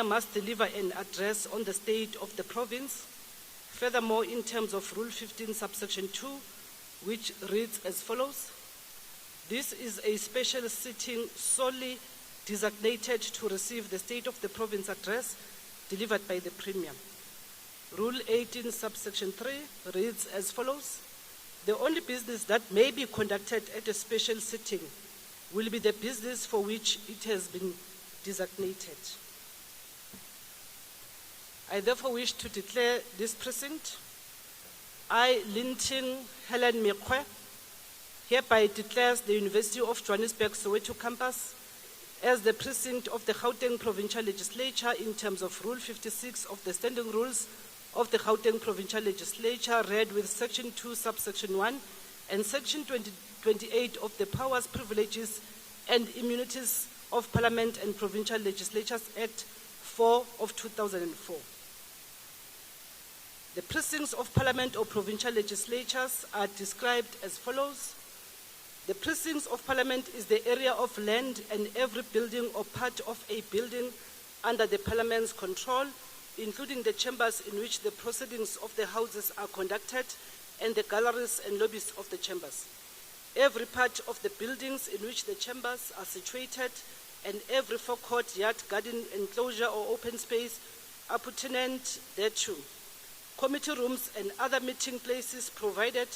must deliver an address on the state of the province. Furthermore, in terms of Rule 15, subsection 2, which reads as follows: this is a special sitting solely designated to receive the state of the province address delivered by the Premier. Rule 18, subsection 3 reads as follows: the only business that may be conducted at a special sitting will be the business for which it has been designated. I therefore wish to declare this precinct. I, Linton Helen Makhura, hereby declares the University of Johannesburg Soweto campus as the precinct of the Gauteng Provincial Legislature in terms of Rule 56 of the Standing Rules of the Gauteng Provincial Legislature, read with Section 2, subsection 1, and Section 28 of the Powers, Privileges, and Immunities of Parliament and Provincial Legislatures Act 4 of 2004. The precincts of Parliament or provincial legislatures are described as follows. The precincts of Parliament is the area of land and every building or part of a building under the Parliament's control, including the chambers in which the proceedings of the houses are conducted and the galleries and lobbies of the chambers. Every part of the buildings in which the chambers are situated and every forecourt, yard, garden, enclosure or open space appurtenant thereto. Committee rooms and other meeting places provided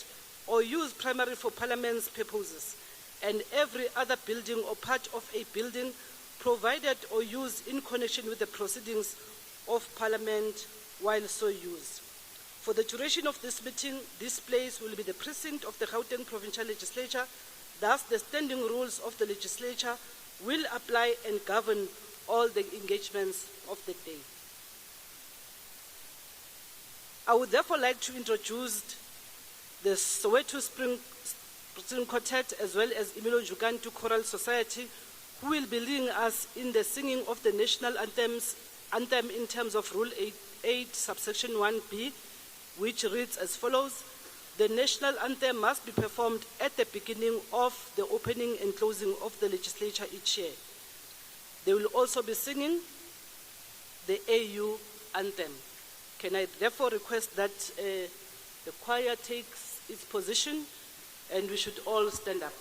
or used primarily for Parliament's purposes, and every other building or part of a building provided or used in connection with the proceedings of Parliament while so used. For the duration of this meeting, this place will be the precinct of the Gauteng Provincial Legislature. Thus, the standing rules of the legislature will apply and govern all the engagements of the day. I would therefore like to introduce the Soweto String Quartet as well as Emilio Jugantu Choral Society, who will be leading us in the singing of the national anthem in terms of Rule 8, subsection 1b, which reads as follows: the national anthem must be performed at the beginning of the opening and closing of the legislature each year. They will also be singing the AU anthem. Can I therefore request that the choir takes its position and we should all stand up.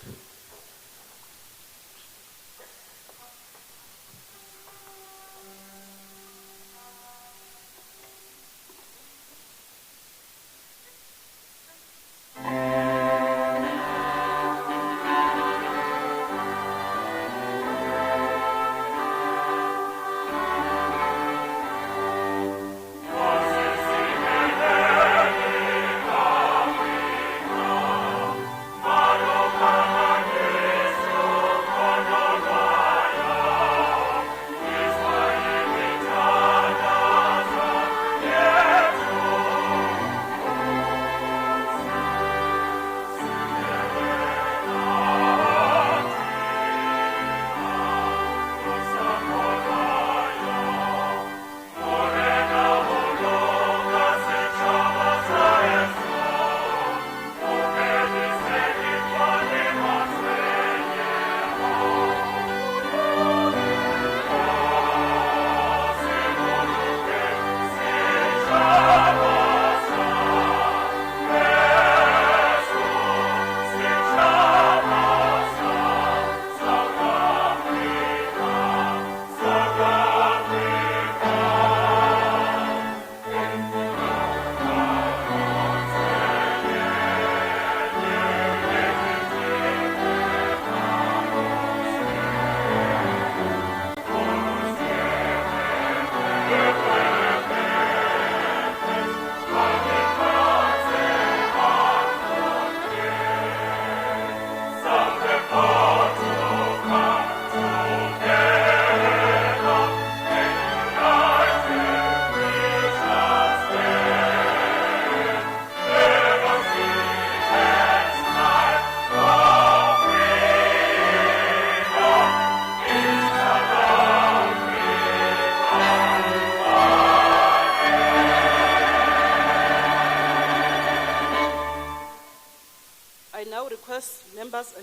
Members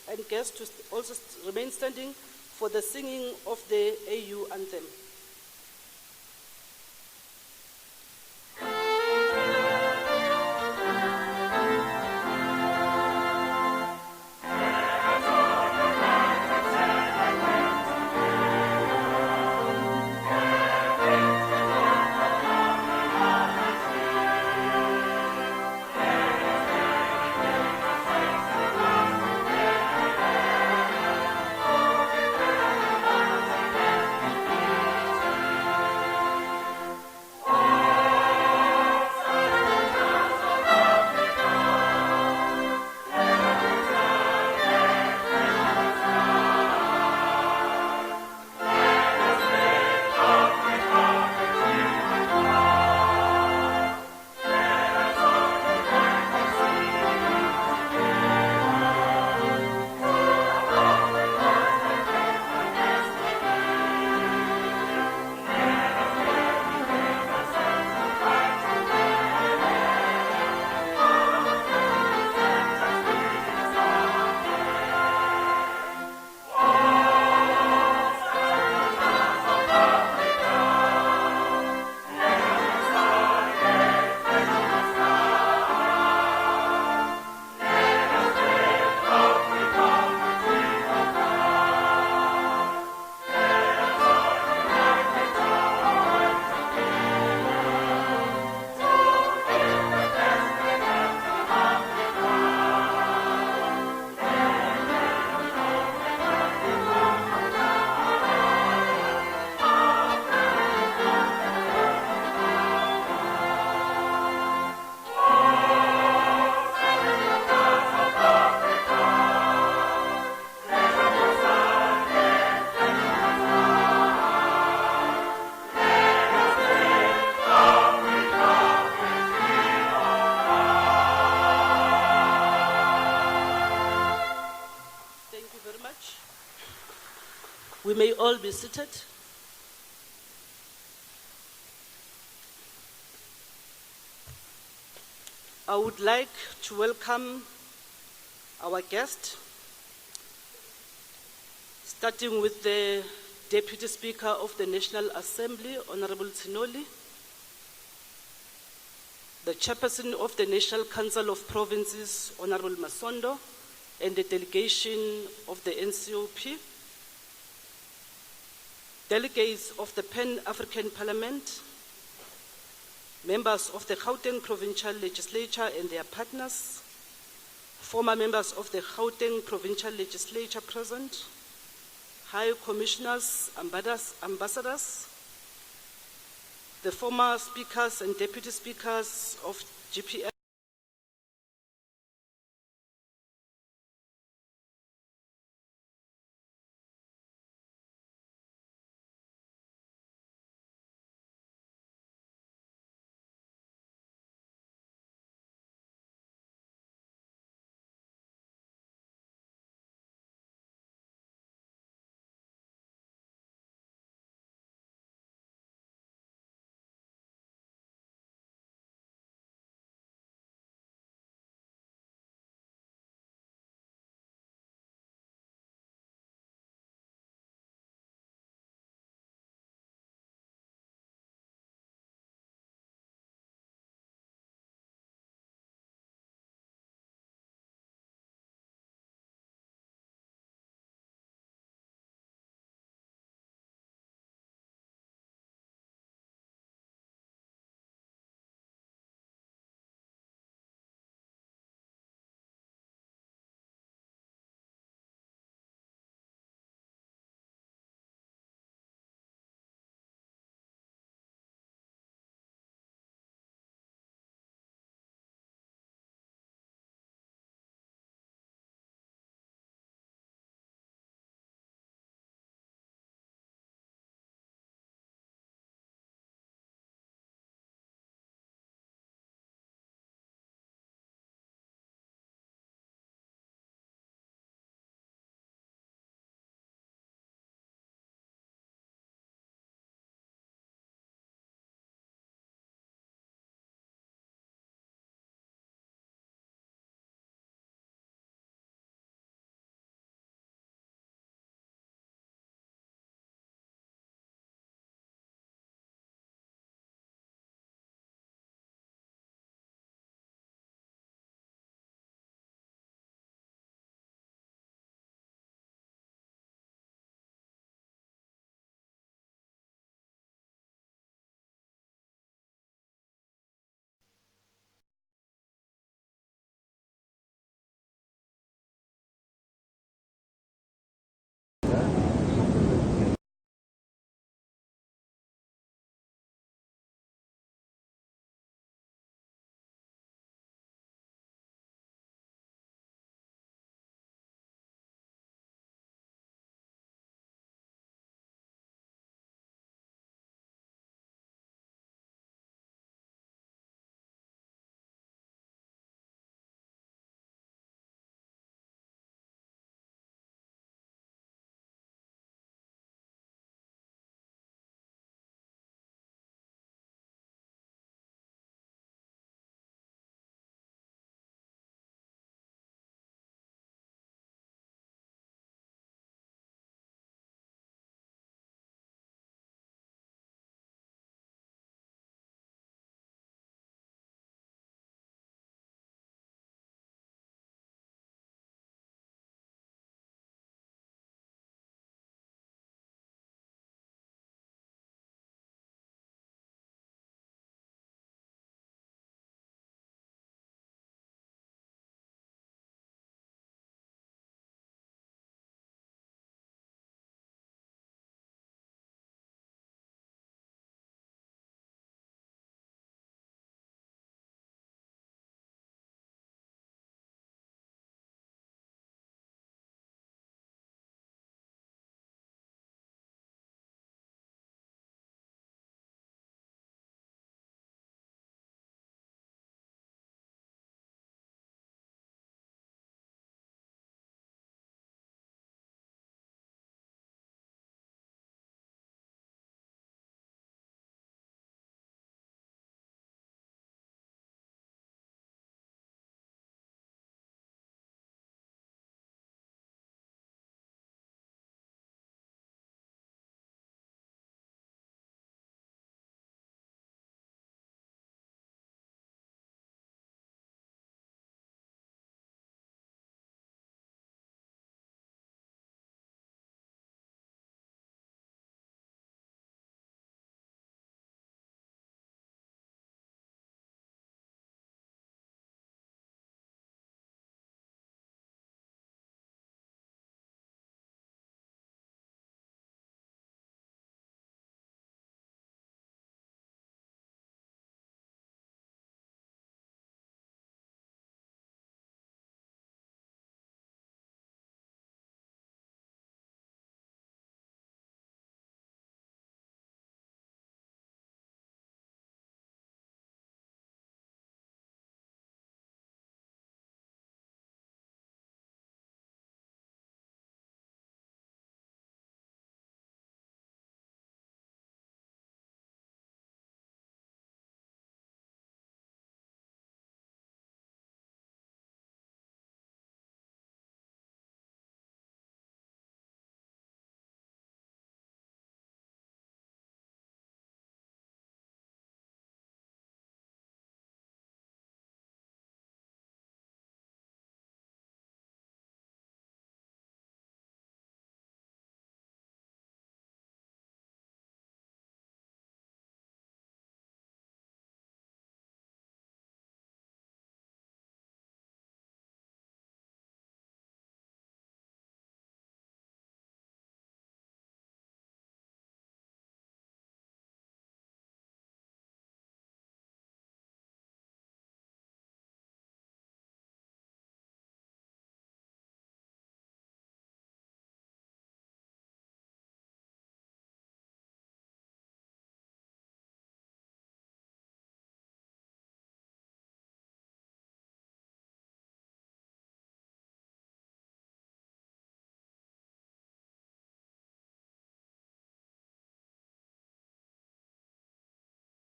and guests to also remain standing for the singing of the AU anthem. all be seated. I would like to welcome our guest, starting with the Deputy Speaker of the National Assembly, Honorable Tsinoli, the Chairperson of the National Council of Provinces, Honorable Masondo, and the delegation of the NCOP, delegates of the Pan-African Parliament, members of the Gauteng Provincial Legislature and their partners, former members of the Gauteng Provincial Legislature present, High Commissioners, ambassadors, the former speakers and deputy speakers of GPL,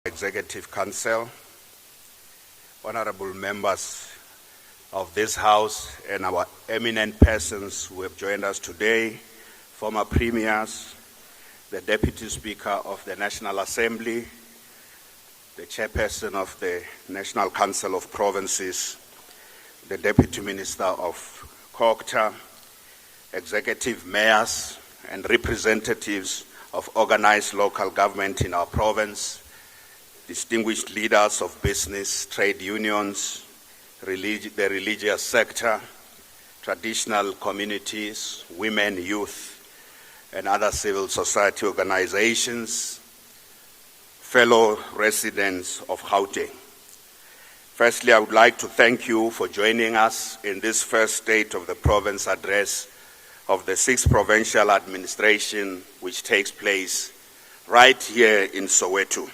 Executive Council, honorable members of this House and our eminent persons who have joined us today, former premiers, the Deputy Speaker of the National Assembly, the Chairperson of the National Council of Provinces, the Deputy Minister of Culture, executive mayors and representatives of organized local government in our province, distinguished leaders of business, trade unions, the religious sector, traditional communities, women, youth, and other civil society organizations, fellow residents of Gauteng. Firstly, I would like to thank you for joining us in this first State of the Province address of the 6th Provincial Administration, which takes place right here in Soweto.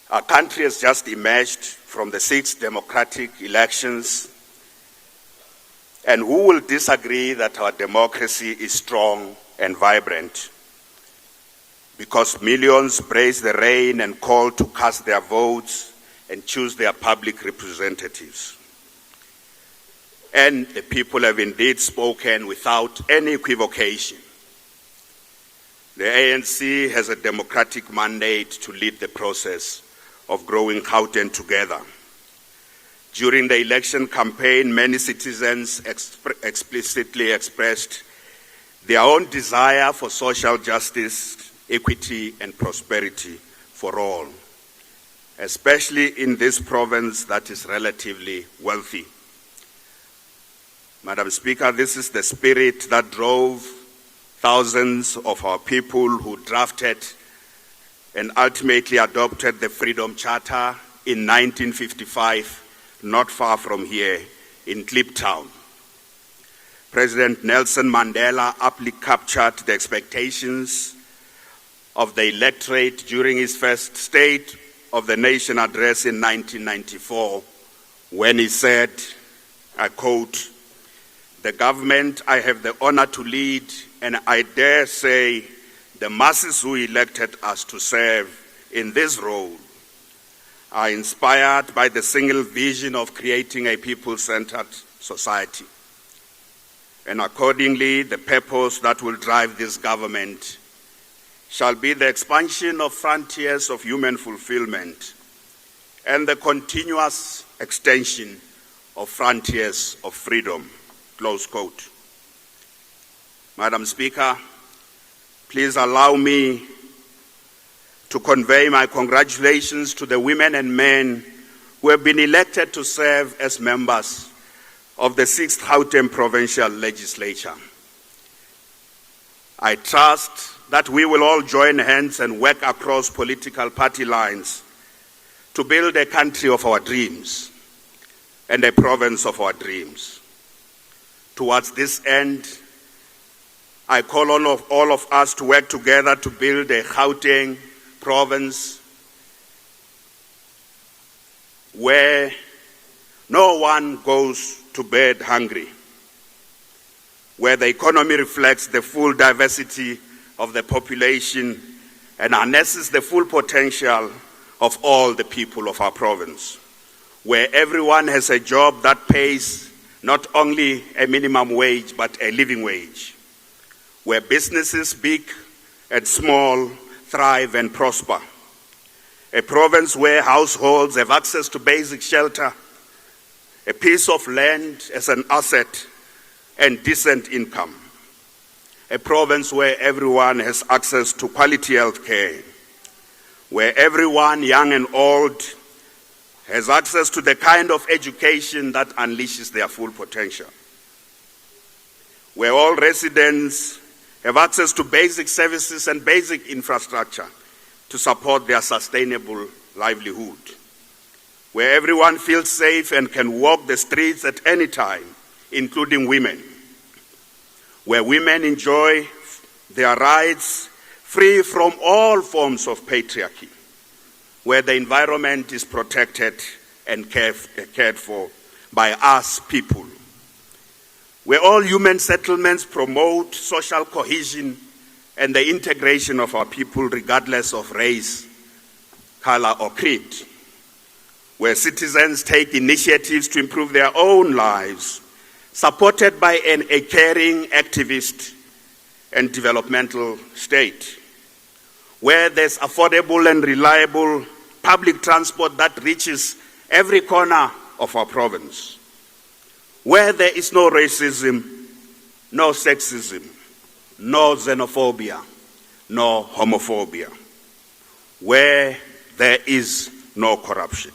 Our country has just emerged from the 6 democratic elections, and who will disagree that our democracy is strong and vibrant? Because millions praise the rain and call to cast their votes and choose their public representatives. And the people have indeed spoken without any equivocation. The ANC has a democratic mandate to lead the process of growing Houghton together. During the election campaign, many citizens explicitly expressed their own desire for social justice, equity, and prosperity for all, especially in this province that is relatively wealthy. Madam Speaker, this is the spirit that drove thousands of our people who drafted and ultimately adopted the Freedom Charter in 1955, not far from here, in Kliptown. President Nelson Mandela aptly captured the expectations of the electorate during his first State of the Nation address in 1994, when he said, I quote, "The government I have the honor to lead, and I dare say the masses who elected us to serve in this role, are inspired by the single vision of creating a people-centered society. And accordingly, the purpose that will drive this government shall be the expansion of frontiers of human fulfillment and the continuous extension of frontiers of freedom." Close quote. Madam Speaker, please allow me to convey my congratulations to the women and men who have been elected to serve as members of the 6th Houghton Provincial Legislature. I trust that we will all join hands and work across political party lines to build a country of our dreams and a province of our dreams. Towards this end, I call on all of us to work together to build a Gauteng province where no one goes to bed hungry, where the economy reflects the full diversity of the population and harnesses the full potential of all the people of our province, where everyone has a job that pays not only a minimum wage but a living wage, where businesses big and small thrive and prosper, a province where households have access to basic shelter, a piece of land as an asset, and decent income, a province where everyone has access to quality health care, where everyone, young and old, has access to the kind of education that unleashes their full potential, where all residents have access to basic services and basic infrastructure to support their sustainable livelihood, where everyone feels safe and can walk the streets at any time, including women, where women enjoy their rights free from all forms of patriarchy, where the environment is protected and cared for by us people, where all human settlements promote social cohesion and the integration of our people regardless of race, color, or creed, where citizens take initiatives to improve their own lives, supported by a caring, activist, and developmental state, where there's affordable and reliable public transport that reaches every corner of our province, where there is no racism, no sexism, no xenophobia, no homophobia, where there is no corruption.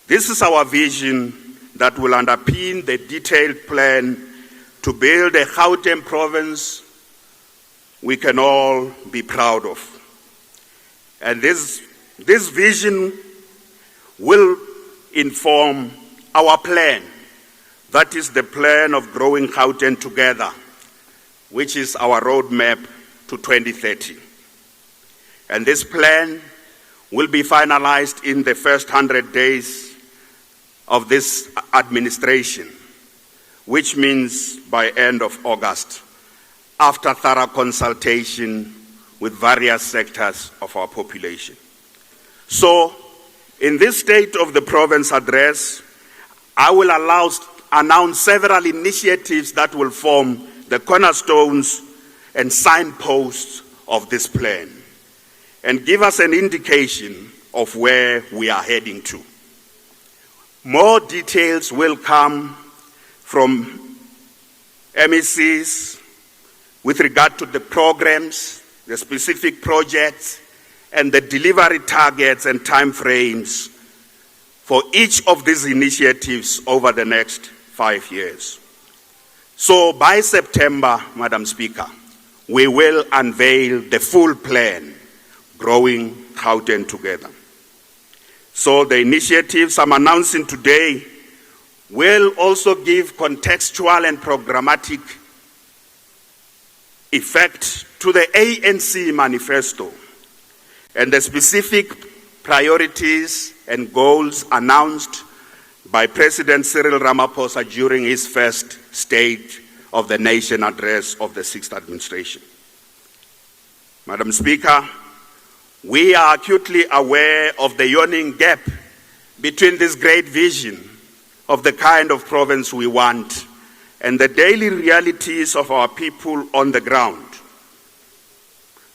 This is our vision that will underpin the detailed plan to build a Gauteng province we can all be proud of. And this vision will inform our plan. That is the plan of growing Houghton together, which is our roadmap to 2030. And this plan will be finalized in the first 100 days of this administration, which means by end of August, after thorough consultation with various sectors of our population. So, in this State of the Province address, I will announce several initiatives that will form the cornerstones and signposts of this plan and give us an indication of where we are heading to. More details will come from MECs with regard to the programs, the specific projects, and the delivery targets and timeframes for each of these initiatives over the next 5 years. So by September, Madam Speaker, we will unveil the full plan, Growing Houghton Together. So the initiatives I'm announcing today will also give contextual and programmatic effect to the ANC manifesto and the specific priorities and goals announced by President Cyril Ramaphosa during his first State of the Nation address of the 6th administration. Madam Speaker, we are acutely aware of the yawning gap between this great vision of the kind of province we want and the daily realities of our people on the ground.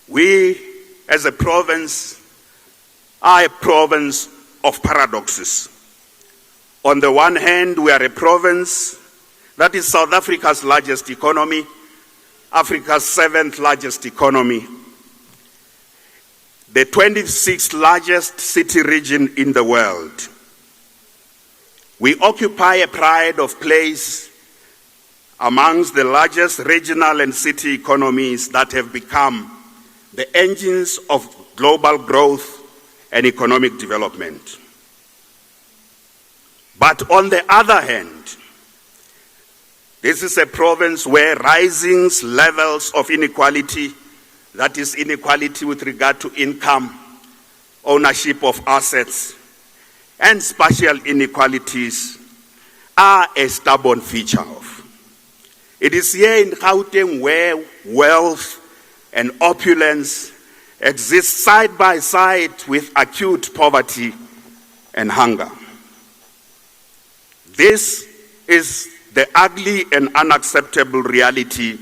We, as a province, are a province of paradoxes. On the one hand, we are a province that is South Africa's largest economy, Africa's 7th largest economy, the 26th largest city region in the world. We occupy a pride of place amongst the largest regional and city economies that have become the engines of global growth and economic development. But on the other hand, this is a province where rising levels of inequality, that is inequality with regard to income, ownership of assets, and spatial inequalities are a stubborn feature of. It is here in Gauteng where wealth and opulence exist side by side with acute poverty and hunger. This is the ugly and unacceptable reality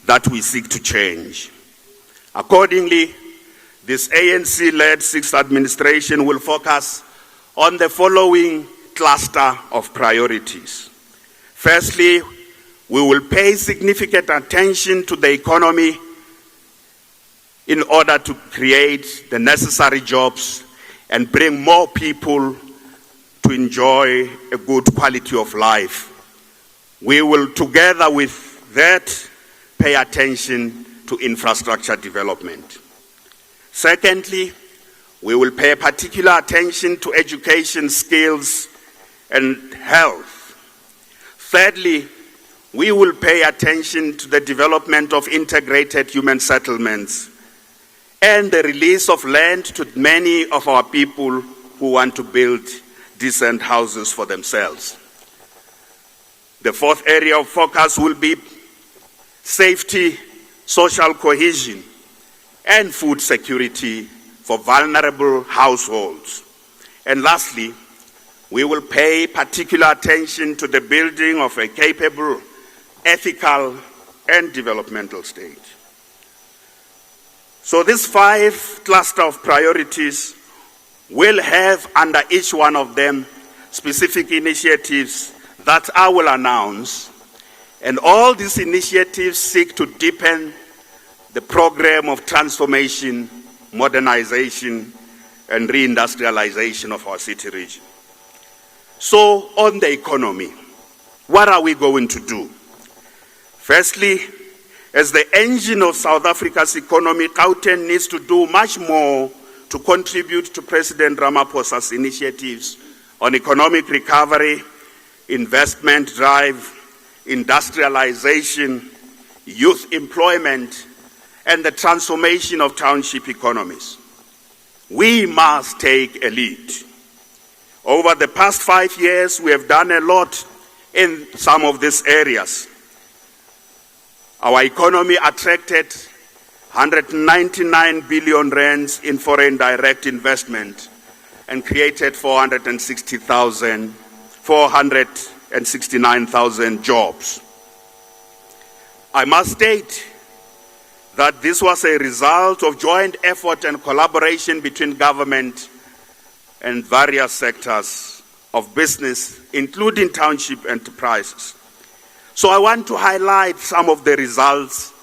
that we seek to change. Accordingly, this ANC-led 6th administration will focus on the following cluster of priorities. Firstly, we will pay significant attention to the economy in order to create the necessary jobs and bring more people to enjoy a good quality of life. We will, together with that, pay attention to infrastructure development. Secondly, we will pay particular attention to education, skills, and health. Thirdly, we will pay attention to the development of integrated human settlements and the release of land to many of our people who want to build decent houses for themselves. The fourth area of focus will be safety, social cohesion, and food security for vulnerable households. And lastly, we will pay particular attention to the building of a capable, ethical, and developmental state. So these 5 cluster of priorities will have under each one of them specific initiatives that I will announce, and all these initiatives seek to deepen the program of transformation, modernization, and reindustrialization of our city region. So, on the economy, what are we going to do? Firstly, as the engine of South Africa's economy, Gauteng needs to do much more to contribute to President Ramaphosa's initiatives on economic recovery, investment drive, industrialization, youth employment, and the transformation of township economies. We must take a lead. Over the past 5 years, we have done a lot in some of these areas. Our economy attracted 199 billion rands in foreign direct investment and created 469,000 jobs. I must state that this was a result of joint effort and collaboration between government and various sectors of business, including township enterprises. So I want to highlight some of the results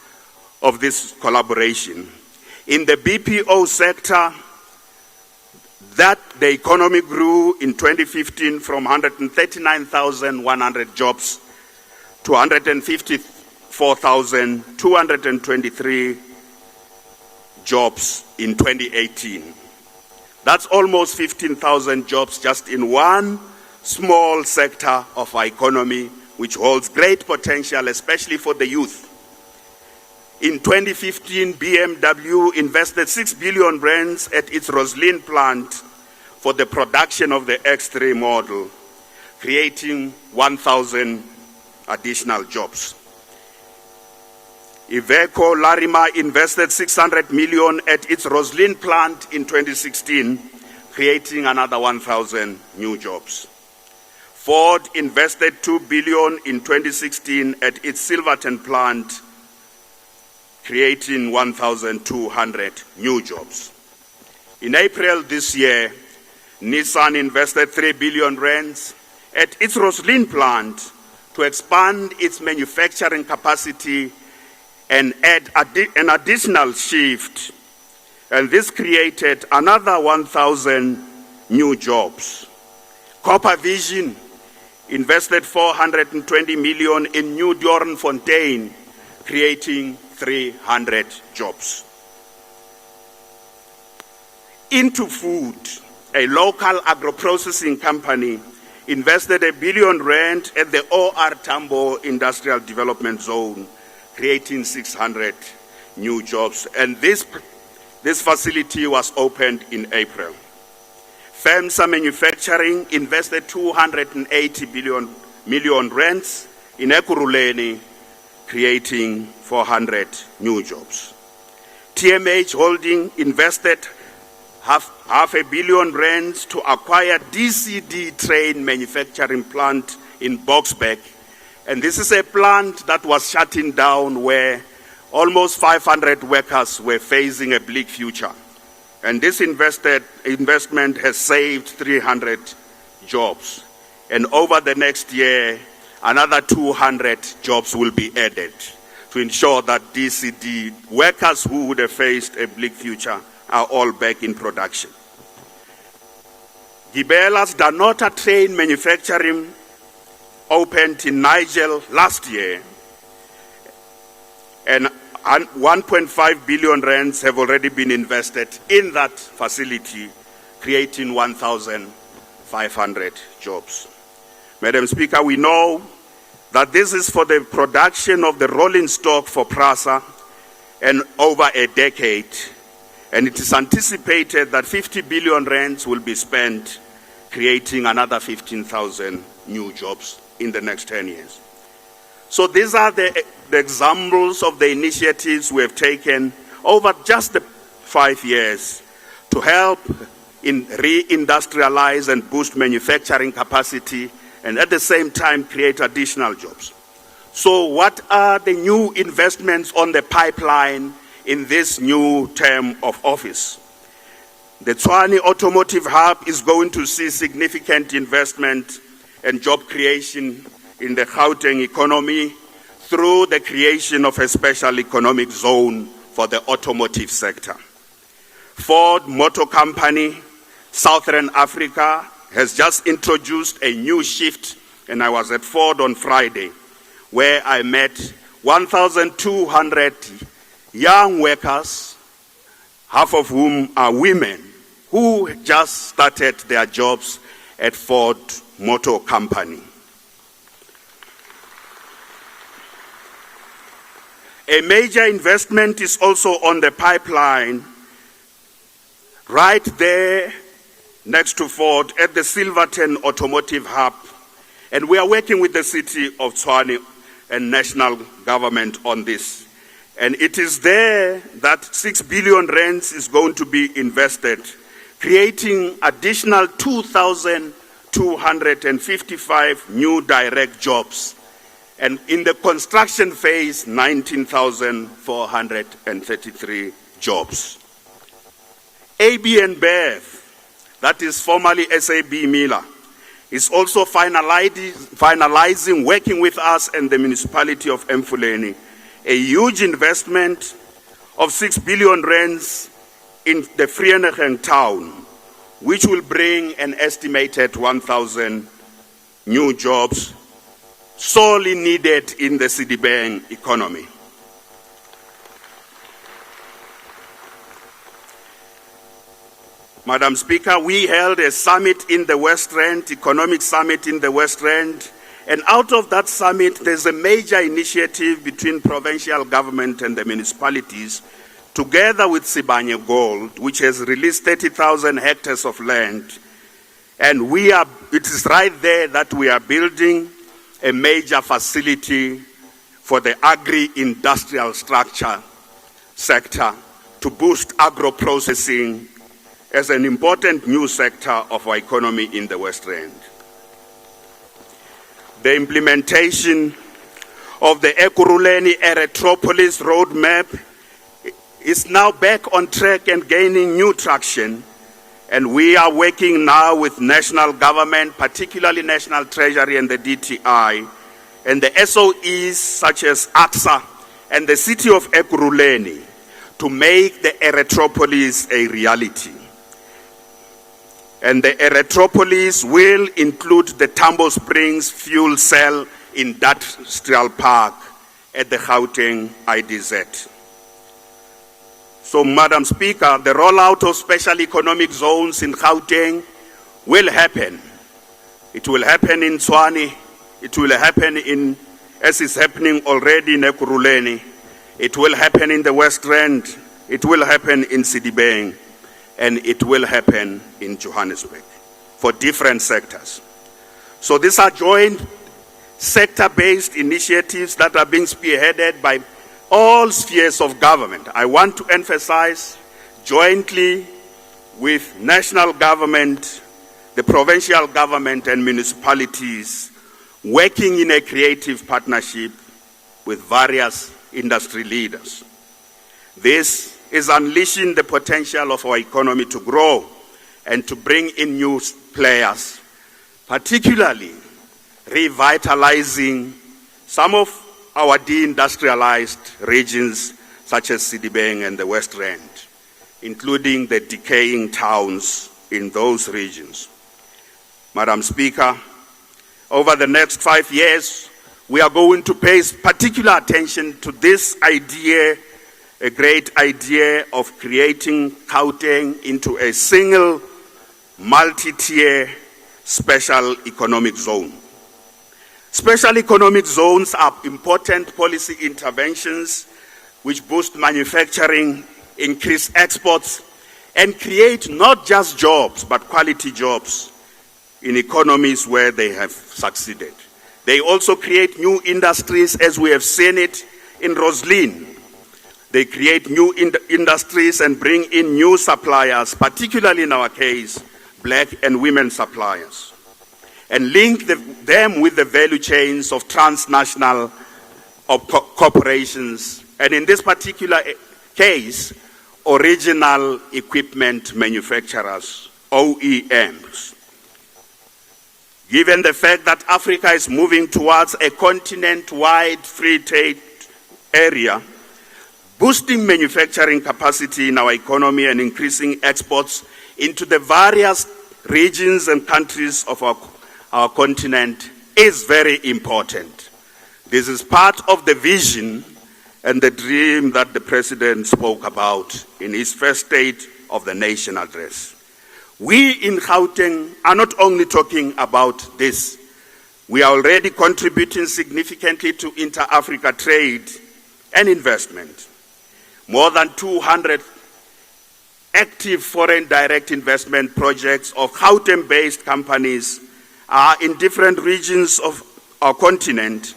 of this collaboration. In the BPO sector, that the economy grew in 2015 from 139,100 jobs to 154,223 jobs in 2018. That's almost 15,000 jobs just in one small sector of our economy, which holds great potential, especially for the youth. In 2015, BMW invested 6 billion rands at its Roslyn plant for the production of the X3 model, creating 1,000 additional jobs. Iveco Larima invested 600 million at its Roslyn plant in 2016, creating another 1,000 new jobs. Ford invested 2 billion in 2016 at its Silverton plant, creating 1,200 new jobs. In April this year, Nissan invested 3 billion rands at its Roslyn plant to expand its manufacturing capacity and add an additional shift. And this created another 1,000 new jobs. Copper Vision invested 420 million in New Doornfontein, creating 300 jobs. Into Food, a local agro-processing company, invested 1 billion rand at the OR Tambo Industrial Development Zone, creating 600 new jobs. And this facility was opened in April. FEMSA Manufacturing invested 280 million rands in Ekurhuleni, creating 400 new jobs. TMH Holding invested half a billion rands to acquire DCD train manufacturing plant in Boksburg. And this is a plant that was shutting down where almost 500 workers were facing a bleak future. And this investment has saved 300 jobs. And over the next year, another 200 jobs will be added to ensure that DCD workers who would have faced a bleak future are all back in production. Gibela's Danota train manufacturing opened in Niger last year, and 1.5 billion rands have already been invested in that facility, creating 1,500 jobs. Madam Speaker, we know that this is for the production of the rolling stock for PRASA and over a decade, and it is anticipated that 50 billion rands will be spent, creating another 15,000 new jobs in the next 10 years. So these are the examples of the initiatives we have taken over just the 5 years to to help in re-industrialize and boost manufacturing capacity, and at the same time create additional jobs. So what are the new investments on the pipeline in this new term of office? The Tshwane Automotive Hub is going to see significant investment and job creation in the Gauteng economy through the creation of a special economic zone for the automotive sector. Ford Motor Company, Southern Africa, has just introduced a new shift, and I was at Ford on Friday, where I met 1,200 young workers, half of whom are women, who just started their jobs at Ford Motor Company. A major investment is also on the pipeline right there next to Ford at the Silverton Automotive Hub. And we are working with the city of Tshwane and national government on this. And it is there that 6 billion rands is going to be invested, creating additional 2,255 new direct jobs. And in the construction phase, 19,433 jobs. AB and Bev, that is formerly SAB Miller, is also finalizing, working with us and the municipality of Mfuleni, a huge investment of 6 billion rands in the Vereeniging town, which will bring an estimated 1,000 new jobs sorely needed in the Sidibeng economy. Madam Speaker, we held a summit in the West Rand, economic summit in the West Rand, and out of that summit, there's a major initiative between provincial government and the municipalities, together with Sibanye Gold, which has released 30,000 hectares of land. And it is right there that we are building a major facility for the agri-industrial structure sector to boost agro-processing as an important new sector of our economy in the West Rand. The implementation of the Ekurhuleni Erythropolis roadmap is now back on track and gaining new traction. And we are working now with national government, particularly National Treasury and the DTI, and the SOEs such as AXA and the city of Ekurhuleni to make the Erythropolis a reality. And the Erythropolis will include the Tambo Springs Fuel Cell Industrial Park at the Gauteng IDZ. So, Madam Speaker, the rollout of special economic zones in Gauteng will happen. It will happen in Tshwane. It will happen as is happening already in Ekurhuleni. It will happen in the West Rand. It will happen in Sidibeng. And it will happen in Johannesburg for different sectors. So these are joint sector-based initiatives that are being spearheaded by all spheres of government. I want to emphasize jointly with national government, the provincial government and municipalities, working in a creative partnership with various industry leaders. This is unleashing the potential of our economy to grow and to bring in new players, particularly revitalizing some of our deindustrialized regions such as Sidibeng and the West Rand, including the decaying towns in those regions. Madam Speaker, over the next 5 years, we are going to pay particular attention to this idea, a great idea of creating Gauteng into a single multi-tier special economic zone. Special economic zones are important policy interventions which boost manufacturing, increase exports, and create not just jobs, but quality jobs in economies where they have succeeded. They also create new industries, as we have seen it in Roslyn. They create new industries and bring in new suppliers, particularly in our case, black and women suppliers, and link them with the value chains of transnational corporations, and in this particular case, original equipment manufacturers, OEMs. Given the fact that Africa is moving towards a continent-wide free trade area, boosting manufacturing capacity in our economy and increasing exports into the various regions and countries of our continent is very important. This is part of the vision and the dream that the President spoke about in his first State of the Nation address. We in Gauteng are not only talking about this, we are already contributing significantly to inter-Africa trade and investment. More than 200 active foreign direct investment projects of Gauteng-based companies are in different regions of our continent,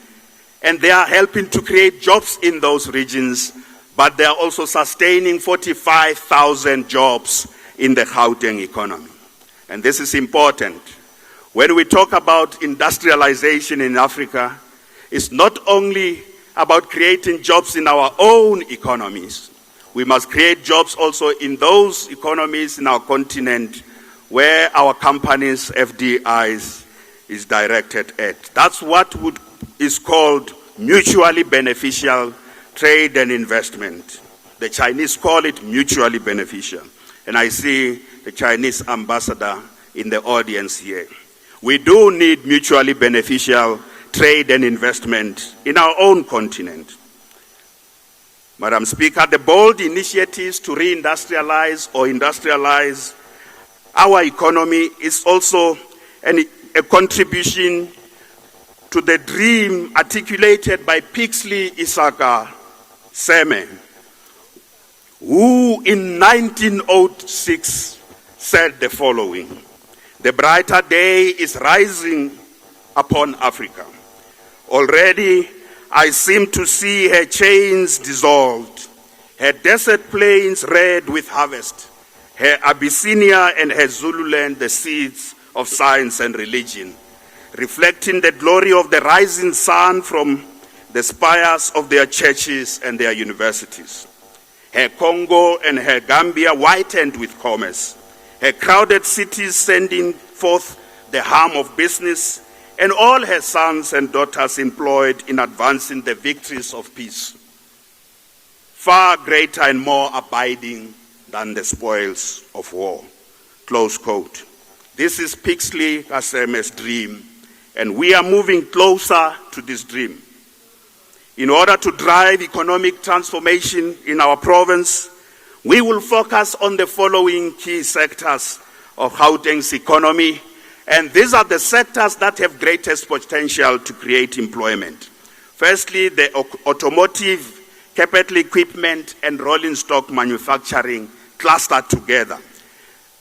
and they are helping to create jobs in those regions, but they are also sustaining 45,000 jobs in the Gauteng economy. And this is important. When we talk about industrialization in Africa, it's not only about creating jobs in our own economies. We must create jobs also in those economies in our continent where our companies' FDIs is directed at. That's what is called mutually beneficial trade and investment. The Chinese call it mutually beneficial. And I see the Chinese ambassador in the audience here. We do need mutually beneficial trade and investment in our own continent. Madam Speaker, the bold initiatives to reindustrialize or industrialize our economy is also a contribution to the dream articulated by Pixley Isaka Seme, who in 1906 said the following: "The brighter day is rising upon Africa. Already I seem to see her chains dissolved, her desert plains red with harvest, her Abyssinia and her Zululand the seeds of science and religion, reflecting the glory of the rising sun from the spires of their churches and their universities. Her Congo and her Gambia whitened with commerce, her crowded cities sending forth the hum of business, and all her sons and daughters employed in advancing the victories of peace, far greater and more abiding than the spoils of war." Close quote. This is Pixley Kaseme's dream, and we are moving closer to this dream. In order to drive economic transformation in our province, we will focus on the following key sectors of Gauteng's economy, and these are the sectors that have greatest potential to create employment. Firstly, the automotive, capital equipment, and rolling stock manufacturing clustered together.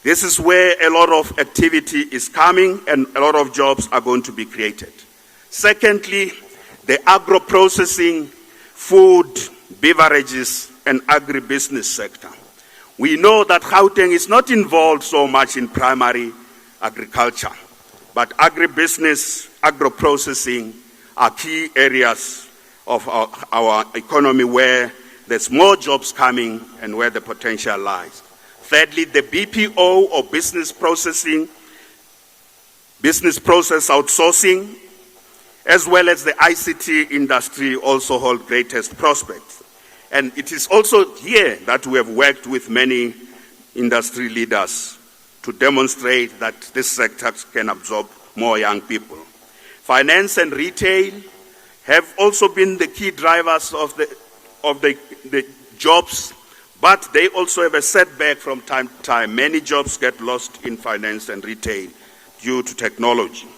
This is where a lot of activity is coming and a lot of jobs are going to be created. Secondly, the agro-processing, food, beverages, and agribusiness sector. We know that Gauteng is not involved so much in primary agriculture, but agribusiness, agro-processing are key areas of our economy where there's more jobs coming and where the potential lies. Thirdly, the BPO or business process outsourcing, as well as the ICT industry also hold greatest prospects. And it is also here that we have worked with many industry leaders to demonstrate that this sector can absorb more young people. Finance and retail have also been the key drivers of the jobs, but they also have a setback from time to time. Many jobs get lost in finance and retail due to technology.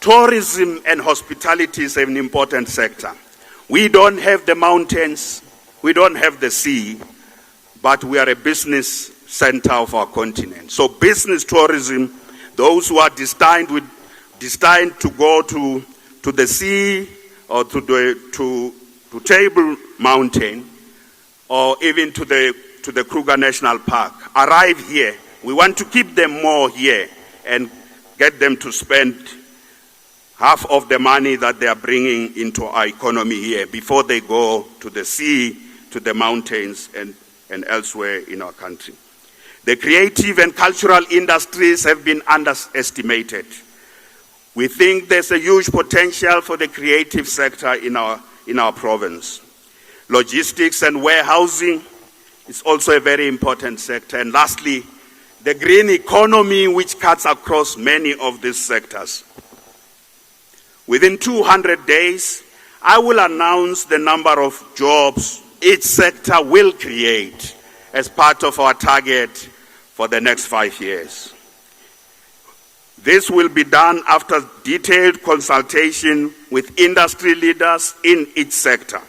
Tourism and hospitality is an important sector. We don't have the mountains, we don't have the sea, but we are a business center of our continent. So business tourism, those who are destined to go to the sea or to Table Mountain, or even to the Kruger National Park arrive here. We want to keep them more here and get them to spend half of the money that they are bringing into our economy here before they go to the sea, to the mountains, and elsewhere in our country. The creative and cultural industries have been underestimated. We think there's a huge potential for the creative sector in our province. Logistics and warehousing is also a very important sector. And lastly, the green economy, which cuts across many of these sectors. Within 200 days, I will announce the number of jobs each sector will create as part of our target for the next 5 years. This will be done after detailed consultation with industry leaders in each sector,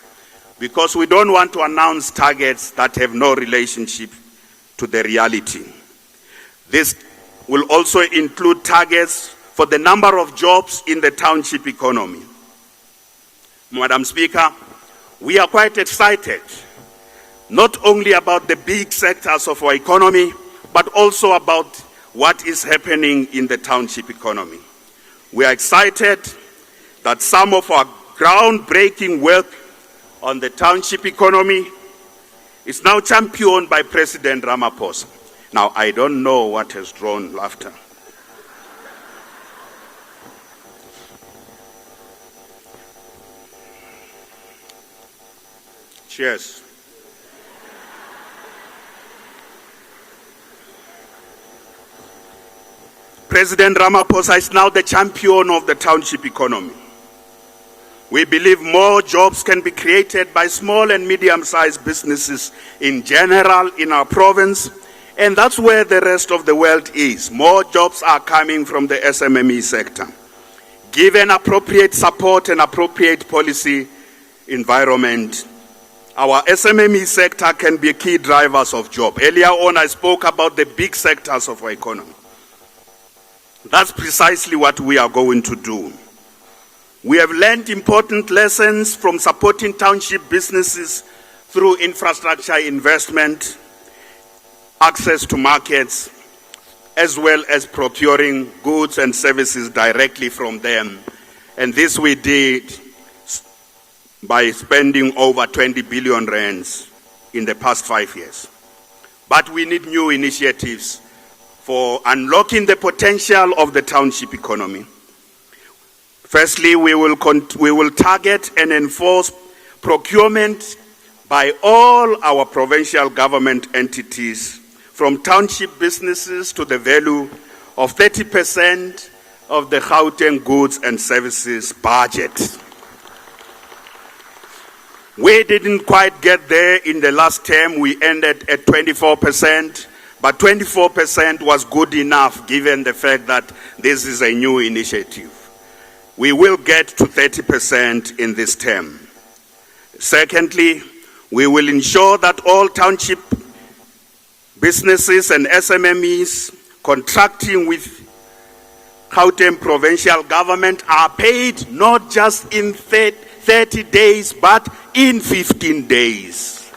because we don't want to announce targets that have no relationship to the reality. This will also include targets for the number of jobs in the township economy. Madam Speaker, we are quite excited, not only about the big sectors of our economy, but also about what is happening in the township economy. We are excited that some of our groundbreaking work on the township economy is now championed by President Ramaphosa. Now, I don't know what has drawn laughter. Cheers. President Ramaphosa is now the champion of the township economy. We believe more jobs can be created by small and medium-sized businesses in general in our province, and that's where the rest of the world is. More jobs are coming from the SMME sector. Given appropriate support and appropriate policy environment, our SMME sector can be key drivers of job. Earlier on, I spoke about the big sectors of our economy. That's precisely what we are going to do. We have learned important lessons from supporting township businesses through infrastructure investment, access to markets, as well as procuring goods and services directly from them. And this we did by spending over 20 billion rands in the past 5 years. But we need new initiatives for unlocking the potential of the township economy. Firstly, we will target and enforce procurement by all our provincial government entities, from township businesses to the value of 30% of the Gauteng goods and services budget. We didn't quite get there in the last term. We ended at 24%, but 24% was good enough given the fact that this is a new initiative. We will get to 30% in this term. Secondly, we will ensure that all township businesses and SMMEs contracting with Gauteng provincial government are paid not just in 30 days, but in 15 days.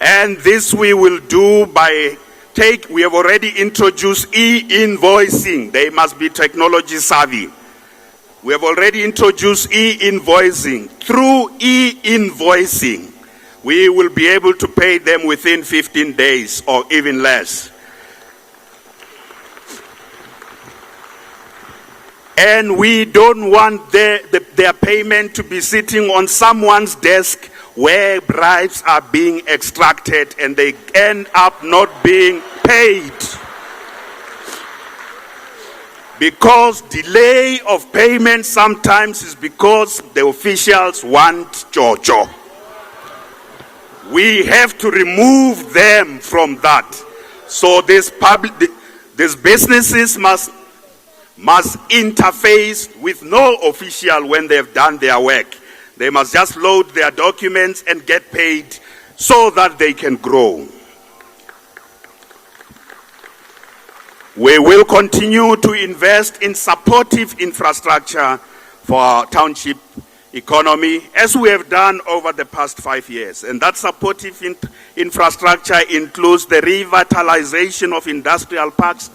And this we will do by we have already introduced e-invoicing. They must be technology savvy. We have already introduced e-invoicing. Through e-invoicing, we will be able to pay them within 15 days or even less. And we don't want their payment to be sitting on someone's desk where bribes are being extracted and they end up not being paid. Because delay of payment sometimes is because the officials want Jojo. We have to remove them from that. So these businesses must interface with no official when they've done their work. They must just load their documents and get paid so that they can grow. We will continue to invest in supportive infrastructure for our township economy, as we have done over the past 5 years. And that supportive infrastructure includes the revitalization of industrial parks,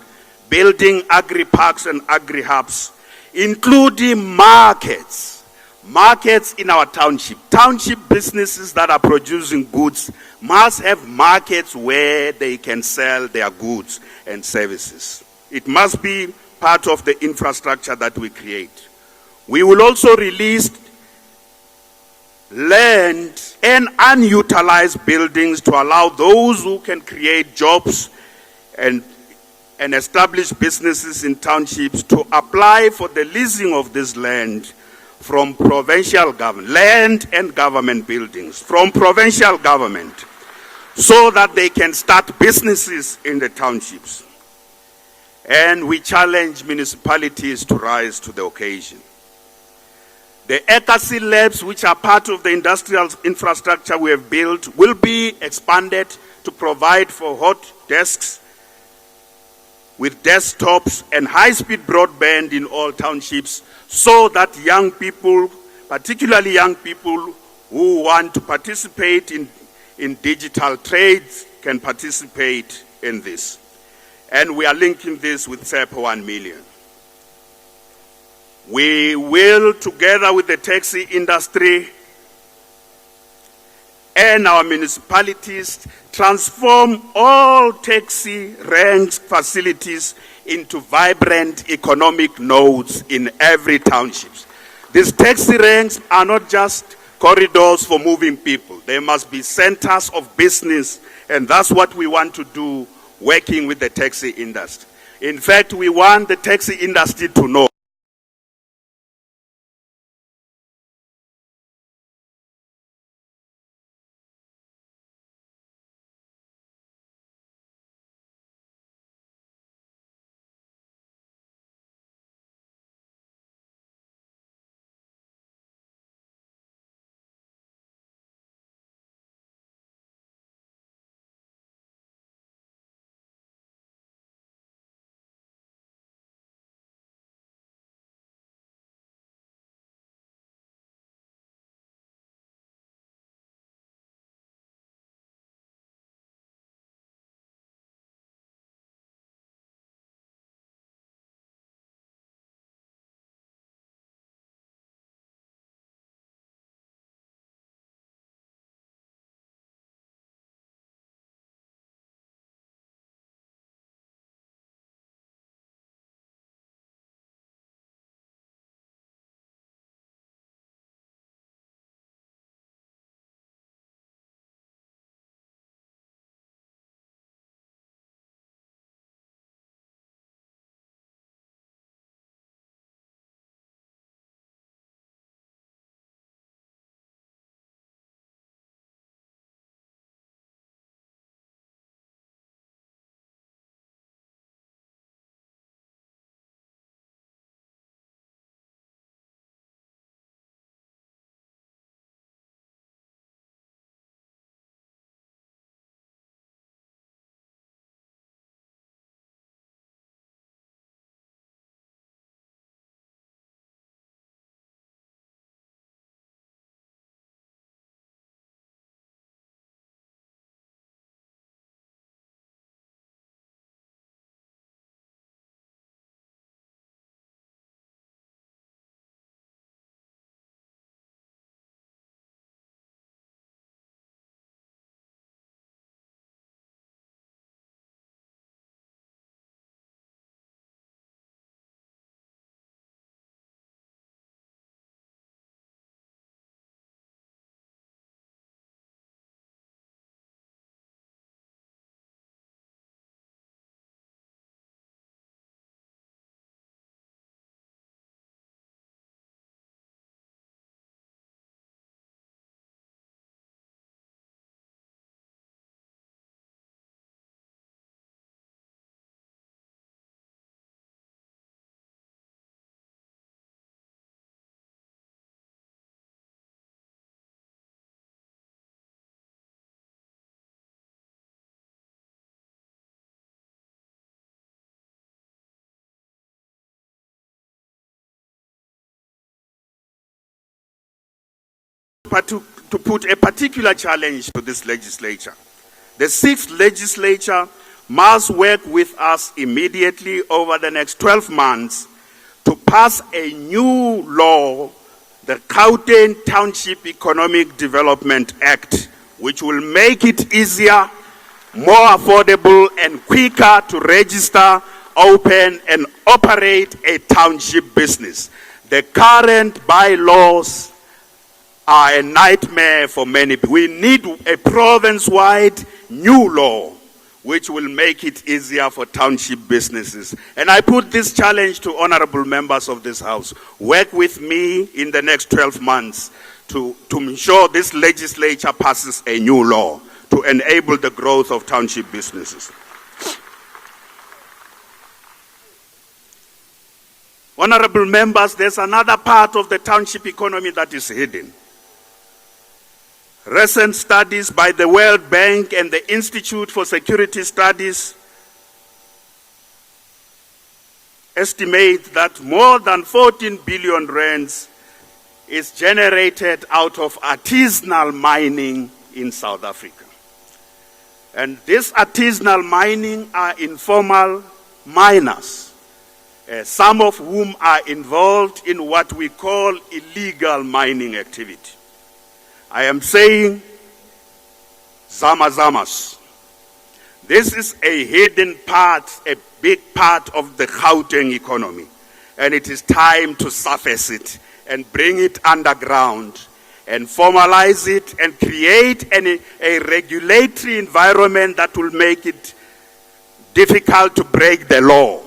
building agri-parks and agri-hubs, including markets in our township. Township businesses that are producing goods must have markets where they can sell their goods and services. It must be part of the infrastructure that we create. We will also release land and unutilized buildings to allow those who can create jobs and establish businesses in townships to apply for the leasing of this land from provincial government, land and government buildings from provincial government, so that they can start businesses in the townships. And we challenge municipalities to rise to the occasion. The ECAC labs, which are part of the industrial infrastructure we have built, will be expanded to provide for hot desks with desktops and high-speed broadband in all townships, so that young people, particularly young people who want to participate in digital trades, can participate in this. And we are linking this with SEPA 1 million. We will, together with the taxi industry and our municipalities, transform all taxi ranks facilities into vibrant economic nodes in every township. These taxi ranks are not just corridors for moving people. They must be centers of business, and that's what we want to do, working with the taxi industry. In fact, we want the taxi industry to know to put a particular challenge to this legislature. The 6th legislature must work with us immediately over the next 12 months to pass a new law, the Gauteng Township Economic Development Act, which will make it easier, more affordable and quicker to register, open and operate a township business. The current bylaws are a nightmare for many people. We need a province-wide new law which will make it easier for township businesses. And I put this challenge to honorable members of this House. Work with me in the next 12 months to ensure this legislature passes a new law to enable the growth of township businesses. Honorable members, there's another part of the township economy that is hidden. Recent studies by the World Bank and the Institute for Security Studies estimate that more than 14 billion rands is generated out of artisanal mining in South Africa. And this artisanal mining are informal miners, some of whom are involved in what we call illegal mining activity. I am saying Zamazamas. This is a hidden part, a big part of the Gauteng economy. And it is time to surface it and bring it underground and formalize it and create a regulatory environment that will make it difficult to break the law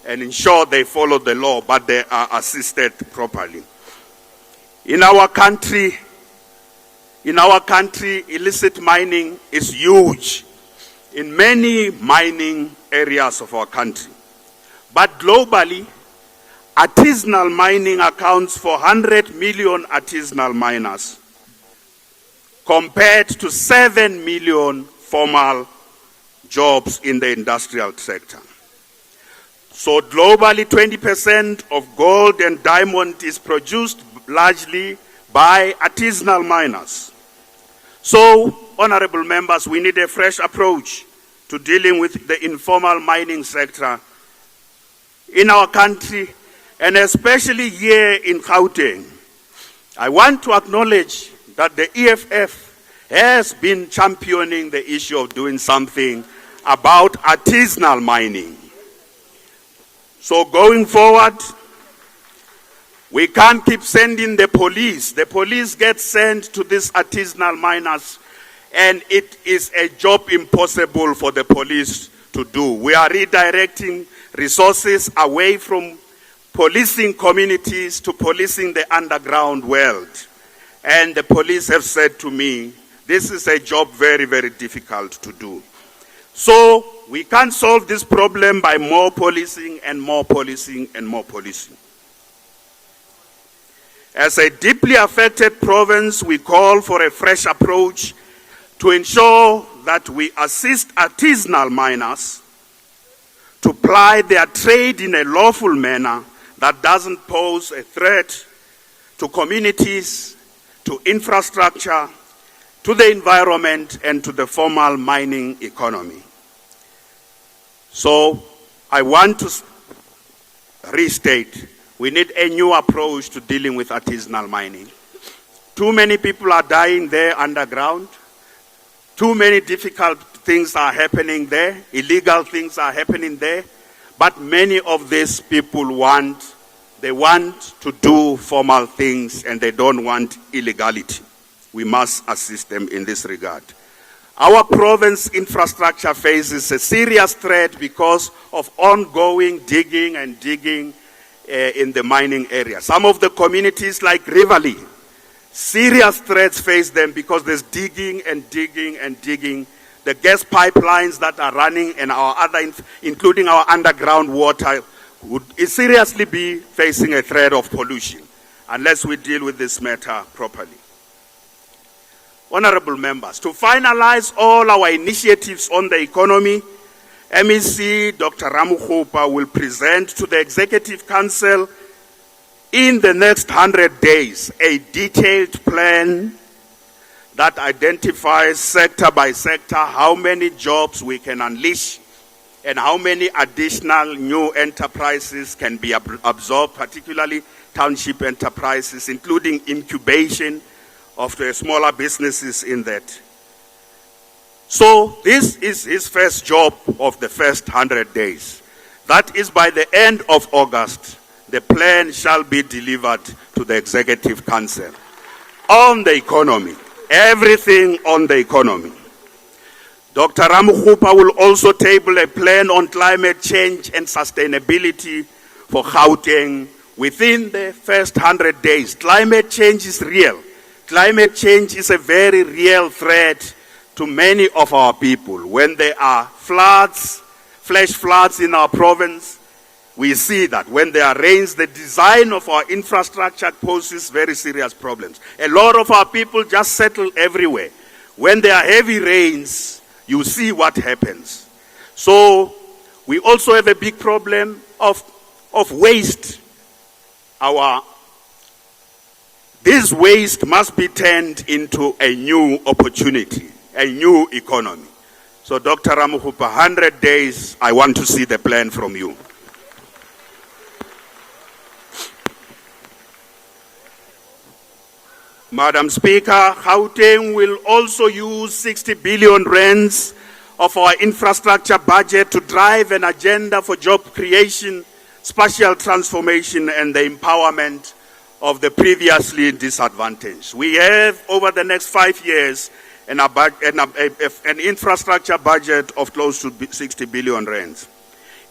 and ensure they follow the law, but they are assisted properly. In our country, illicit mining is huge in many mining areas of our country. But globally, artisanal mining accounts for 100 million artisanal miners compared to 7 million formal jobs in the industrial sector. So globally, 20% of gold and diamond is produced largely by artisanal miners. So, honorable members, we need a fresh approach to dealing with the informal mining sector in our country, and especially here in Houghton. I want to acknowledge that the EFF has been championing the issue of doing something about artisanal mining. So going forward, we can't keep sending the police. The police get sent to these artisanal miners, and it is a job impossible for the police to do. We are redirecting resources away from policing communities to policing the underground world. And the police have said to me, this is a job very, very difficult to do. So we can't solve this problem by more policing and more policing and more policing. As a deeply affected province, we call for a fresh approach to ensure that we assist artisanal miners to ply their trade in a lawful manner that doesn't pose a threat to communities, to infrastructure, to the environment, and to the formal mining economy. So I want to restate, we need a new approach to dealing with artisanal mining. Too many people are dying there underground. Too many difficult things are happening there. Illegal things are happening there. But many of these people want to do formal things, and they don't want illegality. We must assist them in this regard. Our province infrastructure faces a serious threat because of ongoing digging in the mining area. Some of the communities like Renewal, serious threats face them because there's digging. The gas pipelines that are running and our other, including our underground water, would seriously be facing a threat of pollution unless we deal with this matter properly. Honorable members, to finalize all our initiatives on the economy, MEC Dr. Makhura will present to the Executive Council in the next 100 days a detailed plan that identifies sector by sector how many jobs we can unleash and how many additional new enterprises can be absorbed, particularly township enterprises, including incubation of the smaller businesses in that. So this is his first job of the first 100 days. That is by the end of August, the plan shall be delivered to the Executive Council on the economy, everything on the economy. Dr. Makhura will also table a plan on climate change and sustainability for Gauteng within the first 100 days. Climate change is real. Climate change is a very real threat to many of our people. When there are floods, flash floods in our province, we see that when there are rains, the design of our infrastructure poses very serious problems. A lot of our people just settle everywhere. When there are heavy rains, you see what happens. So we also have a big problem of waste. This waste must be turned into a new opportunity, a new economy. So Dr. Makhura, 100 days, I want to see the plan from you. Madam Speaker, Houghton will also use 60 billion rands of our infrastructure budget to drive an agenda for job creation, spatial transformation, and the empowerment of the previously disadvantaged. We have, over the next 5 years, an infrastructure budget of close to 60 billion rands.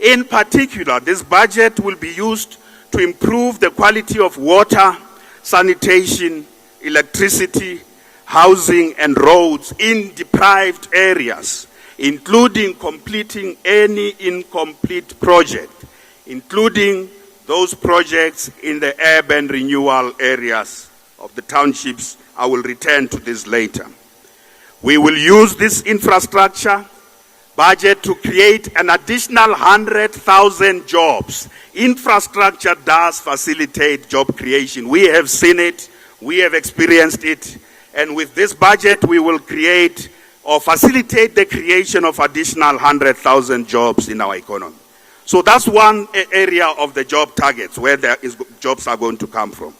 In particular, this budget will be used to improve the quality of water, sanitation, electricity, housing, and roads in deprived areas, including completing any incomplete project, including those projects in the urban renewal areas of the townships. I will return to this later. We will use this infrastructure budget to create an additional 100,000 jobs. Infrastructure does facilitate job creation. We have seen it. We have experienced it, and with this budget we will create or facilitate the creation of additional 100,000 jobs in our economy. So that's one area of the job targets where jobs are going to come from.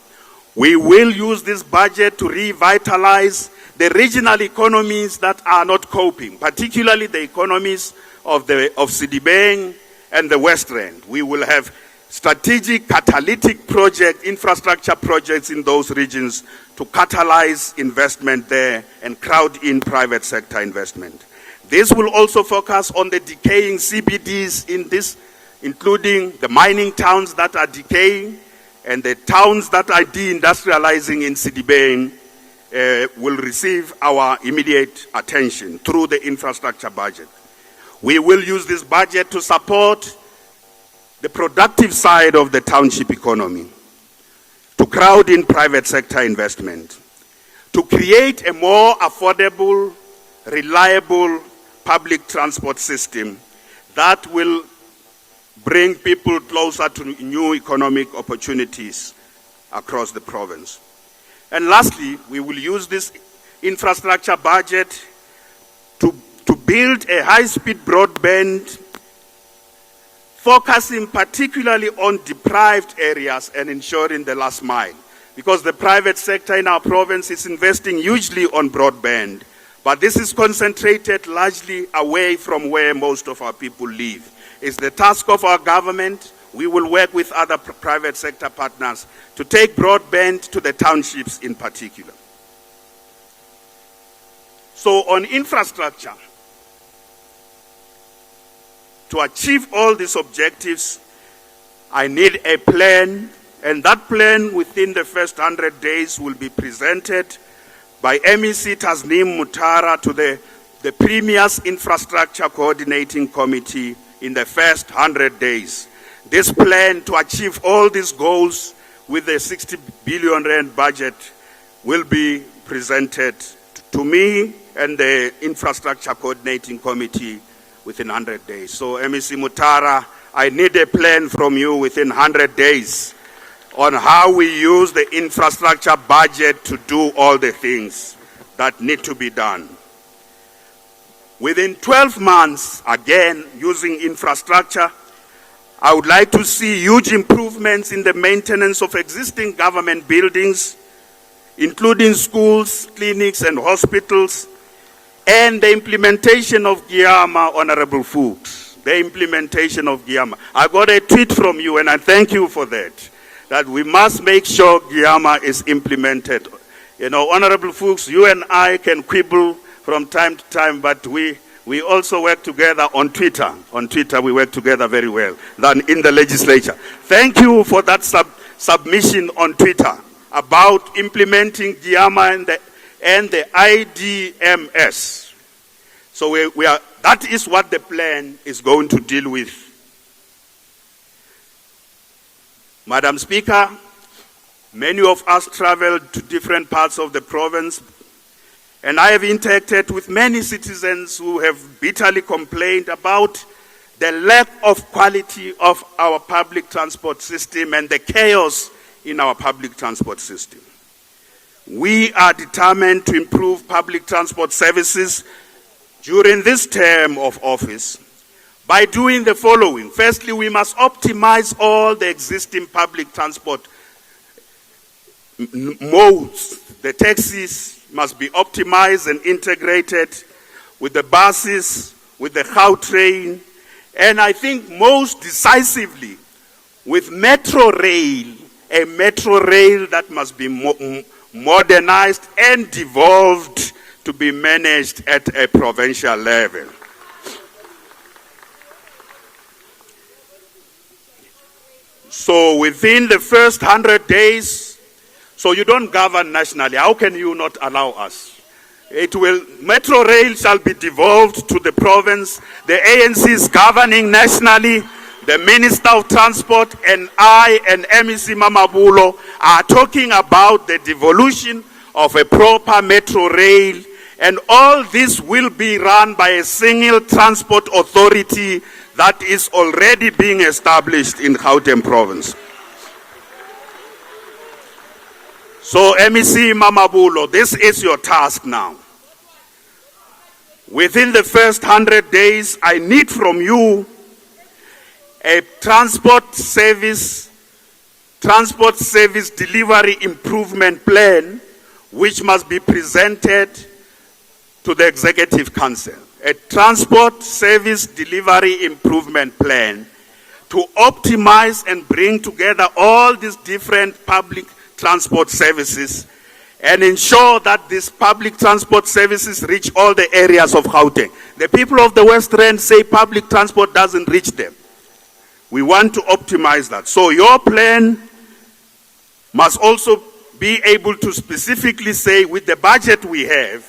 We will use this budget to revitalize the regional economies that are not coping, particularly the economies of Sidibeng and the West Rand. We will have strategic catalytic project, infrastructure projects in those regions to catalyze investment there and crowd in private sector investment. This will also focus on the decaying CBDs in this, including the mining towns that are decaying and the towns that are deindustrializing in Sidibeng will receive our immediate attention through the infrastructure budget. We will use this budget to support the productive side of the township economy, to crowd in private sector investment, to create a more affordable, reliable public transport system that will bring people closer to new economic opportunities across the province. And lastly, we will use this infrastructure budget to build a high-speed broadband, focusing particularly on deprived areas and ensuring the last mile. Because the private sector in our province is investing hugely on broadband, but this is concentrated largely away from where most of our people live. It's the task of our government. We will work with other private sector partners to take broadband to the townships in particular. So on infrastructure, to achieve all these objectives, I need a plan, and that plan within the first 100 days will be presented by MEC Tasneem Mutara to the Premier's Infrastructure Coordinating Committee in the first 100 days. This plan to achieve all these goals with the 60 billion rand budget will be presented to me and the Infrastructure Coordinating Committee within 100 days. So MEC Mutara, I need a plan from you within 100 days on how we use the infrastructure budget to do all the things that need to be done. Within 12 months, again, using infrastructure, I would like to see huge improvements in the maintenance of existing government buildings, including schools, clinics, and hospitals, and the implementation of Giama, Honorable Fuchs, the implementation of Giama. I got a tweet from you, and I thank you for that we must make sure Giama is implemented. You know, Honorable Fuchs, you and I can quibble from time to time, but we also work together on Twitter. On Twitter, we work together very well than in the legislature. Thank you for that submission on Twitter about implementing Giama and the IDMS. So that is what the plan is going to deal with. Madam Speaker, many of us traveled to different parts of the province, and I have interacted with many citizens who have bitterly complained about the lack of quality of our public transport system and the chaos in our public transport system. We are determined to improve public transport services during this term of office by doing the following. Firstly, we must optimize all the existing public transport modes. The taxis must be optimized and integrated with the buses, with the Gautrain, and I think most decisively with metro rail, a metro rail that must be modernized and devolved to be managed at a provincial level. So within the first 100 days, so you don't govern nationally. How can you not allow us? Metro rail shall be devolved to the province. The ANC is governing nationally. The Minister of Transport and I and MEC Mamabulo are talking about the devolution of a proper metro rail. And all this will be run by a single transport authority that is already being established in Gauteng province. So, MEC Mamabulo, this is your task now. Within the first 100 days, I need from you a transport service delivery improvement plan, which must be presented to the Executive Council. A transport service delivery improvement plan to optimize and bring together all these different public transport services and ensure that these public transport services reach all the areas of Gauteng. The people of the West Rand say public transport doesn't reach them. We want to optimize that. So your plan must also be able to specifically say, with the budget we have,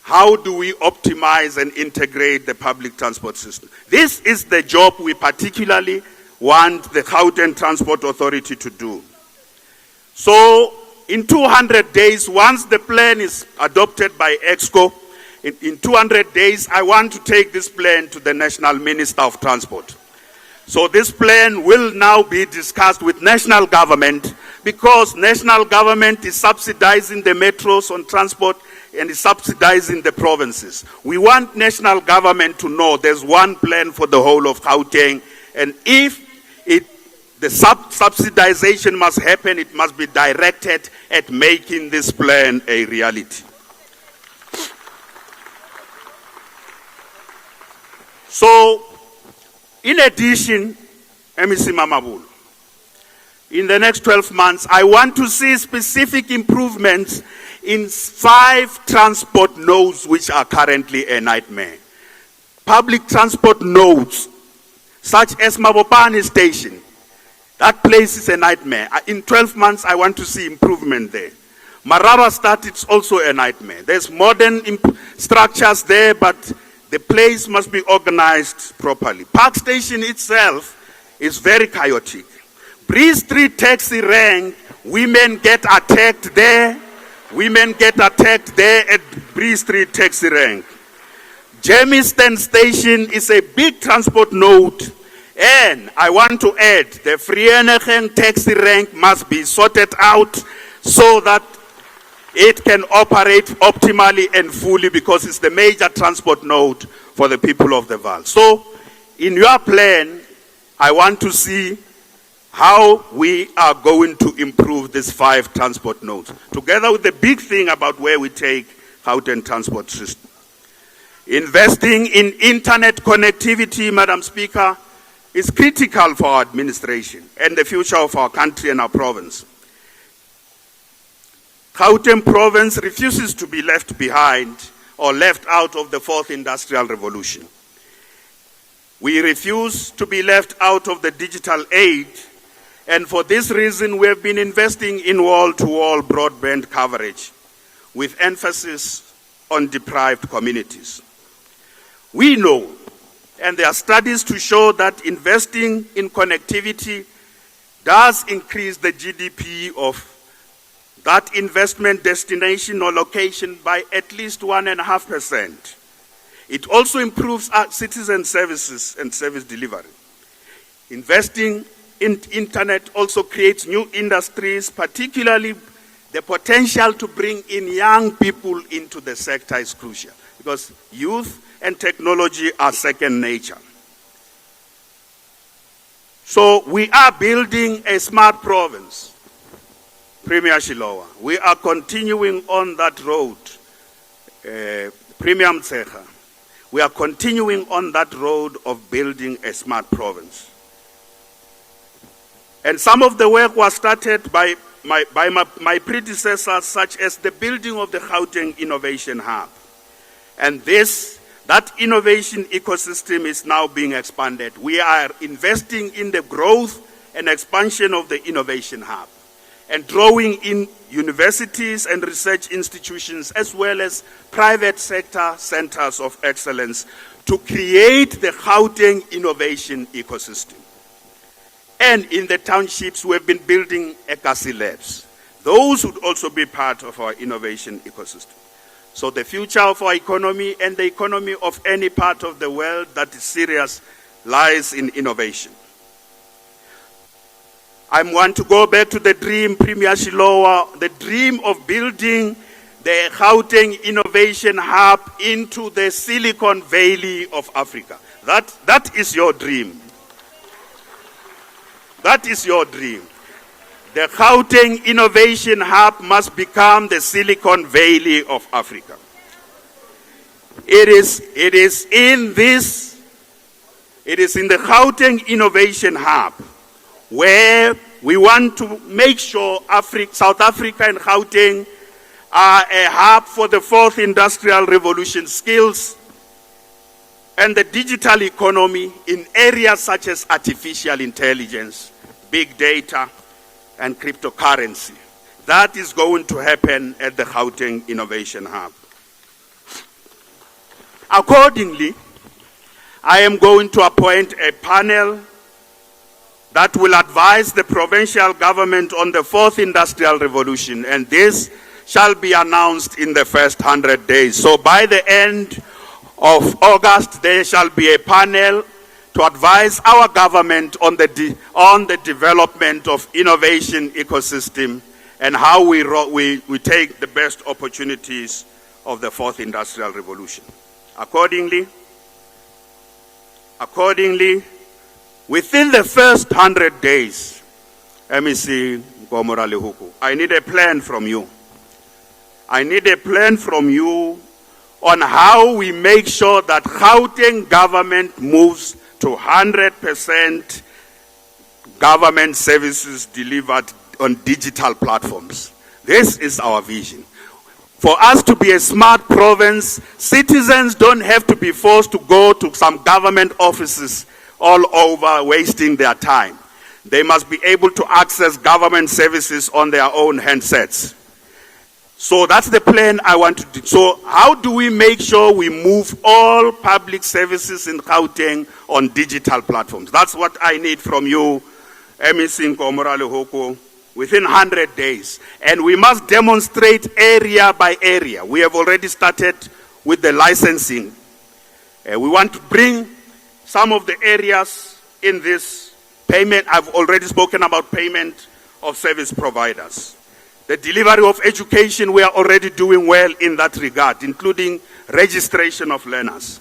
how do we optimize and integrate the public transport system? This is the job we particularly want the Houghton Transport Authority to do. So, in 200 days, once the plan is adopted by EXCO, in 200 days, I want to take this plan to the National Minister of Transport. So this plan will now be discussed with national government, because national government is subsidizing the metros on transport and is subsidizing the provinces. We want national government to know there's one plan for the whole of Gauteng, and if the subsidization must happen, it must be directed at making this plan a reality. So, in addition, MEC Mamabulo, in the next 12 months, I want to see specific improvements in 5 transport nodes which are currently a nightmare. Public transport nodes, such as Mabopane Station, that place is a nightmare. In 12 months, I want to see improvement there. Maraba Stad, it's also a nightmare. There's modern structures there, but the place must be organized properly. Park Station itself is very chaotic. Bree Street taxi rank, women get attacked there. Women get attacked there at Bree Street taxi rank. Germiston Station is a big transport node. And I want to add, the Vereeniging taxi rank must be sorted out so that it can operate optimally and fully because it's the major transport node for the people of the Vaal. So, in your plan, I want to see how we are going to improve these 5 transport nodes, together with the big thing about where we take Houghton transport system. Investing in internet connectivity, Madam Speaker, is critical for our administration and the future of our country and our province. Gauteng province refuses to be left behind or left out of the 4th Industrial Revolution. We refuse to be left out of the digital age, and for this reason we have been investing in wall-to-wall broadband coverage with emphasis on deprived communities. We know, and there are studies to show that investing in connectivity does increase the GDP of that investment destination or location by at least 1.5%. It also improves our citizen services and service delivery. Investing in internet also creates new industries, particularly the potential to bring in young people into the sector is crucial because youth and technology are second nature. So we are building a smart province. Premier Shilowa, we are continuing on that road. Premier Mtsecha, we are continuing on that road of building a smart province. And some of the work was started by my predecessors, such as the building of the Gauteng Innovation Hub. And that innovation ecosystem is now being expanded. We are investing in the growth and expansion of the Innovation Hub and drawing in universities and research institutions as well as private sector centers of excellence to create the Gauteng innovation ecosystem. And in the townships, we have been building Ekasi labs. Those would also be part of our innovation ecosystem. So the future of our economy and the economy of any part of the world that is serious lies in innovation. I want to go back to the dream, Premier Shilowa, the dream of building the Gauteng Innovation Hub into the Silicon Valley of Africa. That is your dream. That is your dream. The Gauteng Innovation Hub must become the Silicon Valley of Africa. It is in the Gauteng Innovation Hub where we want to make sure South Africa and Gauteng are a hub for the 4th Industrial Revolution skills and the digital economy in areas such as artificial intelligence, big data, and cryptocurrency. That is going to happen at the Gauteng Innovation Hub. Accordingly, I am going to appoint a panel that will advise the provincial government on the 4th Industrial Revolution, and this shall be announced in the first 100 days. So by the end of August, there shall be a panel to advise our government on the development of innovation ecosystem and how we take the best opportunities of the 4th Industrial Revolution. Accordingly, within the first 100 days, MEC Gomora Lehuku, I need a plan from you. I need a plan from you on how we make sure that Gauteng government moves to 100% government services delivered on digital platforms. This is our vision. For us to be a smart province, citizens don't have to be forced to go to some government offices all over wasting their time. They must be able to access government services on their own handsets. So that's the plan I want to do. So how do we make sure we move all public services in Gauteng on digital platforms? That's what I need from you, MEC Nkomora Lehoko, within 100 days. And we must demonstrate area by area. We have already started with the licensing. We want to bring some of the areas in this payment. I've already spoken about payment of service providers. The delivery of education, we are already doing well in that regard, including registration of learners.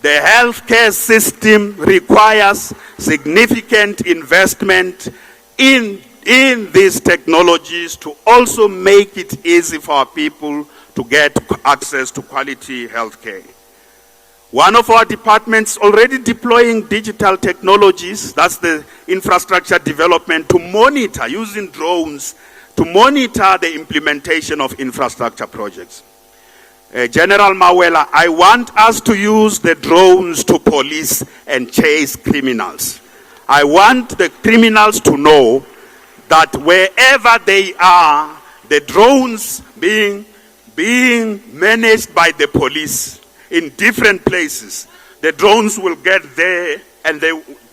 The healthcare system requires significant investment in these technologies to also make it easy for our people to get access to quality healthcare. One of our departments already deploying digital technologies, that's the infrastructure development, to monitor, using drones, to monitor the implementation of infrastructure projects. General Mawela, I want us to use the drones to police and chase criminals. I want the criminals to know that wherever they are, the drones being managed by the police in different places, the drones will get there and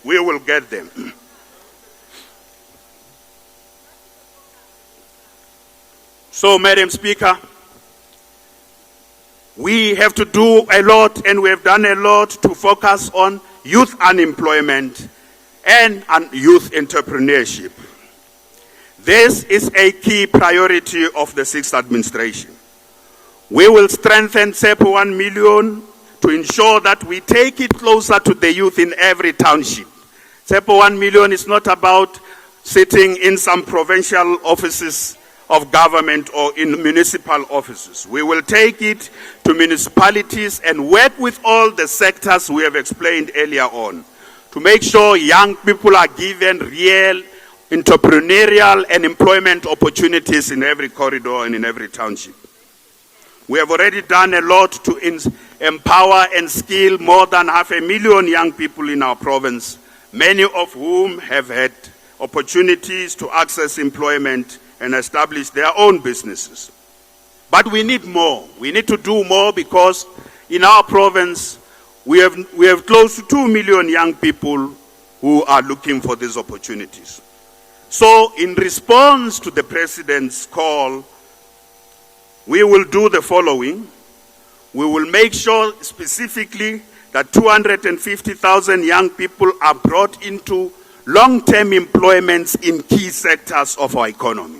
we will get them. So, Madam Speaker, we have to do a lot, and we have done a lot to focus on youth unemployment and youth entrepreneurship. This is a key priority of the 6th administration. We will strengthen SEPA 1 million to ensure that we take it closer to the youth in every township. SEPA 1 million is not about sitting in some provincial offices of government or in municipal offices. We will take it to municipalities and work with all the sectors we have explained earlier on to make sure young people are given real entrepreneurial and employment opportunities in every corridor and in every township. We have already done a lot to empower and skill more than 500,000 young people in our province, many of whom have had opportunities to access employment and establish their own businesses. But we need more. We need to do more because in our province, we have close to 2 million young people who are looking for these opportunities. So in response to the President's call, we will do the following. We will make sure specifically that 250,000 young people are brought into long-term employments in key sectors of our economy.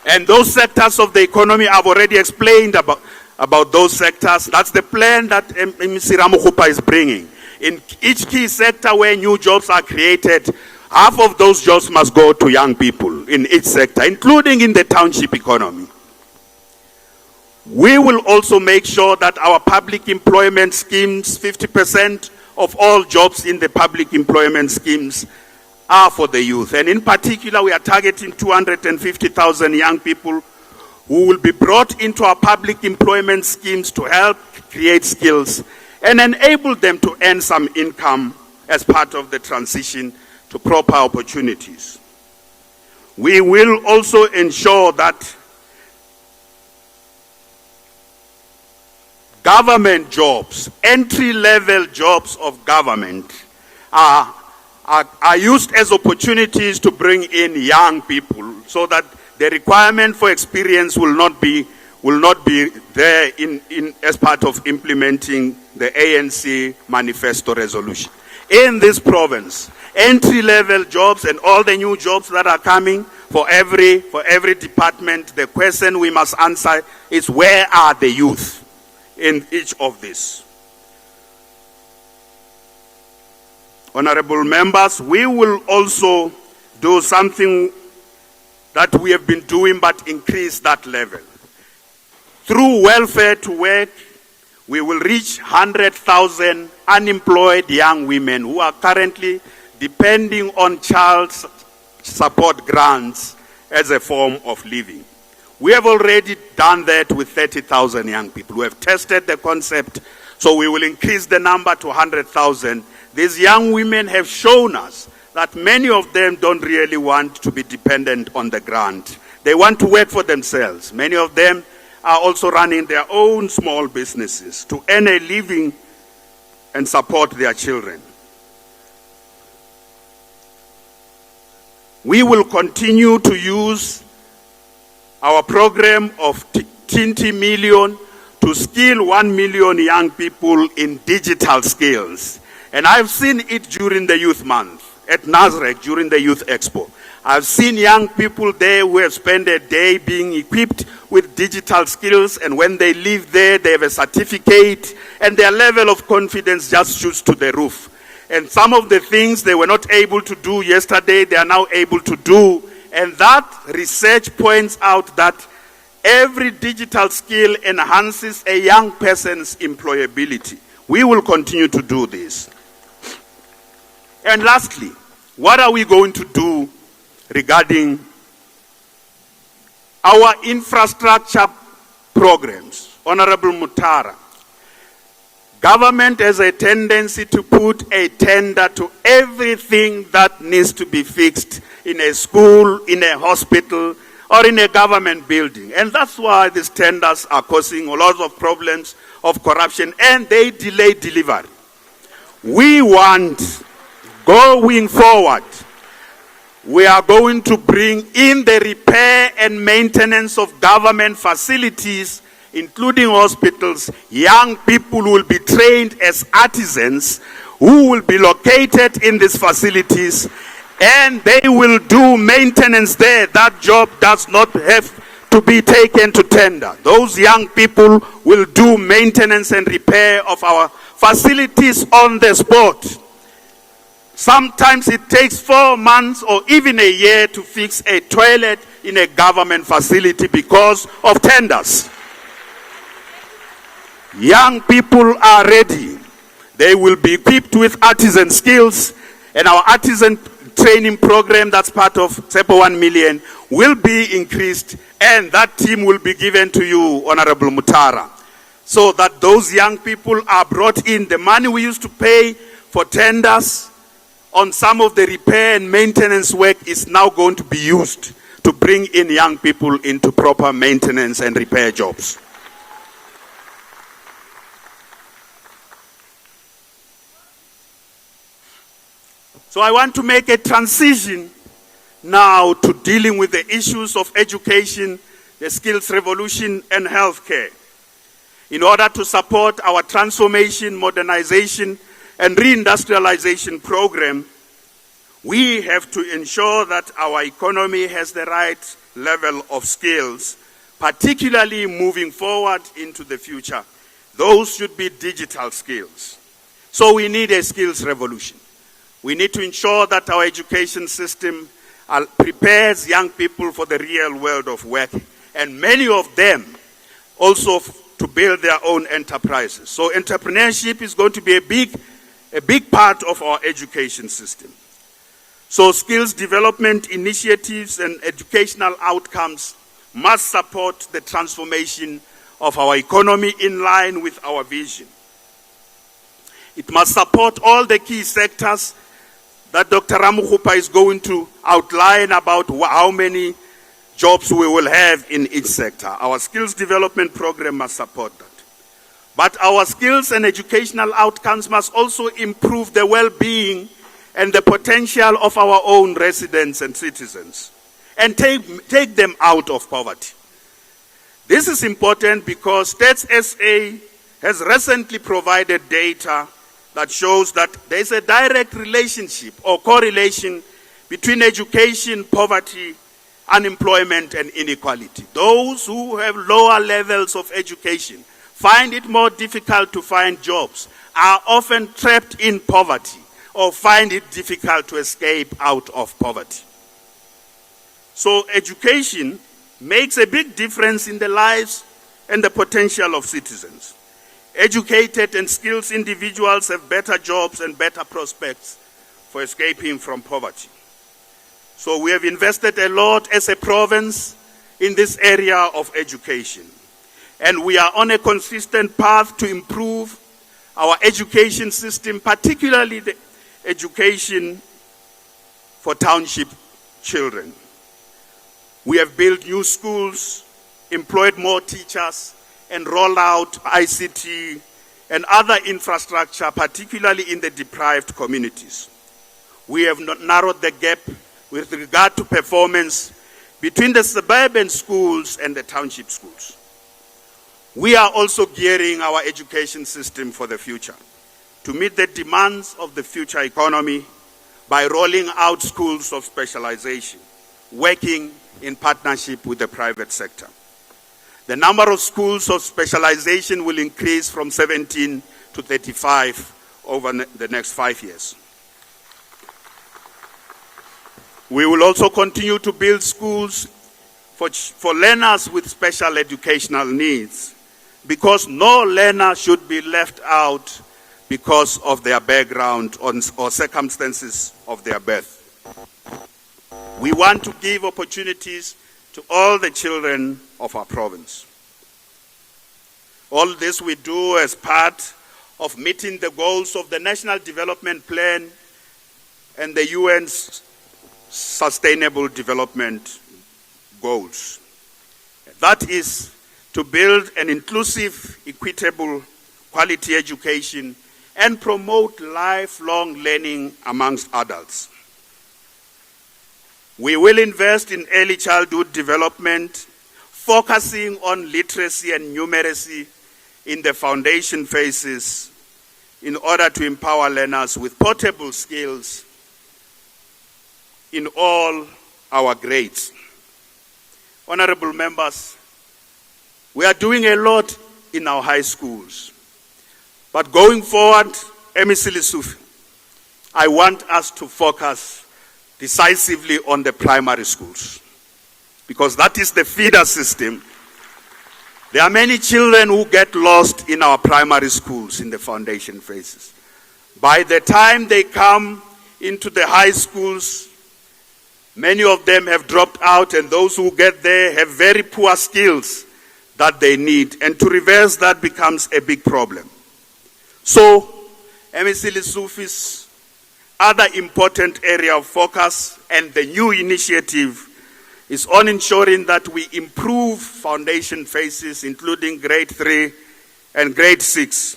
And those sectors of the economy, I've already explained about those sectors. That's the plan that MC Makhura is bringing. In each key sector where new jobs are created, half of those jobs must go to young people in each sector, including in the township economy. We will also make sure that our public employment schemes, 50% of all jobs in the public employment schemes are for the youth. And in particular, we are targeting 250,000 young people who will be brought into our public employment schemes to help create skills and enable them to earn some income as part of the transition to proper opportunities. We will also ensure that government jobs, entry-level jobs of government are used as opportunities to bring in young people so that the requirement for experience will not be there as part of implementing the ANC manifesto resolution. In this province, entry-level jobs and all the new jobs that are coming for every department, the question we must answer is, where are the youth in each of these? Honorable members, we will also do something that we have been doing but increase that level. Through welfare to work, we will reach 100,000 unemployed young women who are currently depending on child support grants as a form of living. We have already done that with 30,000 young people. We have tested the concept, so we will increase the number to 100,000. These young women have shown us that many of them don't really want to be dependent on the grant. They want to work for themselves. Many of them are also running their own small businesses to earn a living and support their children. We will continue to use our program of 20 million to skill 1 million young people in digital skills. And I've seen it during the Youth Month at Nazareth during the Youth Expo. I've seen young people there who have spent a day being equipped with digital skills, and when they leave there, they have a certificate, and their level of confidence just shoots to the roof. And some of the things they were not able to do yesterday, they are now able to do. And that research points out that every digital skill enhances a young person's employability. We will continue to do this. And lastly, what are we going to do regarding our infrastructure programs? Honorable Mutara, government has a tendency to put a tender to everything that needs to be fixed in a school, in a hospital, or in a government building. And that's why these tenders are causing a lot of problems of corruption, and they delay delivery. We want, going forward, we are going to bring in the repair and maintenance of government facilities, including hospitals. Young people will be trained as artisans who will be located in these facilities, and they will do maintenance there. That job does not have to be taken to tender. Those young people will do maintenance and repair of our facilities on the spot. Sometimes it takes 4 months or even a year to fix a toilet in a government facility because of tenders. Young people are ready. They will be equipped with artisan skills, and our artisan training program that's part of Sopa 1 million will be increased, and that team will be given to you, Honorable Mutara, so that those young people are brought in. The money we used to pay for tenders on some of the repair and maintenance work is now going to be used to bring in young people into proper maintenance and repair jobs. So I want to make a transition now to dealing with the issues of education, the skills revolution, and healthcare. In order to support our transformation, modernization, and reindustrialization program, we have to ensure that our economy has the right level of skills, particularly moving forward into the future. Those should be digital skills. So we need a skills revolution. We need to ensure that our education system prepares young people for the real world of work, and many of them also to build their own enterprises. So entrepreneurship is going to be a big part of our education system. So skills development initiatives and educational outcomes must support the transformation of our economy in line with our vision. It must support all the key sectors that Dr. Ramokgopa is going to outline about how many jobs we will have in each sector. Our skills development program must support that. But our skills and educational outcomes must also improve the well-being and the potential of our own residents and citizens, and take them out of poverty. This is important because Stats SA has recently provided data that shows that there is a direct relationship or correlation between education, poverty, unemployment, and inequality. Those who have lower levels of education find it more difficult to find jobs, are often trapped in poverty, or find it difficult to escape out of poverty. So education makes a big difference in the lives and the potential of citizens. Educated and skilled individuals have better jobs and better prospects for escaping from poverty. So we have invested a lot as a province in this area of education. And we are on a consistent path to improve our education system, particularly the education for township children. We have built new schools, employed more teachers, and rolled out ICT and other infrastructure, particularly in the deprived communities. We have narrowed the gap with regard to performance between the suburban schools and the township schools. We are also gearing our education system for the future to meet the demands of the future economy by rolling out schools of specialization. working in partnership with the private sector. The number of schools of specialization will increase from 17 to 35 over the next 5 years. We will also continue to build schools for learners with special educational needs, because no learner should be left out because of their background or circumstances of their birth. We want to give opportunities to all the children of our province. All this we do as part of meeting the goals of the National Development Plan and the UN's Sustainable Development Goals. That is to build an inclusive, equitable, quality education and promote lifelong learning amongst adults. We will invest in early childhood development, focusing on literacy and numeracy in the foundation phases in order to empower learners with portable skills in all our grades. Honorable members, we are doing a lot in our high schools. But going forward, MEC Lessufi, I want us to focus decisively on the primary schools, because that is the feeder system. There are many children who get lost in our primary schools in the foundation phases. By the time they come into the high schools, many of them have dropped out, and those who get there have very poor skills that they need. And to reverse that becomes a big problem. So, MEC Lessufi's other important area of focus and the new initiative is on ensuring that we improve foundation phases, including grade 3 and grade 6,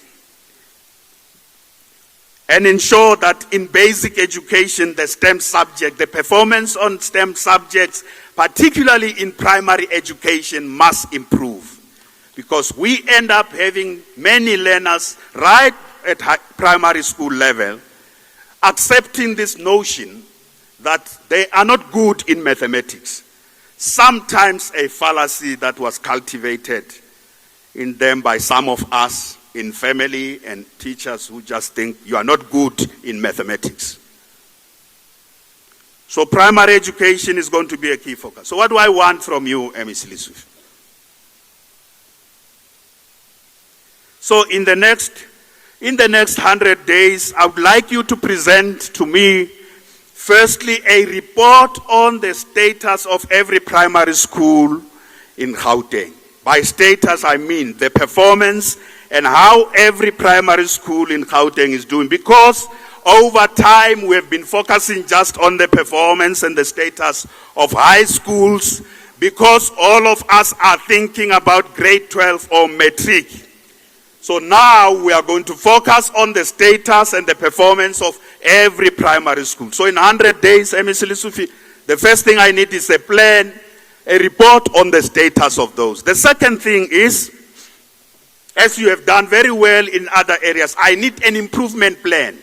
and ensure that in basic education, the STEM subject, the performance on STEM subjects, particularly in primary education, must improve. Because we end up having many learners right at primary school level accepting this notion that they are not good in mathematics. Sometimes a fallacy that was cultivated in them by some of us in family and teachers who just think you are not good in mathematics. So primary education is going to be a key focus. So what do I want from you, MEC Lessufi? So in the next 100 days, I would like you to present to me, firstly, a report on the status of every primary school in Gauteng. By status, I mean the performance and how every primary school in Gauteng is doing. Because over time, we have been focusing just on the performance and the status of high schools, because all of us are thinking about grade 12 or matric. So now we are going to focus on the status and the performance of every primary school. So in 100 days, MEC Lessufi, the first thing I need is a plan, a report on the status of those. The second thing is, as you have done very well in other areas, I need an improvement plan.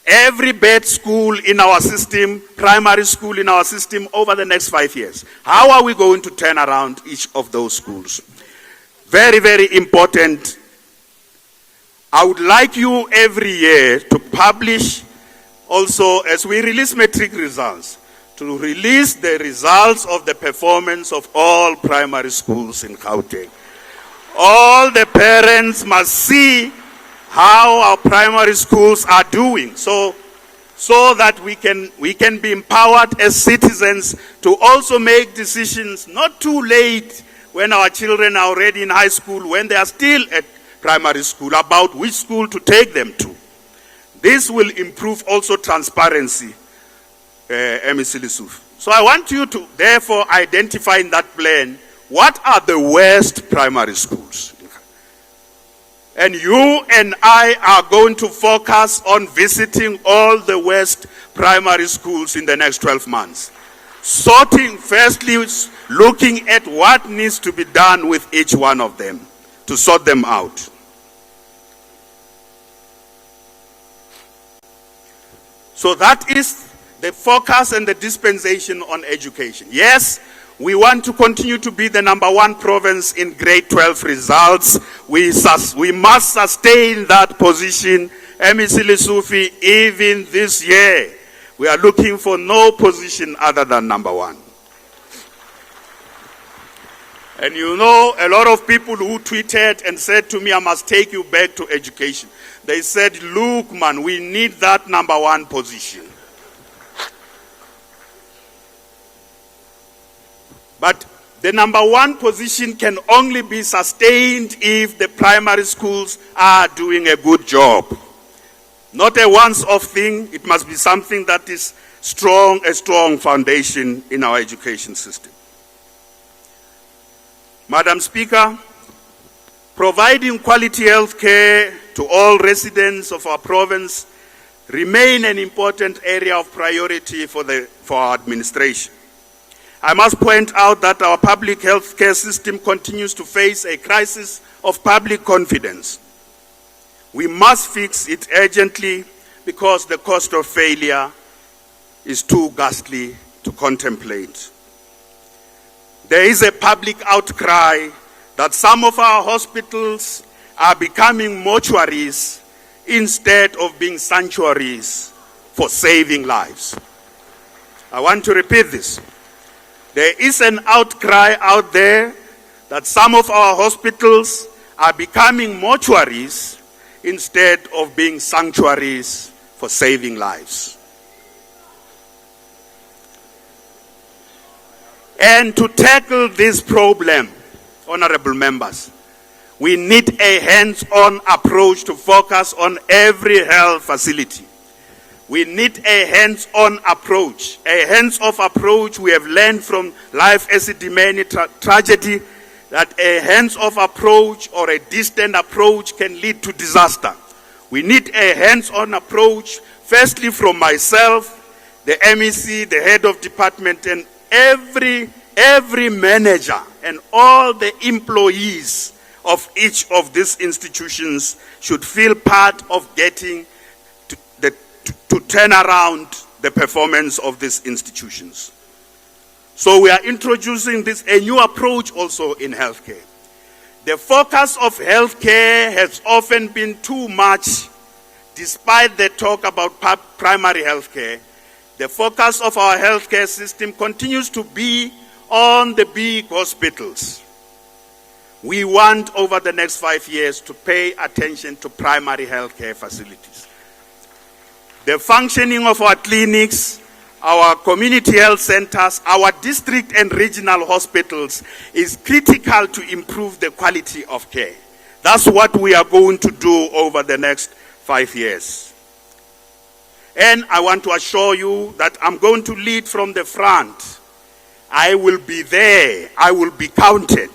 Every bad school in our system, primary school in our system over the next 5 years. How are we going to turn around each of those schools? Very, very important. I would like you every year to publish also, as we release matric results, to release the results of the performance of all primary schools in Gauteng. All the parents must see how our primary schools are doing, so that we can be empowered as citizens to also make decisions not too late when our children are already in high school, when they are still at primary school, about which school to take them to. This will improve also transparency, MEC Lessufi. So I want you to therefore identify in that plan what are the worst primary schools. And you and I are going to focus on visiting all the worst primary schools in the next 12 months. Sorting, firstly, looking at what needs to be done with each one of them to sort them out. So that is the focus and the dispensation on education. Yes, we want to continue to be the #1 province in grade 12 results. We must sustain that position. MEC Lesufi, even this year, we are looking for no position other than #1. And you know, a lot of people who tweeted and said to me, I must take you back to education. They said, look, man, we need that #1 position. But the #1 position can only be sustained if the primary schools are doing a good job. Not a once-off thing. It must be something that is strong, a strong foundation in our education system. Madam Speaker, providing quality health care to all residents of our province remain an important area of priority for our administration. I must point out that our public health care system continues to face a crisis of public confidence. We must fix it urgently because the cost of failure is too ghastly to contemplate. There is a public outcry that some of our hospitals are becoming mortuaries instead of being sanctuaries for saving lives. I want to repeat this. There is an outcry out there that some of our hospitals are becoming mortuaries instead of being sanctuaries for saving lives. And to tackle this problem, honorable members, we need a hands-on approach to focus on every health facility. We need a hands-on approach, a hands-off approach. We have learned from Life Esidimeni tragedy that a hands-off approach or a distant approach can lead to disaster. We need a hands-on approach, firstly from myself, the MEC, the head of department, and every manager and all the employees of each of these institutions should feel part of getting to turn around the performance of these institutions. So we are introducing a new approach also in healthcare. The focus of healthcare has often been too much, despite the talk about primary healthcare. The focus of our healthcare system continues to be on the big hospitals. We want over the next 5 years to pay attention to primary healthcare facilities. The functioning of our clinics, our community health centers, our district and regional hospitals is critical to improve the quality of care. That's what we are going to do over the next 5 years. And I want to assure you that I'm going to lead from the front. I will be there. I will be counted.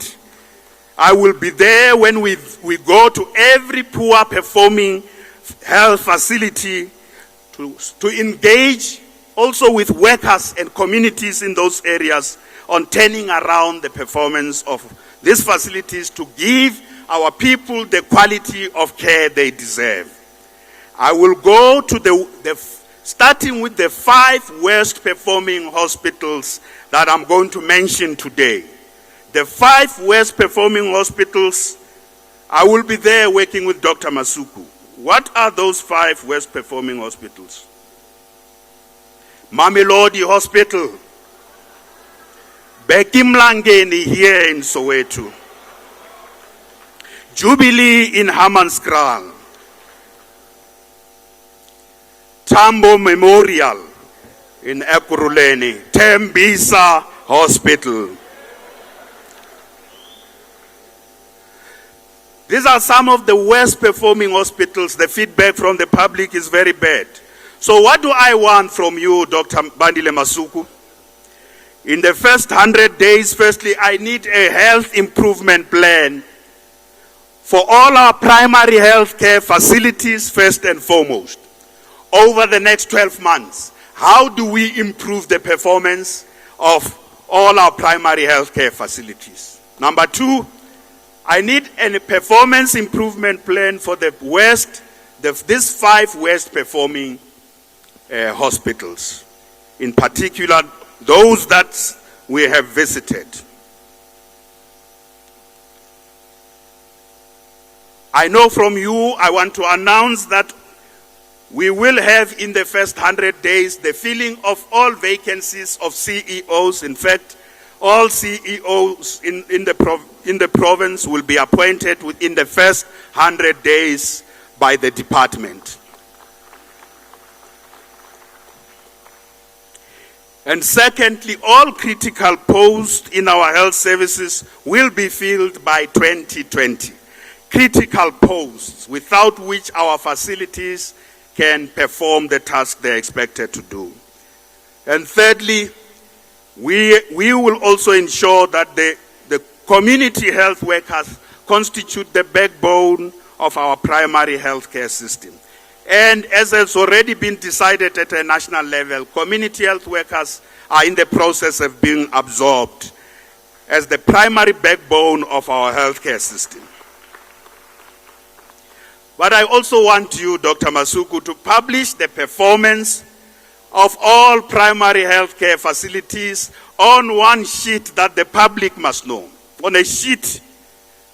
I will be there when we go to every poor performing health facility to engage also with workers and communities in those areas on turning around the performance of these facilities to give our people the quality of care they deserve. I will go to starting with the 5 worst performing hospitals that I'm going to mention today. The 5 worst performing hospitals, I will be there working with Dr. Masuku. What are those 5 worst performing hospitals? Mamelodi Hospital, Bekimlangeni here in Soweto, Jubilee in Hammanskraal, Tambo Memorial in Ekurhuleni, Tembisa Hospital. These are some of the worst performing hospitals. The feedback from the public is very bad. So what do I want from you, Dr. Bandile Masuku? In the first 100 days, firstly, I need a health improvement plan for all our primary health care facilities, first and foremost. Over the next 12 months, how do we improve the performance of all our primary health care facilities? Number 2, I need a performance improvement plan for these 5 worst performing hospitals. in particular those that we have visited. I know from you, I want to announce that we will have in the first 100 days the filling of all vacancies of CEOs. In fact, all CEOs in the province will be appointed within the first 100 days by the department. And secondly, all critical posts in our health services will be filled by 2020. Critical posts without which our facilities can perform the task they're expected to do. And thirdly, we will also ensure that the community health workers constitute the backbone of our primary healthcare system. And as has already been decided at a national level, community health workers are in the process of being absorbed as the primary backbone of our healthcare system. But I also want you, Dr. Masuku, to publish the performance of all primary healthcare facilities on one sheet that the public must know. On a sheet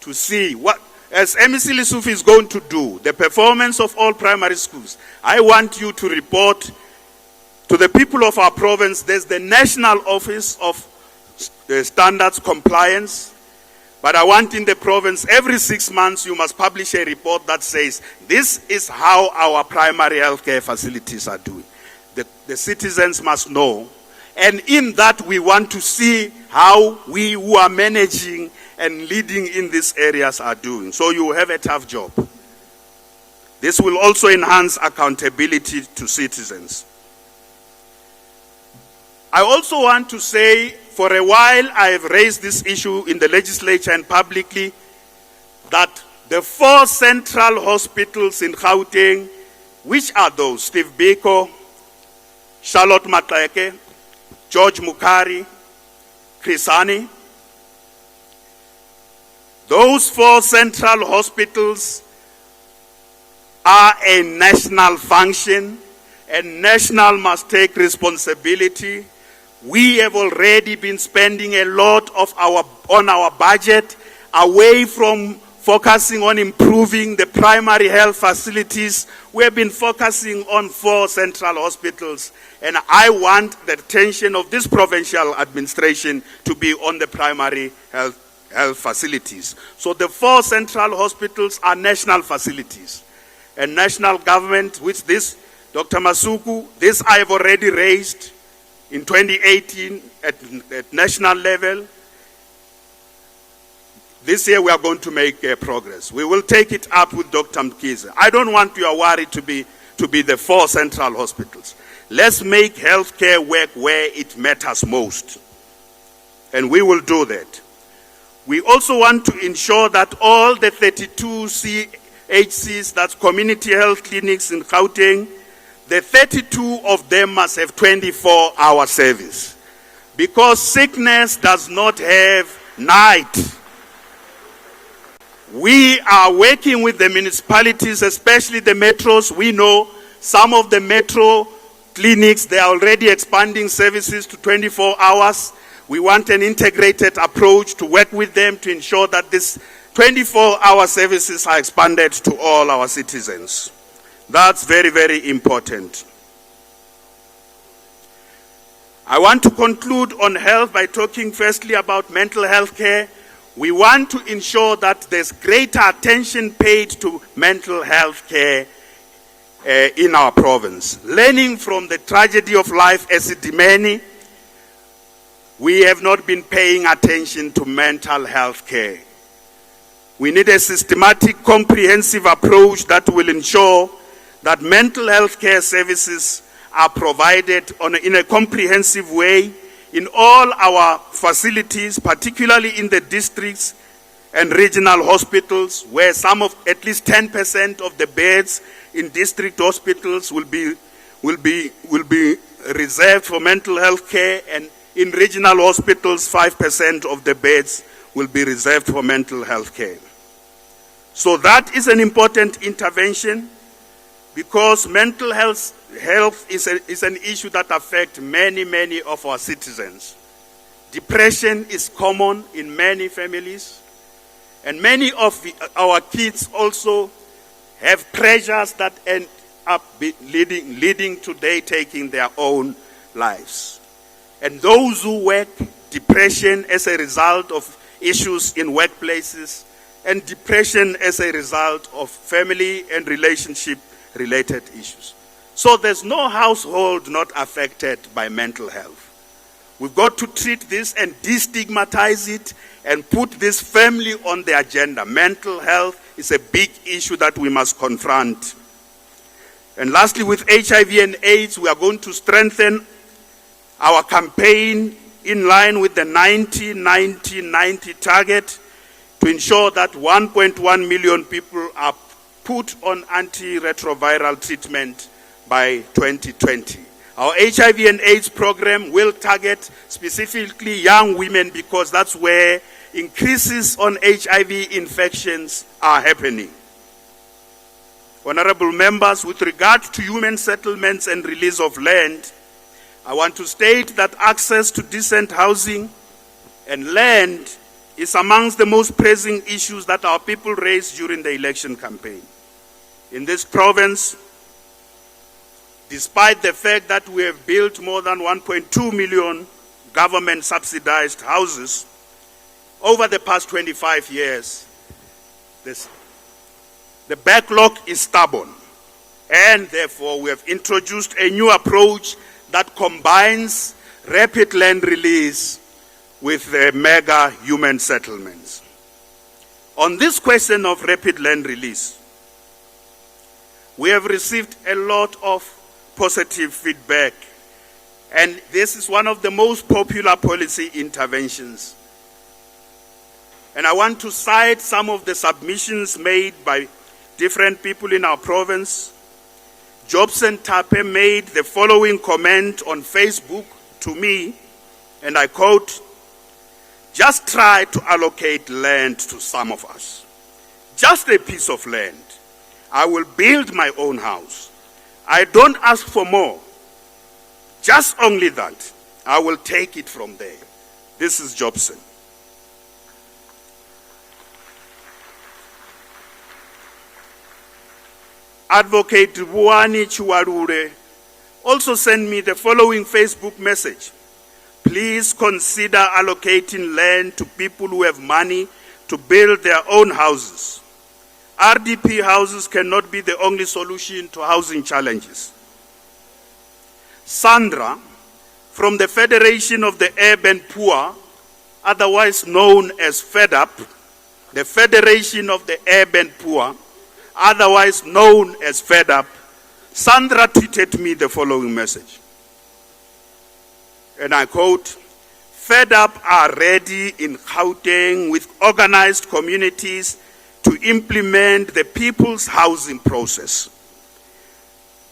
to see what, as MEC Lessufi is going to do, the performance of all primary schools. I want you to report to the people of our province. There's the National Office of Standards Compliance. But I want in the province, every 6 months, you must publish a report that says, this is how our primary healthcare facilities are doing. The citizens must know. And in that, we want to see how we who are managing and leading in these areas are doing. So you have a tough job. This will also enhance accountability to citizens. I also want to say, for a while, I have raised this issue in the legislature and publicly, that the 4 central hospitals in Gauteng, which are those? Steve Biko, Charlotte Matleke, George Mukari, Krisani. Those 4 central hospitals are a national function, and national must take responsibility. We have already been spending a lot of on our budget away from focusing on improving the primary health facilities. We have been focusing on 4 central hospitals, and I want the attention of this provincial administration to be on the primary health facilities. So the 4 central hospitals are national facilities, and national government, which this, Dr. Masuku, this I have already raised in 2018 at national level. This year we are going to make progress. We will take it up with Dr. Mkize. I don't want your worry to be the 4 central hospitals. Let's make healthcare work where it matters most. And we will do that. We also want to ensure that all the 32 CHCs, that's community health clinics in Gauteng, the 32 of them must have 24-hour service. Because sickness does not have night. We are working with the municipalities, especially the metros. We know some of the metro clinics, they are already expanding services to 24 hours. We want an integrated approach to work with them to ensure that these 24-hour services are expanded to all our citizens. That's very, very important. I want to conclude on health by talking firstly about mental health care. We want to ensure that there's greater attention paid to mental health care in our province. Learning from the tragedy of life as Esidimeni, we have not been paying attention to mental health care. We need a systematic, comprehensive approach that will ensure that mental health care services are provided in a comprehensive way in all our facilities, particularly in the districts and regional hospitals, where at least 10% of the beds in district hospitals will be reserved for mental health care, and in regional hospitals, 5% of the beds will be reserved for mental health care. So that is an important intervention. because mental health is an issue that affects many of our citizens. Depression is common in many families, and many of our kids also have pressures that end up leading to they taking their own lives. And those who work, depression as a result of issues in workplaces, and depression as a result of family and relationship-related issues. So there's no household not affected by mental health. We've got to treat this and destigmatize it and put this firmly on the agenda. Mental health is a big issue that we must confront. And lastly, with HIV and AIDS, we are going to strengthen our campaign in line with the 90-90-90 target to ensure that 1.1 million people are put on antiretroviral treatment by 2020. Our HIV and AIDS program will target specifically young women because that's where increases on HIV infections are happening. Honorable members, with regard to human settlements and release of land, I want to state that access to decent housing and land is amongst the most pressing issues that our people raised during the election campaign. In this province, despite the fact that we have built more than 1.2 million government-subsidized houses over the past 25 years, the backlog is stubborn, and therefore we have introduced a new approach that combines rapid land release with mega human settlements. On this question of rapid land release, we have received a lot of positive feedback, and this is one of the most popular policy interventions. And I want to cite some of the submissions made by different people in our province. Jobson Tape made the following comment on Facebook to me, and I quote, "Just try to allocate land to some of us. Just a piece of land. I will build my own house. I don't ask for more. Just only that. I will take it from there." This is Jobson. Advocate Buani Chiwarure also sent me the following Facebook message. "Please consider allocating land to people who have money to build their own houses. RDP houses cannot be the only solution to housing challenges." Sandra, from the Federation of the Urban Poor, otherwise known as FEDUP, the Federation of the Urban Poor, otherwise known as FEDUP, Sandra tweeted me the following message. And I quote, "FEDUP are ready in Gauteng with organized communities to implement the people's housing process.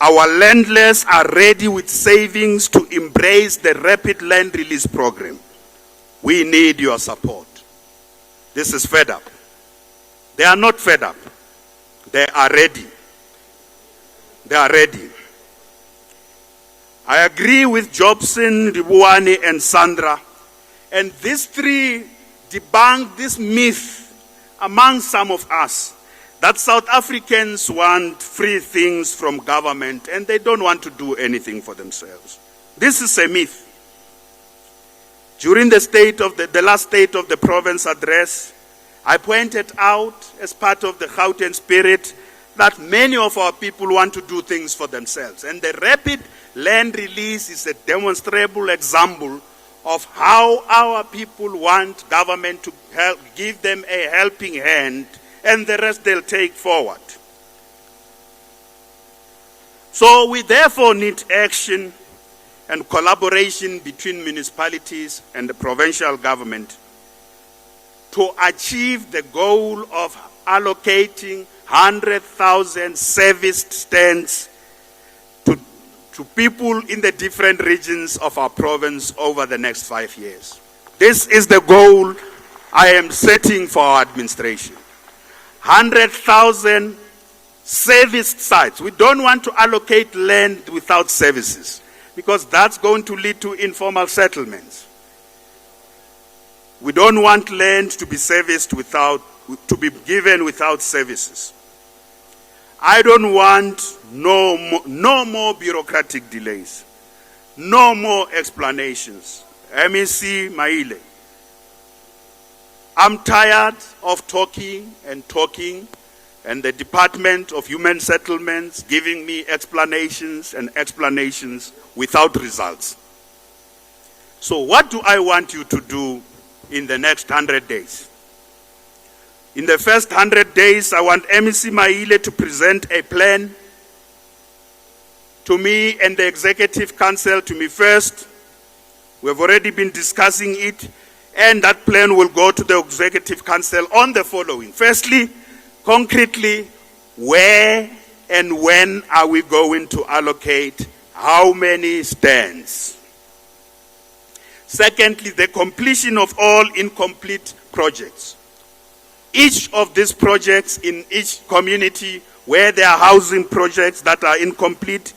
Our landless are ready with savings to embrace the rapid land release program. We need your support." This is FEDUP. They are not fed up. They are ready. They are ready. I agree with Jobson, Ribuani, and Sandra. And these three debunk this myth among some of us that South Africans want free things from government and they don't want to do anything for themselves. This is a myth. During the last State of the Province address, I pointed out, as part of the Houghton spirit, that many of our people want to do things for themselves. And the rapid land release is a demonstrable example of how our people want government to help, give them a helping hand, and the rest they'll take forward. So we therefore need action and collaboration between municipalities and the provincial government to achieve the goal of allocating 100,000 serviced stands to people in the different regions of our province over the next 5 years. This is the goal I am setting for our administration. 100,000 serviced sites. We don't want to allocate land without services, because that's going to lead to informal settlements. We don't want land to be to be given without services. I don't want no more bureaucratic delays, no more explanations. MEC Maile, I'm tired of talking, and the Department of Human Settlements giving me explanations and explanations without results. So what do I want you to do in the next 100 days? In the first 100 days, I want MEC Maile to present a plan to me and the Executive Council, to me first. We have already been discussing it, and that plan will go to the Executive Council on the following. Firstly, concretely, where and when are we going to allocate how many stands? Secondly, the completion of all incomplete projects. Each of these projects in each community where there are housing projects that are incomplete.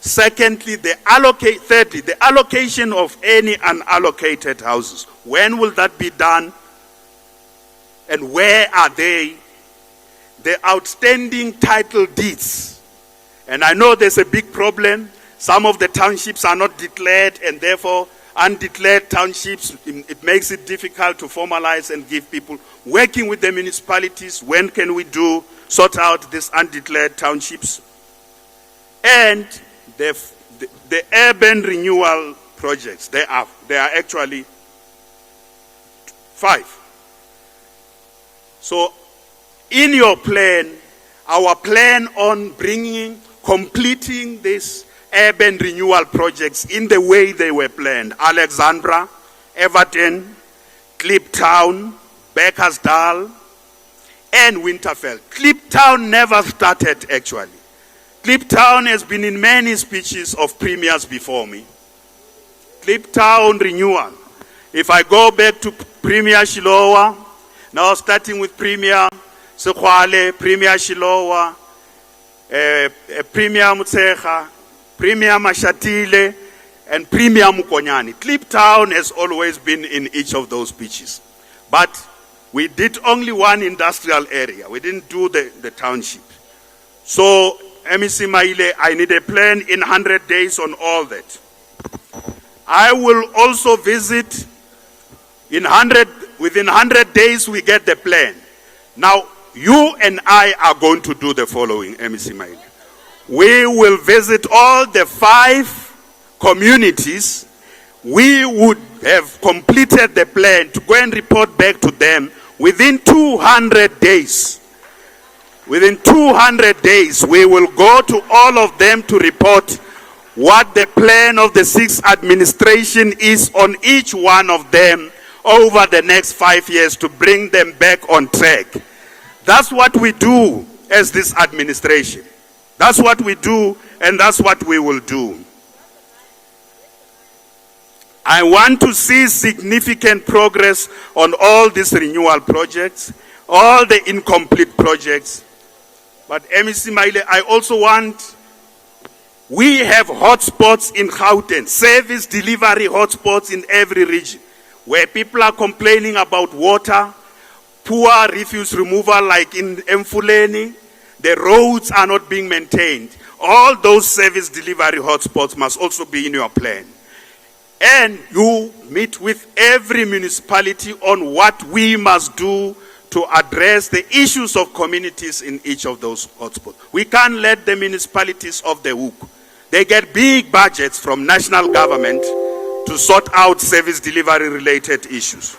Secondly, thirdly, the allocation of any unallocated houses. When will that be done? And where are they? The outstanding title deeds. And I know there's a big problem. Some of the townships are not declared, and therefore undeclared townships, it makes it difficult to formalize and give people. Working with the municipalities, when can we sort out these undeclared townships? And the urban renewal projects, they are actually 5. So in your plan, our plan on completing this urban renewal projects in the way they were planned. Alexandra, Everton, Kliptown, Beckersdale, and Winterfell. Kliptown never started actually. Kliptown has been in many speeches of premiers before me. Kliptown renewal. If I go back to Premier Shilowa, now starting with Premier Sekwale, Premier Shilowa, Premier Mutsecha, Premier Mashatile, and Premier Mukonyani. Kliptown has always been in each of those speeches. But we did only one industrial area. We didn't do the township. So, MEC Maile, I need a plan in 100 days on all that. I will also visit within 100 days we get the plan. Now, you and I are going to do the following, MEC Maile. We will visit all the 5 communities. We would have completed the plan to go and report back to them within 200 days. Within 200 days, we will go to all of them to report what the plan of the 6th administration is on each one of them over the next 5 years to bring them back on track. That's what we do as this administration. That's what we do, and that's what we will do. I want to see significant progress on all these renewal projects, all the incomplete projects. But MEC Maile, I also want, we have hotspots in Houghton, service delivery hotspots in every region, where people are complaining about water, poor refuse removal like in Mfuleni, the roads are not being maintained. All those service delivery hotspots must also be in your plan. And you meet with every municipality on what we must do to address the issues of communities in each of those hotspots. We can't let the municipalities off the hook. They get big budgets from national government to sort out service delivery related issues.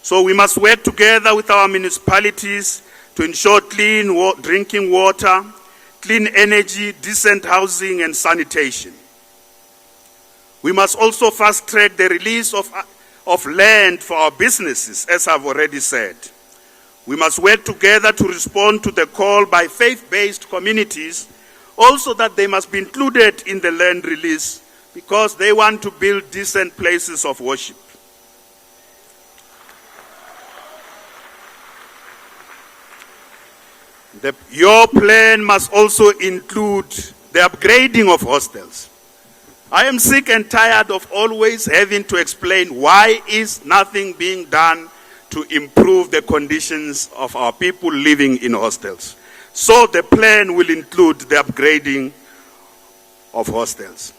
So we must work together with our municipalities to ensure clean drinking water, clean energy, decent housing and sanitation. We must also fast track the release of land for our businesses, as I've already said. We must work together to respond to the call by faith-based communities, also that they must be included in the land release because they want to build decent places of worship. Your plan must also include the upgrading of hostels. I am sick and tired of always having to explain why is nothing being done to improve the conditions of our people living in hostels. So the plan will include the upgrading of hostels.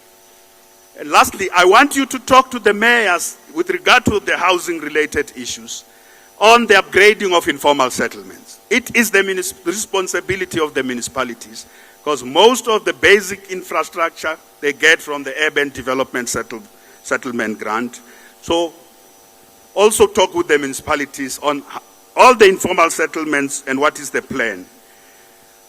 And lastly, I want you to talk to the mayors with regard to the housing-related issues on the upgrading of informal settlements. It is the responsibility of the municipalities, because most of the basic infrastructure they get from the urban development settlement grant. So also talk with the municipalities on all the informal settlements and what is the plan.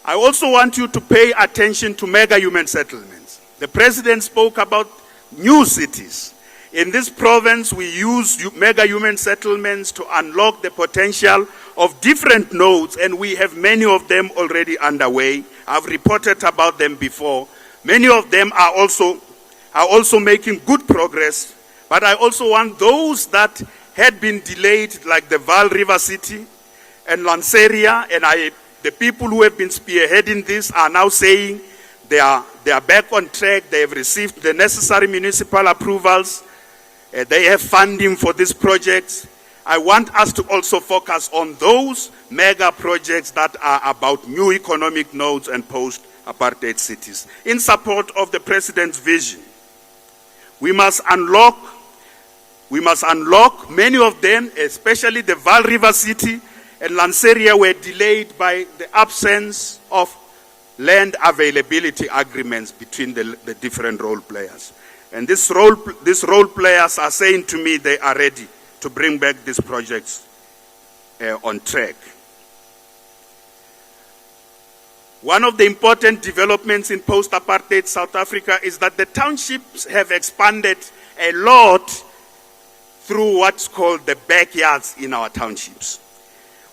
I also want you to pay attention to mega human settlements. The president spoke about new cities. In this province, we use mega human settlements to unlock the potential of different nodes, and we have many of them already underway. I've reported about them before. Many of them are also making good progress, but I also want those that had been delayed, like the Vaal River City and Lanseria, and the people who have been spearheading this are now saying they are back on track. They have received the necessary municipal approvals. They have funding for these projects. I want us to also focus on those mega projects that are about new economic nodes and post-apartheid cities in support of the president's vision. We must unlock many of them, especially the Vaal River City and Lanseria were delayed by the absence of land availability agreements between the different role players. And these role players are saying to me they are ready to bring back these projects on track. One of the important developments in post-apartheid South Africa is that the townships have expanded a lot through what's called the backyards in our townships.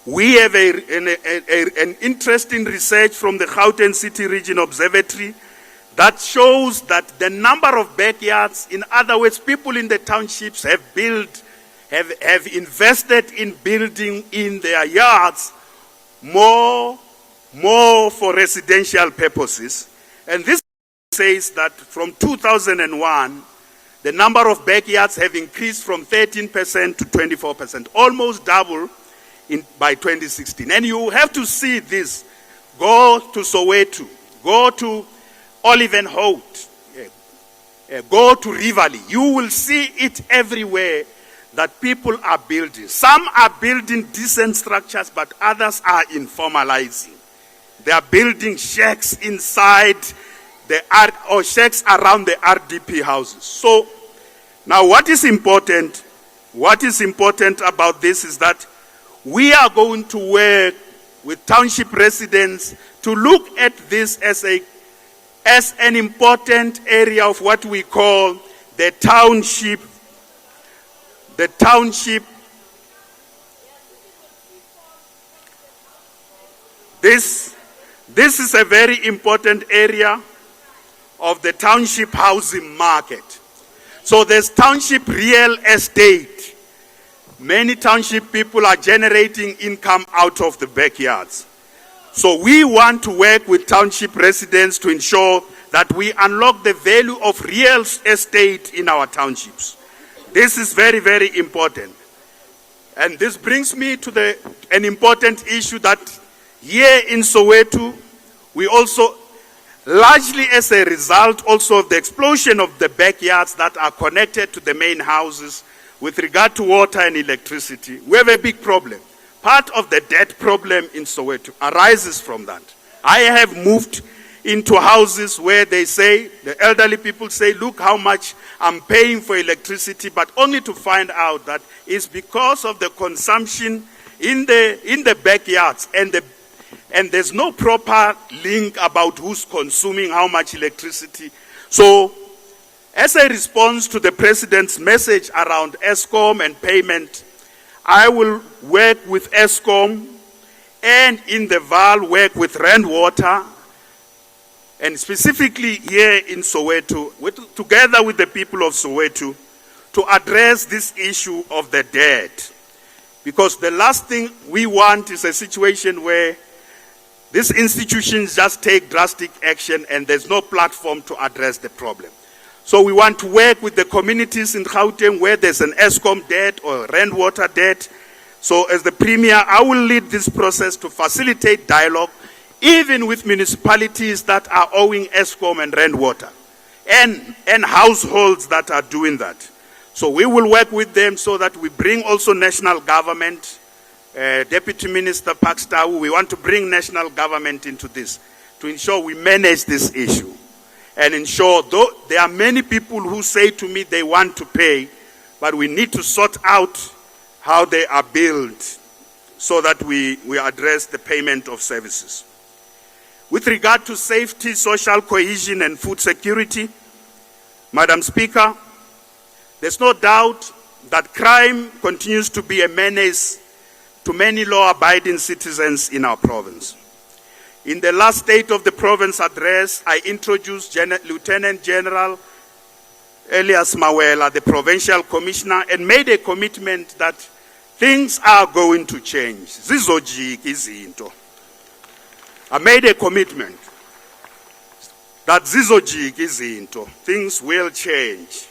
We have an interesting research from the Houghton City Region Observatory that shows that the number of backyards, in other words, people in the townships have invested in building in their yards more for residential purposes. And this says that from 2001, the number of backyards have increased from 13% to 24%, almost double by 2016. And you have to see this. Go to Soweto, go to Olivenhout, go to Rivali. You will see it everywhere that people are building. Some are building decent structures, but others are informalizing. They are building shacks inside or shacks around the RDP houses. So now what is important about this is that we are going to work with township residents to look at this as an important area of what we call the township. This is a very important area of the township housing market. So there's township real estate. Many township people are generating income out of the backyards. So we want to work with township residents to ensure that we unlock the value of real estate in our townships. This is very, very important. And this brings me to an important issue that here in Soweto, we also, largely as a result also of the explosion of the backyards that are connected to the main houses with regard to water and electricity, we have a big problem. Part of the debt problem in Soweto arises from that. I have moved into houses where they say, the elderly people say, look how much I'm paying for electricity, but only to find out that it's because of the consumption in the backyards, and there's no proper link about who's consuming how much electricity. So, as a response to the President's message around Eskom and payment, I will work with Eskom and in the Vaal work with Renewal, and specifically here in Soweto, together with the people of Soweto, to address this issue of the debt. Because the last thing we want is a situation where These institutions just take drastic action and there's no platform to address the problem. So we want to work with the communities in Gauteng where there's an Eskom debt or rent water debt. So as the Premier, I will lead this process to facilitate dialogue, even with municipalities that are owing Eskom and rent water, and households that are doing that. So we will work with them so that we bring also national government, Deputy Minister Pakstawu, we want to bring national government into this to ensure we manage this issue. And ensure, though there are many people who say to me they want to pay, but we need to sort out how they are billed so that we address the payment of services. With regard to safety, social cohesion, and food security, Madam Speaker, there's no doubt that crime continues to be a menace to many law-abiding citizens in our province. In the last State of the Province address, I introduced Lieutenant General Elias Mawela, the Provincial Commissioner, and made a commitment that things are going to change. Zizojik izinto. I made a commitment that zizojik izinto. Things will change.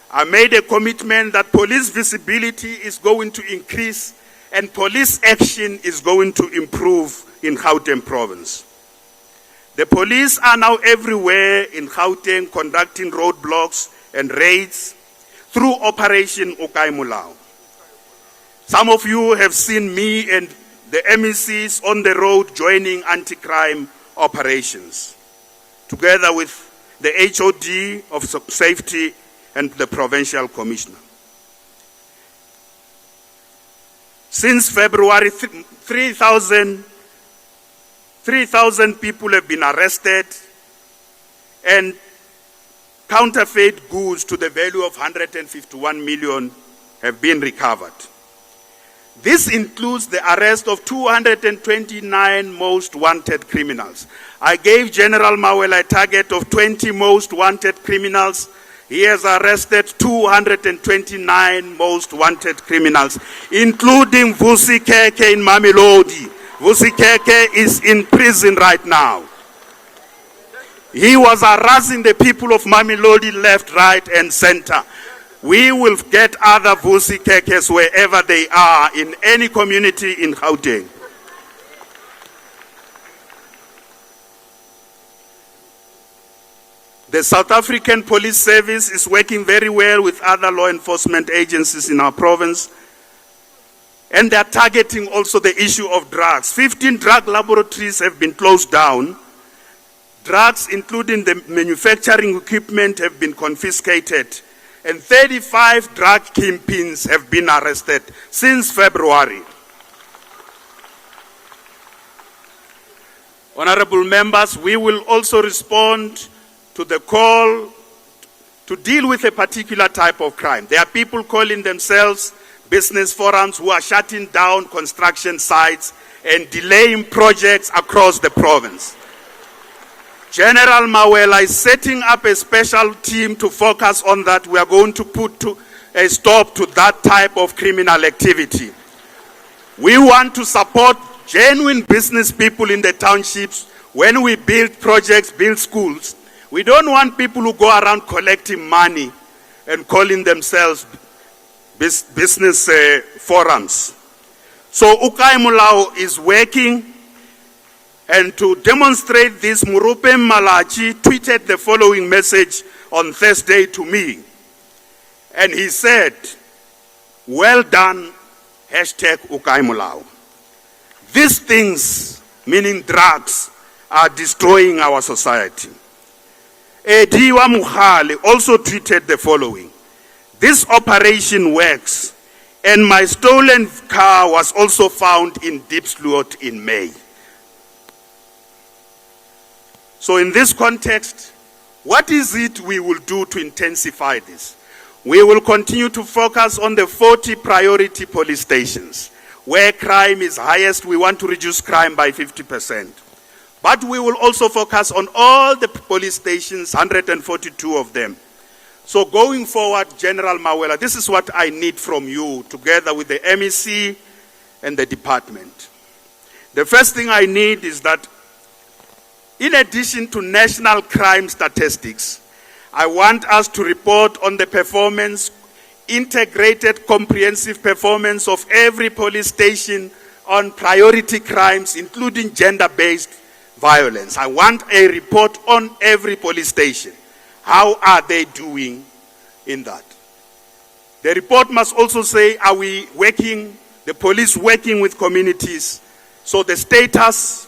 I made a commitment that police visibility is going to increase and police action is going to improve in Houghton province. The police are now everywhere in Houghton conducting roadblocks and raids through Operation Ukaimulao. Some of you have seen me and the MECs on the road joining anti-crime operations, together with the HOD of Safety and the Provincial Commissioner. Since February, 3,000 people have been arrested and counterfeit goods to the value of 151 million have been recovered. This includes the arrest of 229 most wanted criminals. I gave General Mawela a target of 20 most wanted criminals. He has arrested 229 most wanted criminals, including Vusi Keke in Mamelodi. Vusi Keke is in prison right now. He was harassing the people of Mamelodi left, right, and center. We will get other Vusi Kekes wherever they are in any community in Gauteng. The South African Police Service is working very well with other law enforcement agencies in our province, and they are targeting also the issue of drugs. 15 drug laboratories have been closed down. Drugs, including the manufacturing equipment, have been confiscated, and 35 drug kingpins have been arrested since February. Honorable members, we will also respond to the call to deal with a particular type of crime. There are people calling themselves business forums who are shutting down construction sites and delaying projects across the province. General Mawela is setting up a special team to focus on that. We are going to put a stop to that type of criminal activity. We want to support genuine business people in the townships when we build projects, build schools. We don't want people who go around collecting money and calling themselves business forums. So Ukaimulao is working, and to demonstrate this, Murupe Malachi tweeted the following message on Thursday to me. And he said, "Well done, hashtag Ukaimulao. These things, meaning drugs, are destroying our society." Ediwa Mukhale also tweeted the following: "This operation works, and my stolen car was also found in Diepsloot in May." So in this context, what is it we will do to intensify this? We will continue to focus on the 40 priority police stations. Where crime is highest, we want to reduce crime by 50%. But we will also focus on all the police stations, 142 of them. So going forward, General Mawela, this is what I need from you, together with the MEC and the department. The first thing I need is that in addition to national crime statistics, I want us to report on the performance, integrated comprehensive performance of every police station on priority crimes, including gender-based violence. I want a report on every police station. How are they doing in that? The report must also say, are we working, the police working with communities? So the status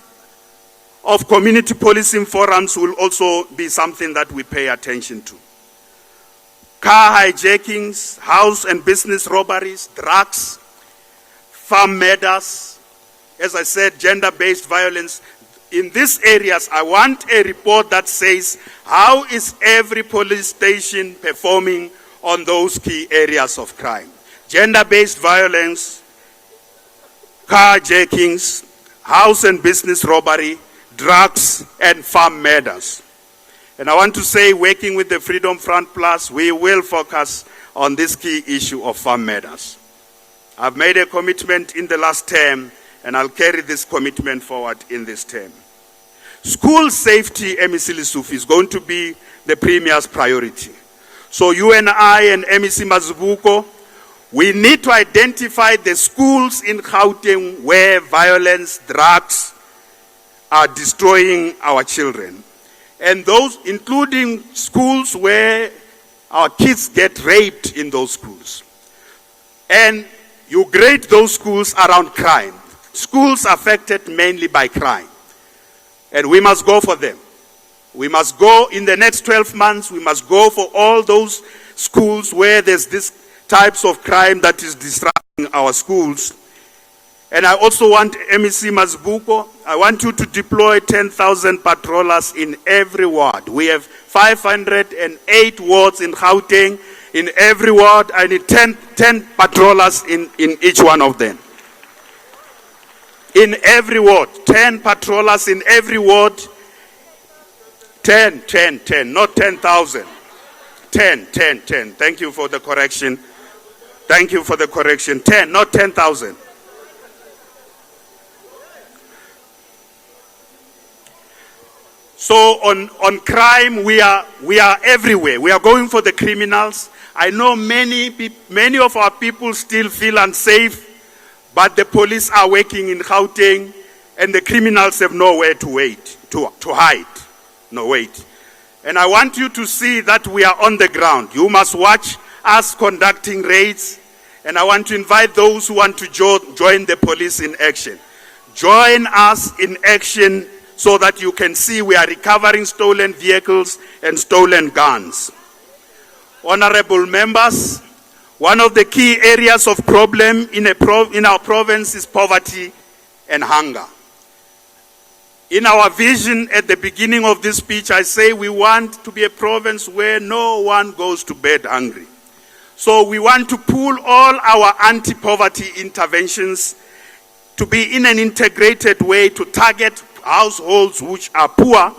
of community policing forums will also be something that we pay attention to. Car hijackings, house and business robberies, drugs, farm murders, as I said, gender-based violence. In these areas, I want a report that says, how is every police station performing on those key areas of crime? Gender-based violence, carjackings, house and business robbery, drugs, and farm murders. And I want to say, working with the Freedom Front Plus, we will focus on this key issue of farm murders. I've made a commitment in the last term, and I'll carry this commitment forward in this term. School safety, MEC Lesuf, is going to be the Premier's priority. So you and I and MEC Mazibuko, we need to identify the schools in Gauteng where violence, drugs are destroying our children. And those, including schools where our kids get raped in those schools. And you grade those schools around crime. Schools affected mainly by crime. And we must go for them. We must go in the next 12 months, we must go for all those schools where there's this types of crime that is disrupting our schools. And I also want MEC Mazibuko, I want you to deploy 10,000 patrollers in every ward. We have 508 wards in Houghton. In every ward, I need 10 patrollers in each one of them. In every ward, 10 patrollers in every ward. 10, not 10,000. 10. Thank you for the correction. Thank you for the correction. 10, not 10,000. So on crime, we are everywhere. We are going for the criminals. I know many of our people still feel unsafe, but the police are working in Gauteng, and the criminals have nowhere to hide. No, wait. And I want you to see that we are on the ground. You must watch us conducting raids, and I want to invite those who want to join the police in action. Join us in action so that you can see we are recovering stolen vehicles and stolen guns. Honorable members, one of the key areas of problem in our province is poverty and hunger. In our vision at the beginning of this speech, I say we want to be a province where no one goes to bed hungry. So we want to pool all our anti-poverty interventions to be in an integrated way to target households which are poor.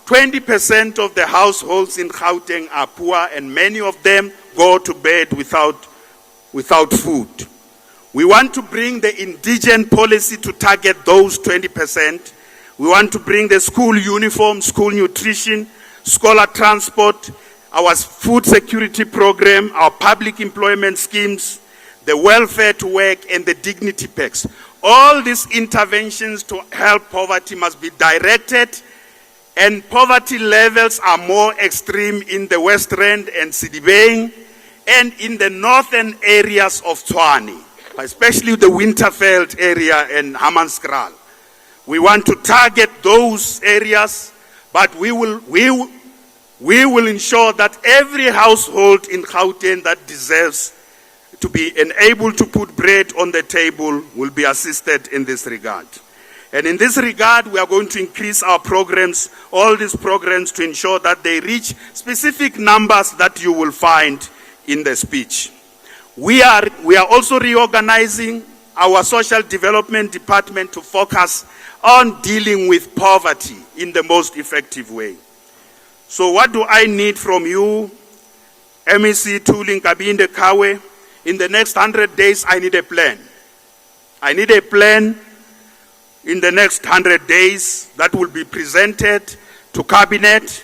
20% of the households in Gauteng are poor, and many of them go to bed without food. We want to bring the indigent policy to target those 20%. We want to bring the school uniform, school nutrition, scholar transport, our food security program, our public employment schemes, the welfare to work, and the dignity packs. All these interventions to help poverty must be directed, and poverty levels are more extreme in the West Rand and Sidibeng, and in the northern areas of Tshwane, especially the Winterveld area and Hammanskraal. We want to target those areas, but we will ensure that every household in Gauteng that deserves to be able to put bread on the table will be assisted in this regard. And in this regard, we are going to increase our programs, all these programs, to ensure that they reach specific numbers that you will find in the speech. We are also reorganizing our social development department to focus on dealing with poverty in the most effective way. So what do I need from you, MEC Tuli Nkabinde Kawe? In the next 100 days, I need a plan. I need a plan in the next 100 days that will be presented to Cabinet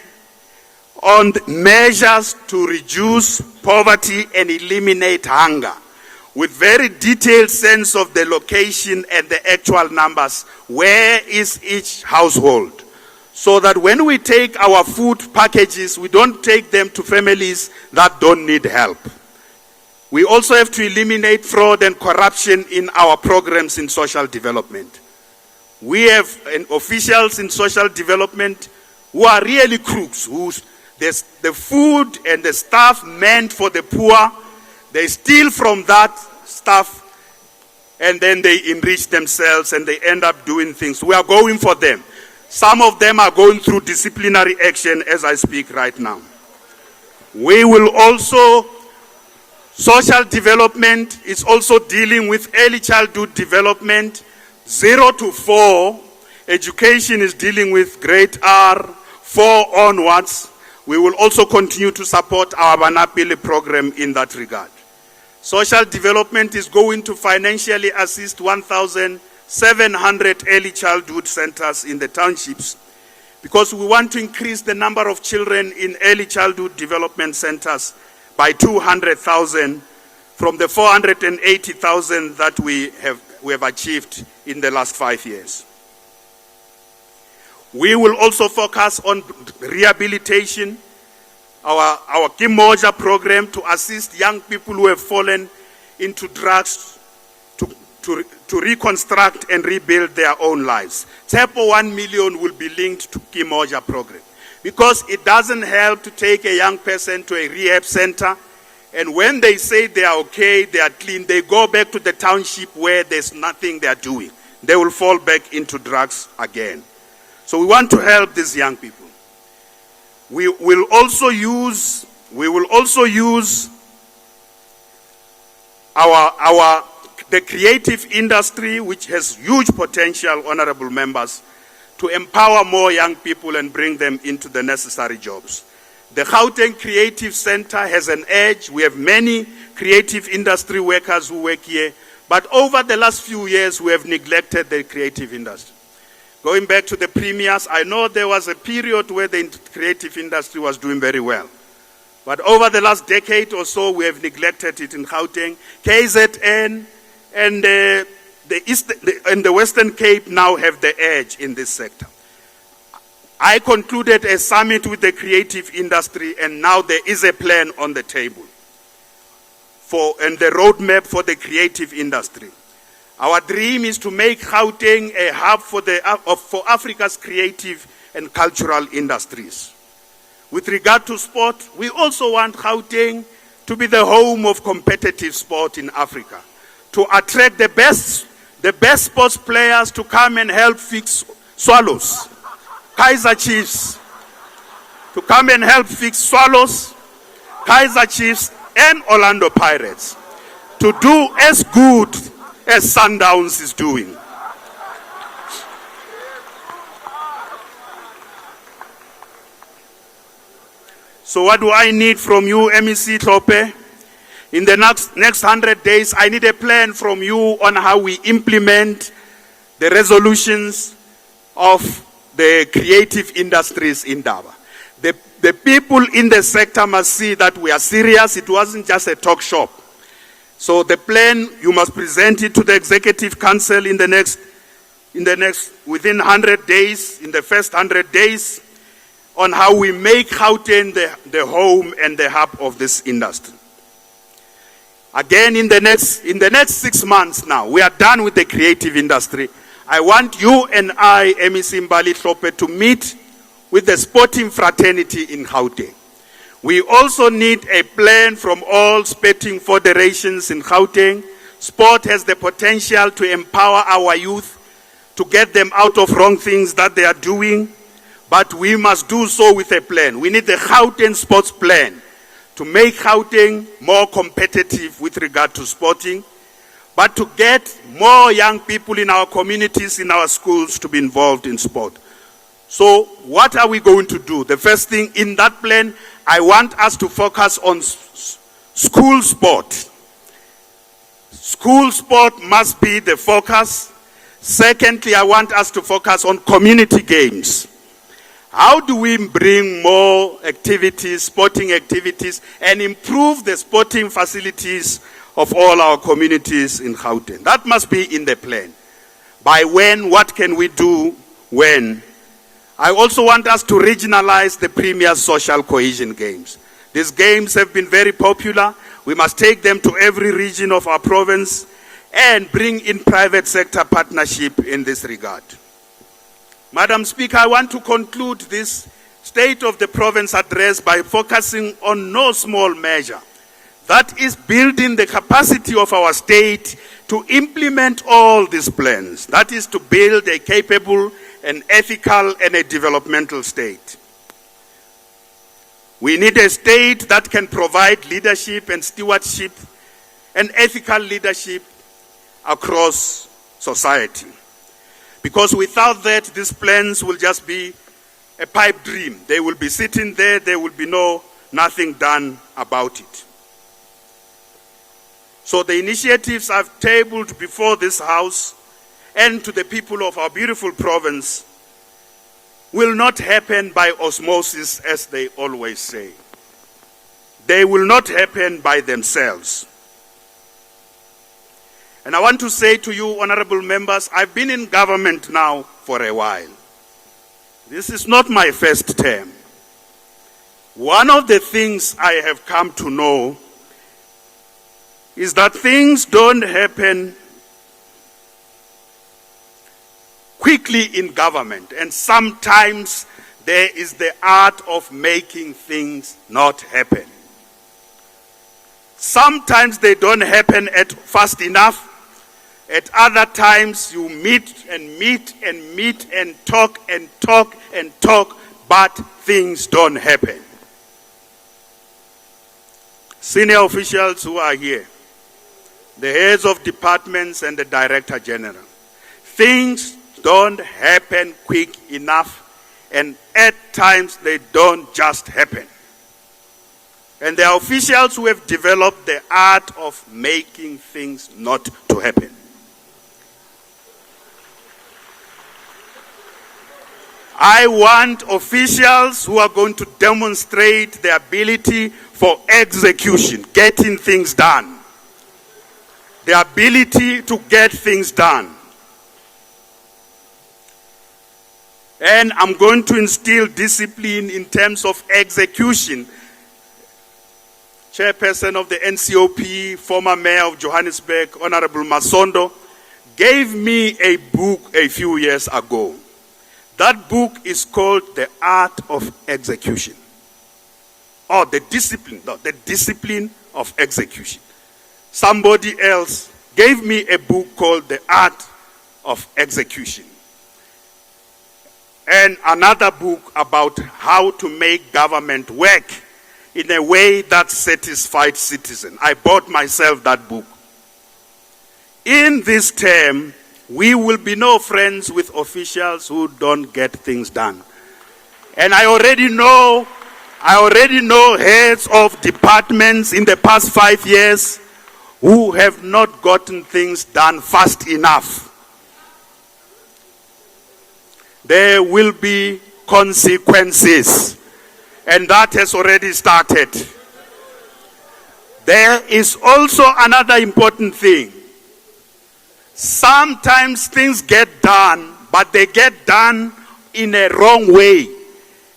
on the measures to reduce poverty and eliminate hunger, with very detailed sense of the location and the actual numbers. Where is each household? So that when we take our food packages, we don't take them to families that don't need help. We also have to eliminate fraud and corruption in our programs in social development. We have officials in social development who are really crooks, the food and the stuff meant for the poor, they steal from that stuff and then they enrich themselves and they end up doing things. We are going for them. Some of them are going through disciplinary action as I speak right now. We will also, social development is also dealing with early childhood development, 0 to 4. Education is dealing with grade R, 4 onwards. We will also continue to support our Banapile program in that regard. Social development is going to financially assist 1,700 early childhood centers in the townships, because we want to increase the number of children in early childhood development centers by 200,000 from the 480,000 that we have achieved in the last 5 years. We will also focus on rehabilitation, our Kimoja program to assist young people who have fallen into drugs to reconstruct and rebuild their own lives. TEPO 1 million will be linked to Kimoja program, because it doesn't help to take a young person to a rehab center and when they say they are okay, they are clean, they go back to the township where there's nothing they are doing. They will fall back into drugs again. So we want to help these young people. We will also use the creative industry, which has huge potential, honorable members, to empower more young people and bring them into the necessary jobs. The Gauteng Creative Center has an edge. We have many creative industry workers who work here, but over the last few years we have neglected the creative industry. Going back to the premiers, I know there was a period where the creative industry was doing very well. But over the last decade or so, we have neglected it in Gauteng. KZN and the Western Cape now have the edge in this sector. I concluded a summit with the creative industry, and now there is a plan on the table and the roadmap for the creative industry. Our dream is to make Gauteng a hub for Africa's creative and cultural industries. With regard to sport, we also want Gauteng to be the home of competitive sport in Africa, to attract the best sports players to come and help fix Swallows, Kaizer Chiefs, to come and help fix Swallows, Kaizer Chiefs, and Orlando Pirates, to do as good as Sundowns is doing. So what do I need from you, MEC Tope? In the next 100 days, I need a plan from you on how we implement the resolutions of the creative industries in Daba. The people in the sector must see that we are serious. It wasn't just a talk shop. So the plan, you must present it to the Executive Council within 100 days, in the first 100 days, on how we make Houghton the home and the hub of this industry. Again, in the next 6 months now, we are done with the creative industry. I want you and I, MEC Mbali Hlope, to meet with the sporting fraternity in Gauteng. We also need a plan from all sporting federations in Gauteng. Sport has the potential to empower our youth, to get them out of wrong things that they are doing, but we must do so with a plan. We need the Gauteng sports plan to make Gauteng more competitive with regard to sporting, but to get more young people in our communities, in our schools, to be involved in sport. So what are we going to do? The first thing in that plan, I want us to focus on school sport. School sport must be the focus. Secondly, I want us to focus on community games. How do we bring more activities, sporting activities, and improve the sporting facilities of all our communities in Houghton? That must be in the plan. By when, what can we do, when? I also want us to regionalize the Premier social cohesion games. These games have been very popular. We must take them to every region of our province and bring in private sector partnership in this regard. Madam Speaker, I want to conclude this State of the Province address by focusing on no small measure. That is building the capacity of our state to implement all these plans. That is to build a capable, an ethical, and a developmental state. We need a state that can provide leadership and stewardship and ethical leadership across society. Because without that, these plans will just be a pipe dream. They will be sitting there, there will be nothing done about it. So the initiatives I've tabled before this House and to the people of our beautiful province will not happen by osmosis, as they always say. They will not happen by themselves. And I want to say to you, honorable members, I've been in government now for a while. This is not my first term. One of the things I have come to know is that things don't happen quickly in government, and sometimes there is the art of making things not happen. Sometimes they don't happen fast enough. At other times you meet and meet and meet and talk and talk and talk, but things don't happen. Senior officials who are here, the heads of departments and the Director General, things don't happen quick enough, and at times they don't just happen. And there are officials who have developed the art of making things not to happen. I want officials who are going to demonstrate their ability for execution, getting things done. The ability to get things done. And I'm going to instill discipline in terms of execution. Chairperson of the NCOP, former Mayor of Johannesburg, Honorable Masondo, gave me a book a few years ago. That book is called The Art of Execution. Or the discipline of execution. Somebody else gave me a book called The Art of Execution. And another book about how to make government work in a way that satisfies citizens. I bought myself that book. In this term, we will be no friends with officials who don't get things done. And I already know heads of departments in the past 5 years who have not gotten things done fast enough. There will be consequences, and that has already started. There is also another important thing. Sometimes things get done, but they get done in a wrong way.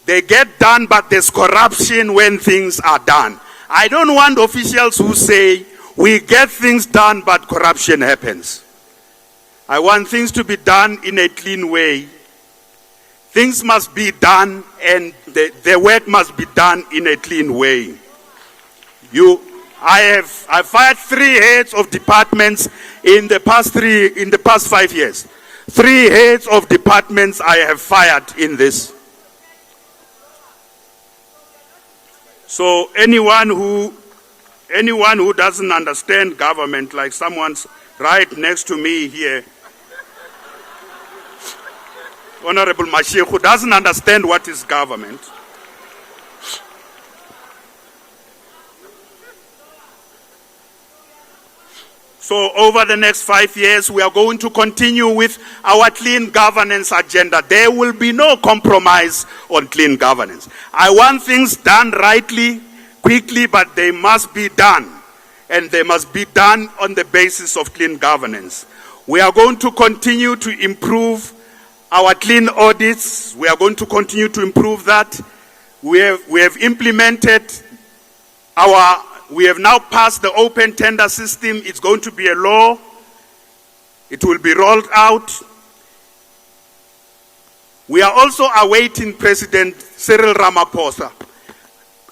They get done, but there's corruption when things are done. I don't want officials who say, we get things done, but corruption happens. I want things to be done in a clean way. Things must be done, and the work must be done in a clean way. I fired 3 heads of departments in the past 5 years. 3 heads of departments I have fired in this. So anyone who doesn't understand government, like someone's right next to me here, Honorable Mashir, who doesn't understand what is government, So over the next 5 years, we are going to continue with our clean governance agenda. There will be no compromise on clean governance. I want things done rightly, quickly, but they must be done. And they must be done on the basis of clean governance. We are going to continue to improve our clean audits. We are going to continue to improve that. We have implemented we have now passed the open tender system. It's going to be a law. It will be rolled out. We are also awaiting President Cyril Ramaphosa,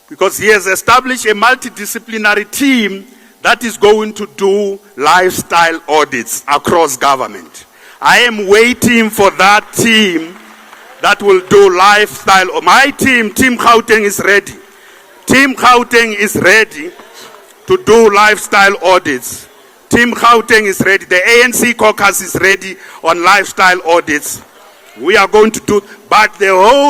because he has established a multidisciplinary team that is going to do lifestyle audits across government. I am waiting for that team that will do lifestyle. My team, Team Gauteng, is ready. Team Gauteng is ready to do lifestyle audits. Team Gauteng is ready. The ANC caucus is ready on lifestyle audits. We are going to do, but everyone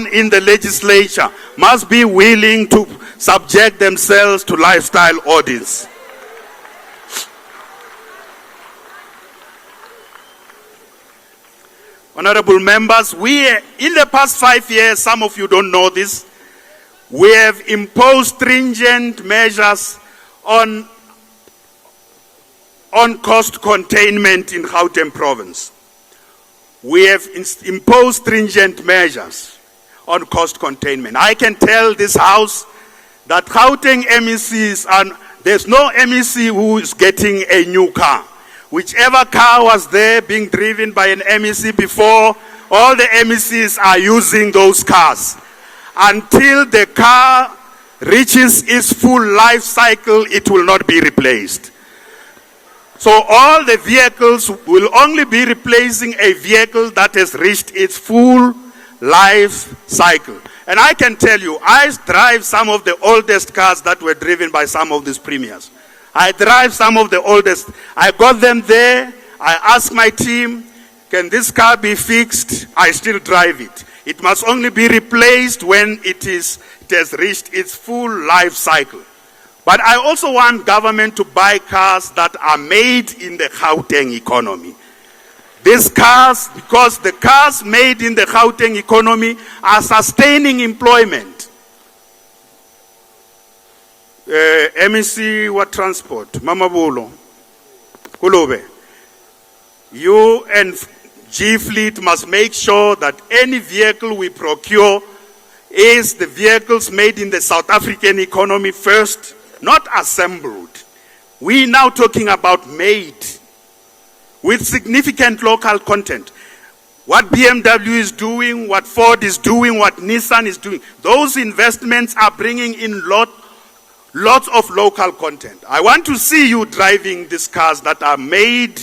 in the legislature must be willing to subject themselves to lifestyle audits. Honorable members, in the past 5 years, some of you don't know this, we have imposed stringent measures on cost containment in Houghton province. We have imposed stringent measures on cost containment. I can tell this house that Gauteng MECs, there's no MEC who is getting a new car. Whichever car was there being driven by an MEC before, all the MECs are using those cars. Until the car reaches its full life cycle, it will not be replaced. So all the vehicles will only be replacing a vehicle that has reached its full life cycle. And I can tell you, I drive some of the oldest cars that were driven by some of these premiers. I drive some of the oldest. I got them there. I asked my team, can this car be fixed? I still drive it. It must only be replaced when it has reached its full life cycle. But I also want government to buy cars that are made in the Gauteng economy. These cars, because the cars made in the Gauteng economy are sustaining employment. MEC what transport? Mama Bolo, Kulube. You and G Fleet must make sure that any vehicle we procure is the vehicles made in the South African economy first, not assembled. We now talking about made with significant local content. What BMW is doing, what Ford is doing, what Nissan is doing, those investments are bringing in lots of local content. I want to see you driving these cars that are made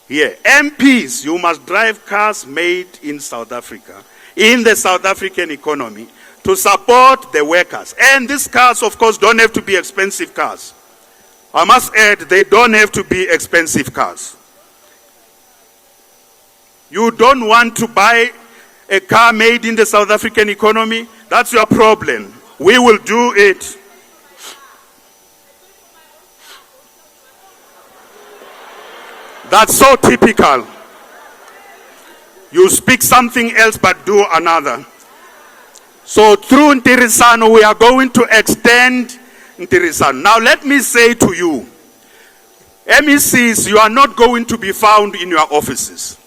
here. MPs, you must drive cars made in South Africa, in the South African economy, to support the workers. And these cars, of course, don't have to be expensive cars. I must add, they don't have to be expensive cars. You don't want to buy a car made in the South African economy? That's your problem. We will do it. That's so typical. You speak something else but do another. So through Ntirisano, we are going to extend Ntirisano. Now let me say to you, MECs, you are not going to be found in your offices.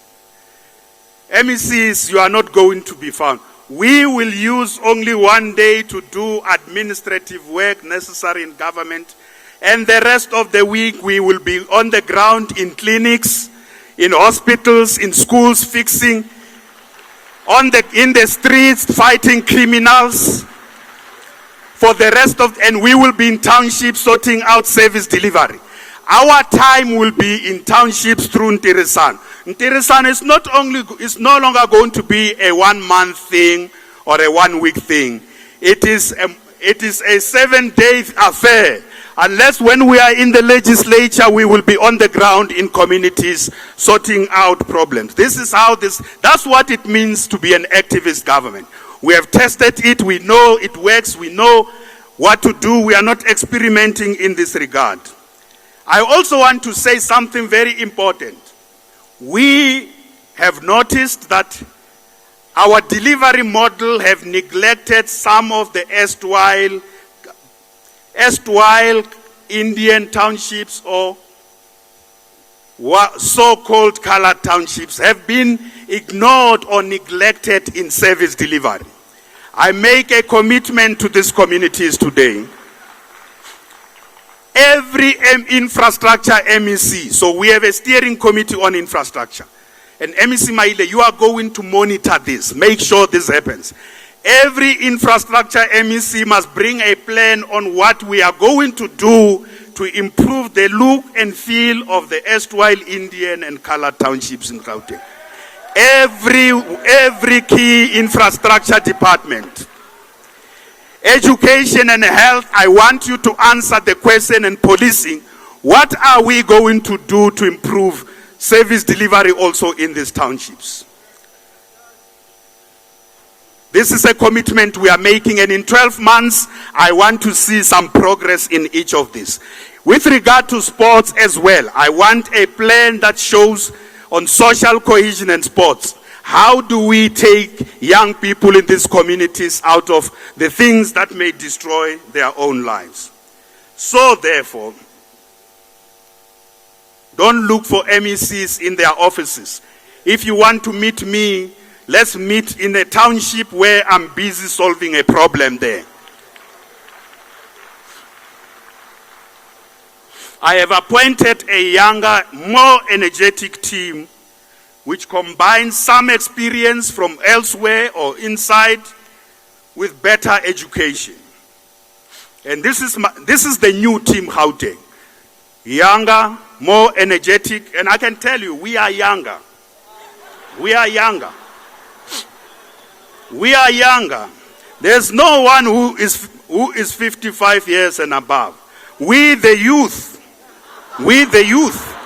MECs, you are not going to be found. We will use only one day to do administrative work necessary in government. And the rest of the week, we will be on the ground in clinics, in hospitals, in schools, fixing, in the streets, fighting criminals. For the rest of, and we will be in townships sorting out service delivery. Our time will be in townships through Ntirisano. Ntirisano is no longer going to be a 1 month thing or a 1 week thing. It is a 7-day affair. Unless when we are in the legislature, we will be on the ground in communities sorting out problems. That's what it means to be an activist government. We have tested it, we know it works, we know what to do, we are not experimenting in this regard. I also want to say something very important. We have noticed that our delivery model have neglected some of the erstwhile Indian townships or so-called colored townships have been ignored or neglected in service delivery. I make a commitment to these communities today. Every infrastructure MEC, so we have a steering committee on infrastructure. And MEC Maile, you are going to monitor this, make sure this happens. Every infrastructure MEC must bring a plan on what we are going to do to improve the look and feel of the erstwhile Indian and colored townships in Gauteng. Every key infrastructure department. Education and health, I want you to answer the question, and policing, what are we going to do to improve service delivery also in these townships? This is a commitment we are making, and in 12 months, I want to see some progress in each of these. With regard to sports as well, I want a plan that shows on social cohesion and sports. How do we take young people in these communities out of the things that may destroy their own lives? So therefore, don't look for MECs in their offices. If you want to meet me, let's meet in a township where I'm busy solving a problem there. I have appointed a younger, more energetic team which combines some experience from elsewhere or inside with better education. And this is the new team Houghton. Younger, more energetic, and I can tell you, we are younger. We are younger. We are younger. There's no one who is 55 years and above. We the youth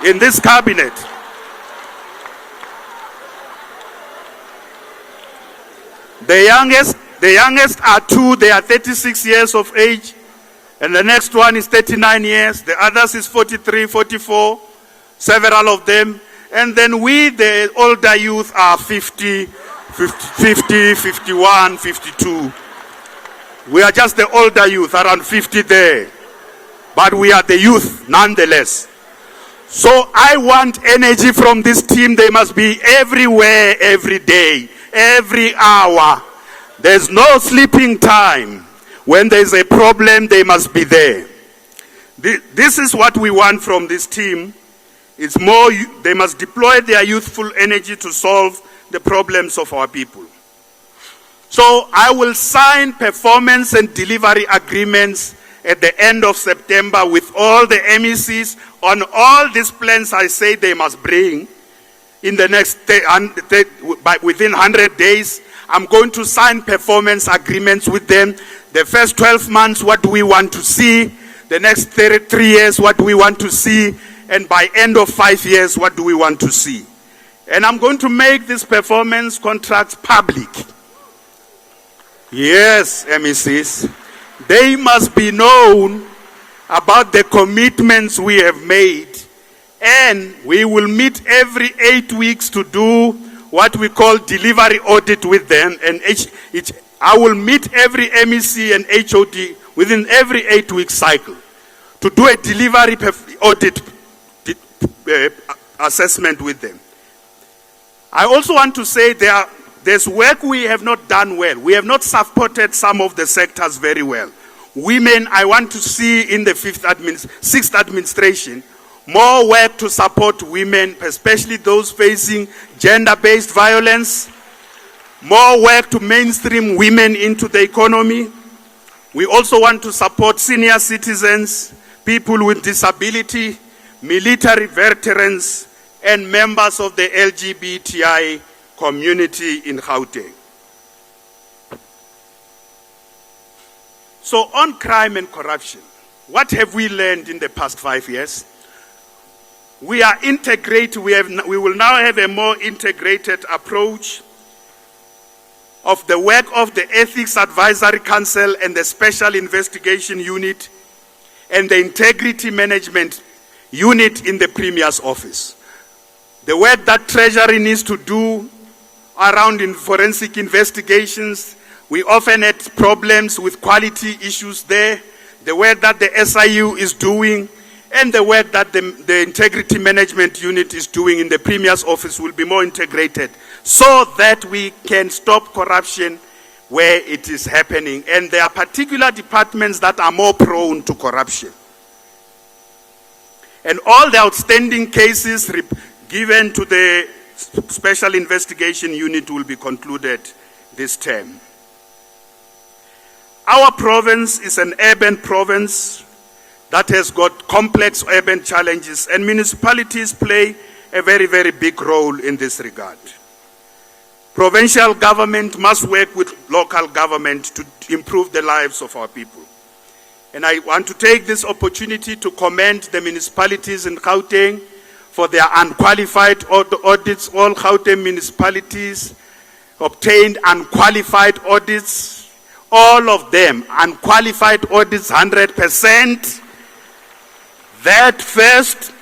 in this cabinet. The youngest are two, they are 36 years of age, and the next one is 39 years, the others is 43, 44, several of them, and then we, the older youth, are 50, 51, 52. We are just the older youth, around 50 there, but we are the youth nonetheless. So I want energy from this team. They must be everywhere, every day, every hour. There's no sleeping time. When there's a problem, they must be there. This is what we want from this team. It's more, they must deploy their youthful energy to solve the problems of our people. So I will sign performance and delivery agreements at the end of September with all the MECs on all these plans I say they must bring in the next, within 100 days. I'm going to sign performance agreements with them. The first 12 months, what do we want to see? The next 3 years, what do we want to see? And by end of 5 years, what do we want to see? And I'm going to make these performance contracts public. Yes, MECs. They must be known about the commitments we have made. And we will meet every 8 weeks to do what we call delivery audit with them. And I will meet every MEC and HOD within every 8-week cycle to do a delivery audit assessment with them. I also want to say there's work we have not done well. We have not supported some of the sectors very well. Women, I want to see in the 6th administration more work to support women, especially those facing gender-based violence. More work to mainstream women into the economy. We also want to support senior citizens, people with disability, military veterans, and members of the LGBTI community in Gauteng. So on crime and corruption, what have we learned in the past 5 years? We are integrated, we will now have a more integrated approach of the work of the Ethics Advisory Council and the Special Investigation Unit and the Integrity Management unit in the Premier's office. The work that Treasury needs to do around in forensic investigations, we often had problems with quality issues there. The work that the SIU is doing and the work that the Integrity Management Unit is doing in the Premier's office will be more integrated so that we can stop corruption where it is happening. And there are particular departments that are more prone to corruption. And all the outstanding cases given to the Special Investigation Unit will be concluded this term. Our province is an urban province that has got complex urban challenges, and municipalities play a very, very big role in this regard. Provincial government must work with local government to improve the lives of our people. And I want to take this opportunity to commend the municipalities in Gauteng for their unqualified audits. All Gauteng municipalities obtained unqualified audits. All of them, unqualified audits, 100%. That first,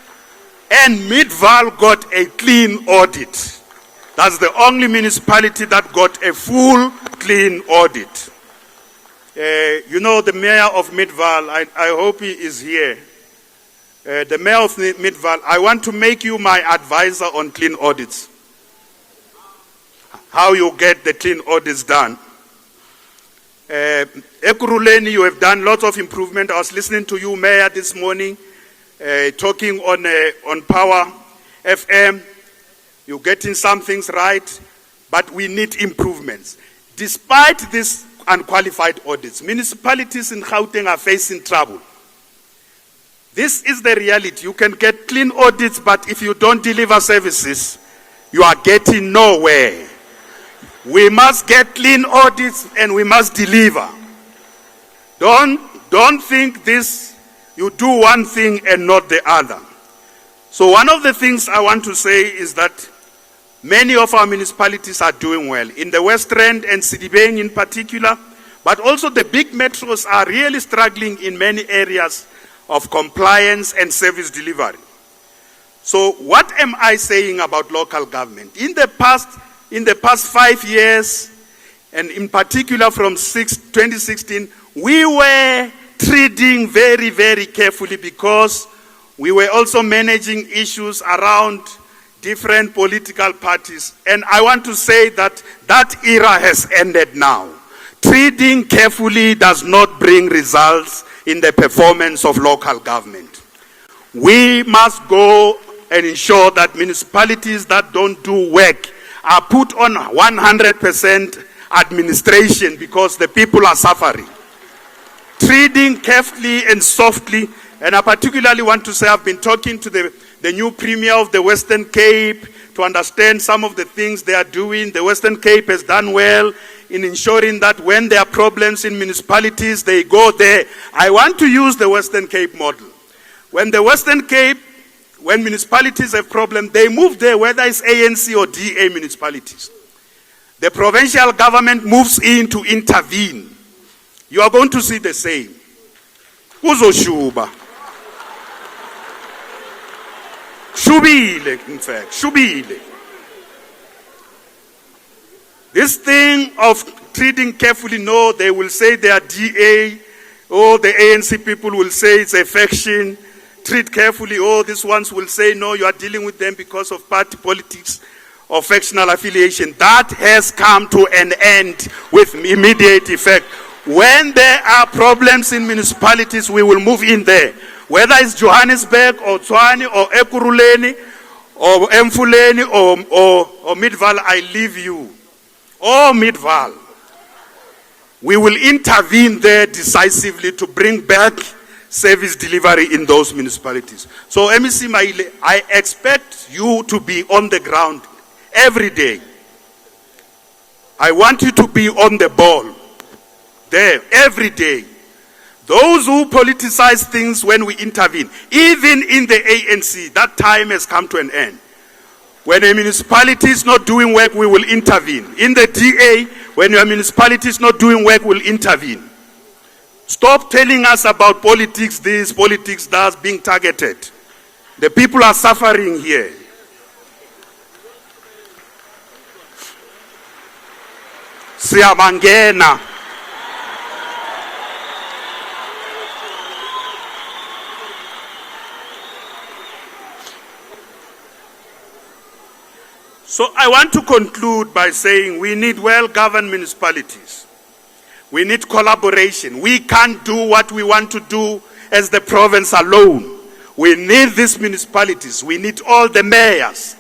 and Midvaal got a clean audit. That's the only municipality that got a full clean audit. You know, the mayor of Midvaal, I hope he is here. The mayor of Midvaal, I want to make you my advisor on clean audits. How you get the clean audits done. Ekurhuleni, you have done lots of improvement. I was listening to you, Mayor, this morning, talking on Power FM. You're getting some things right, but we need improvements. Despite these unqualified audits, municipalities in Gauteng are facing trouble. This is the reality. You can get clean audits, but if you don't deliver services, you are getting nowhere. We must get clean audits and we must deliver. Don't think this, you do one thing and not the other. So one of the things I want to say is that many of our municipalities are doing well. In the West Rand and Sidibeng in particular, but also the big metros are really struggling in many areas of compliance and service delivery. So what am I saying about local government? In the past 5 years, and in particular from 2016, we were treating very, very carefully because we were also managing issues around different political parties. And I want to say that that era has ended now. Treating carefully does not bring results in the performance of local government. We must go and ensure that municipalities that don't do work are put on 100% administration because the people are suffering. Treating carefully and softly, and I particularly want to say I've been talking to the new Premier of the Western Cape to understand some of the things they are doing. The Western Cape has done well in ensuring that when there are problems in municipalities, they go there. I want to use the Western Cape model. When municipalities have problems, they move there, whether it's ANC or DA municipalities. The provincial government moves in to intervene. You are going to see the same. Uzoshuba. Shubile, in fact, shubile. This thing of treating carefully, no, they will say they are DA, or the ANC people will say it's a faction. Treat carefully, these ones will say, no, you are dealing with them because of party politics or factional affiliation. That has come to an end with immediate effect. When there are problems in municipalities, we will move in there. Whether it's Johannesburg or Tshwane or Ekurhuleni or Emfuleni or Midvaal, I leave you. Or Midvaal. We will intervene there decisively to bring back service delivery in those municipalities. So MEC Maile, I expect you to be on the ground every day. I want you to be on the ball there every day. Those who politicize things when we intervene, even in the ANC, that time has come to an end. When a municipality is not doing work, we will intervene. In the DA, when your municipality is not doing work, we'll intervene. Stop telling us about politics this, politics that, being targeted. The people are suffering here. Siyabangena. So I want to conclude by saying we need well-governed municipalities. We need collaboration. We can't do what we want to do as the province alone. We need these municipalities. We need all the mayors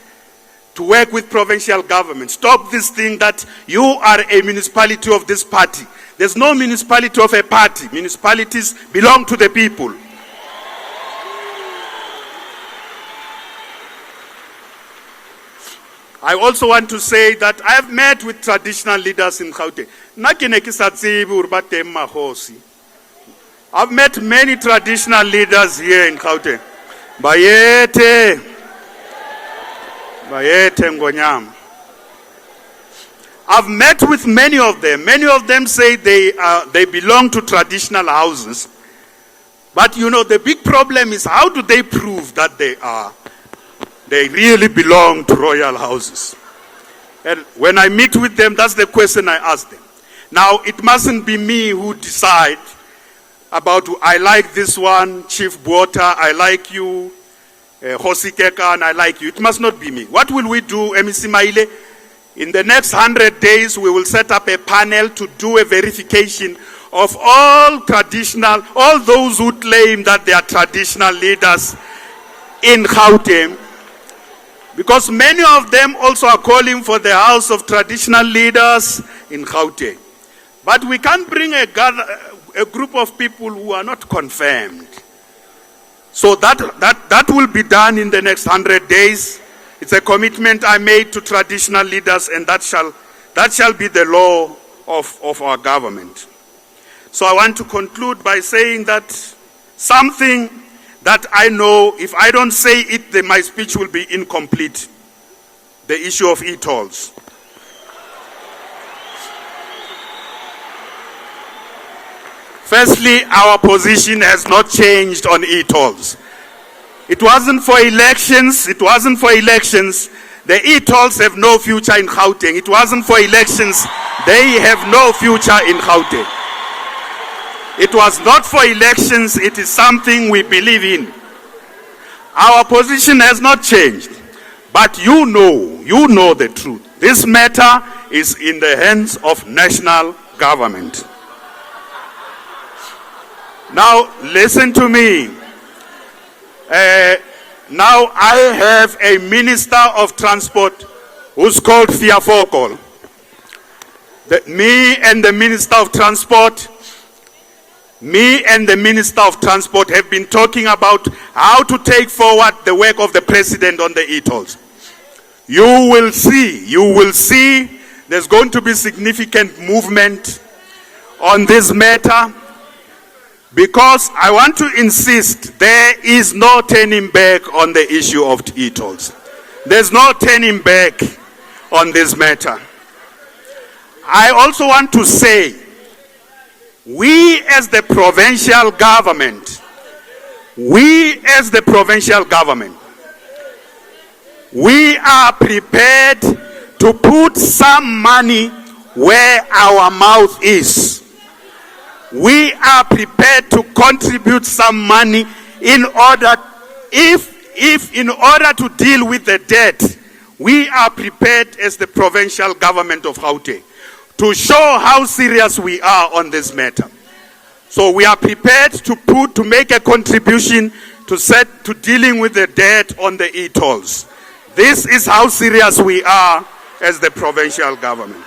to work with provincial government. Stop this thing that you are a municipality of this party. There's no municipality of a party. Municipalities belong to the people. I also want to say that I have met with traditional leaders in Gauteng. I've met many traditional leaders here in Gauteng. Bayete Ngonyama. I've met with many of them. Many of them say they belong to traditional houses. But you know, the big problem is how do they prove that they really belong to royal houses? And when I meet with them, that's the question I ask them. Now, it mustn't be me who decide about, I like this one, Chief Buota, I like you, Hosi Keka, and I like you. It must not be me. What will we do, MEC Maile? In the next 100 days, we will set up a panel to do a verification of all those who claim that they are traditional leaders in Houghton. Because many of them also are calling for the house of traditional leaders in Gauteng. But we can't bring a group of people who are not confirmed. So that will be done in the next 100 days. It's a commitment I made to traditional leaders, and that shall be the law of our government. So I want to conclude by saying that something that I know, if I don't say it, then my speech will be incomplete. The issue of e-tolls. Firstly, our position has not changed on e-tolls. It wasn't for elections. The e-tolls have no future in Gauteng. It wasn't for elections. They have no future in Gauteng. It was not for elections. It is something we believe in. Our position has not changed. But you know the truth. This matter is in the hands of national government. Now, listen to me. Now I have a Minister of Transport who's called Fiafokol. Me and the Minister of Transport have been talking about how to take forward the work of the President on the e-tolls. You will see there's going to be significant movement on this matter, because I want to insist there is no turning back on the issue of e-tolls. There's no turning back on this matter. I also want to say, we as the provincial government, we are prepared to put some money where our mouth is. We are prepared to contribute some money in order to deal with the debt. We are prepared as the provincial government of Gauteng to show how serious we are on this matter. So we are prepared to make a contribution to dealing with the debt on the e-tolls. This is how serious we are as the provincial government.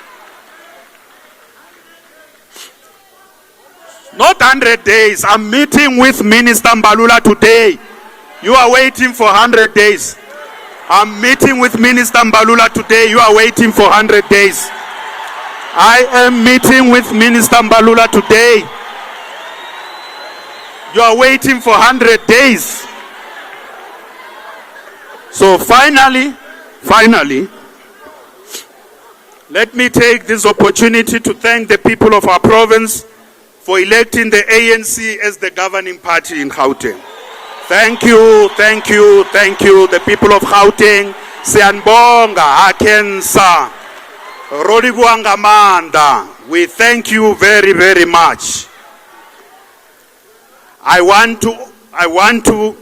Not 100 days. I'm meeting with Minister Mbalula today. You are waiting for 100 days. I'm meeting with Minister Mbalula today. You are waiting for 100 days. I am meeting with Minister Mbalula today. You are waiting for 100 days. So finally, let me take this opportunity to thank the people of our province for electing the ANC as the governing party in Houghton. Thank you, thank you, thank you. The people of Gauteng, Sianbonga, Akensa, Rodiguangamanda. We thank you very, very much. I want to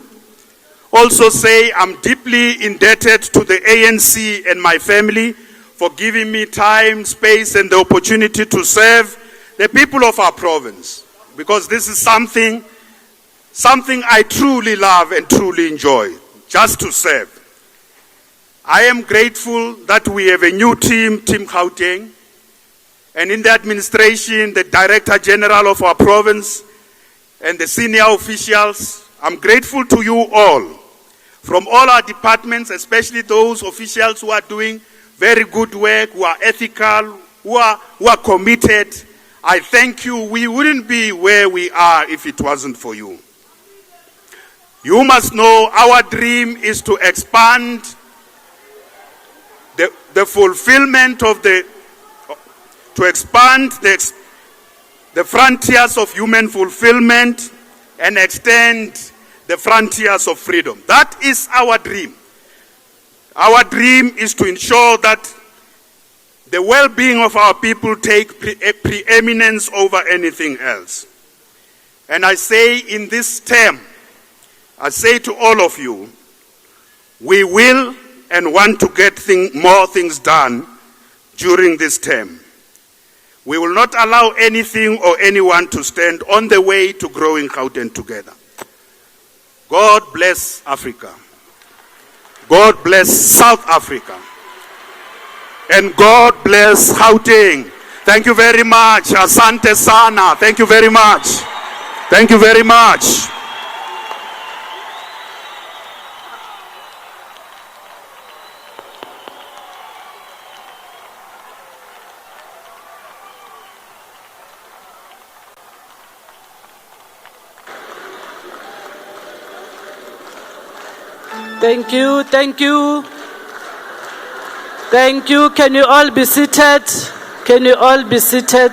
also say I'm deeply indebted to the ANC and my family for giving me time, space, and the opportunity to serve the people of our province, because this is something I truly love and truly enjoy, just to serve. I am grateful that we have a new team, Team Gauteng, and in the administration, the Director General of our province, and the senior officials. I'm grateful to you all, from all our departments, especially those officials who are doing very good work, who are ethical, who are committed. I thank you. We wouldn't be where we are if it wasn't for you. You must know our dream is to expand the fulfillment of to expand the frontiers of human fulfillment and extend the frontiers of freedom. That is our dream. Our dream is to ensure that the well-being of our people take preeminence over anything else. And I say in this term, I say to all of you, we will and want to get more things done during this term. We will not allow anything or anyone to stand on the way to growing Houghton together. God bless Africa. God bless South Africa. And God bless Gauteng. Thank you very much. Asante sana. Thank you very much. Thank you very much. Thank you, thank you. Thank you. Can you all be seated? Can you all be seated?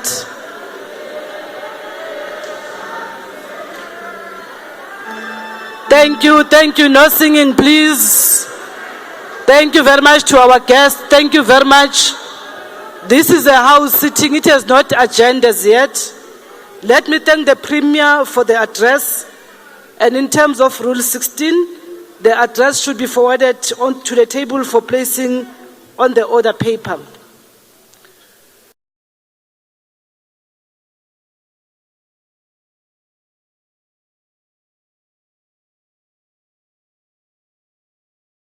Thank you. No singing, please. Thank you very much to our guests. Thank you very much. This is a house sitting. It has not agendas yet. Let me thank the Premier for the address. And in terms of Rule 16, the address should be forwarded on to the table for placing on the order paper.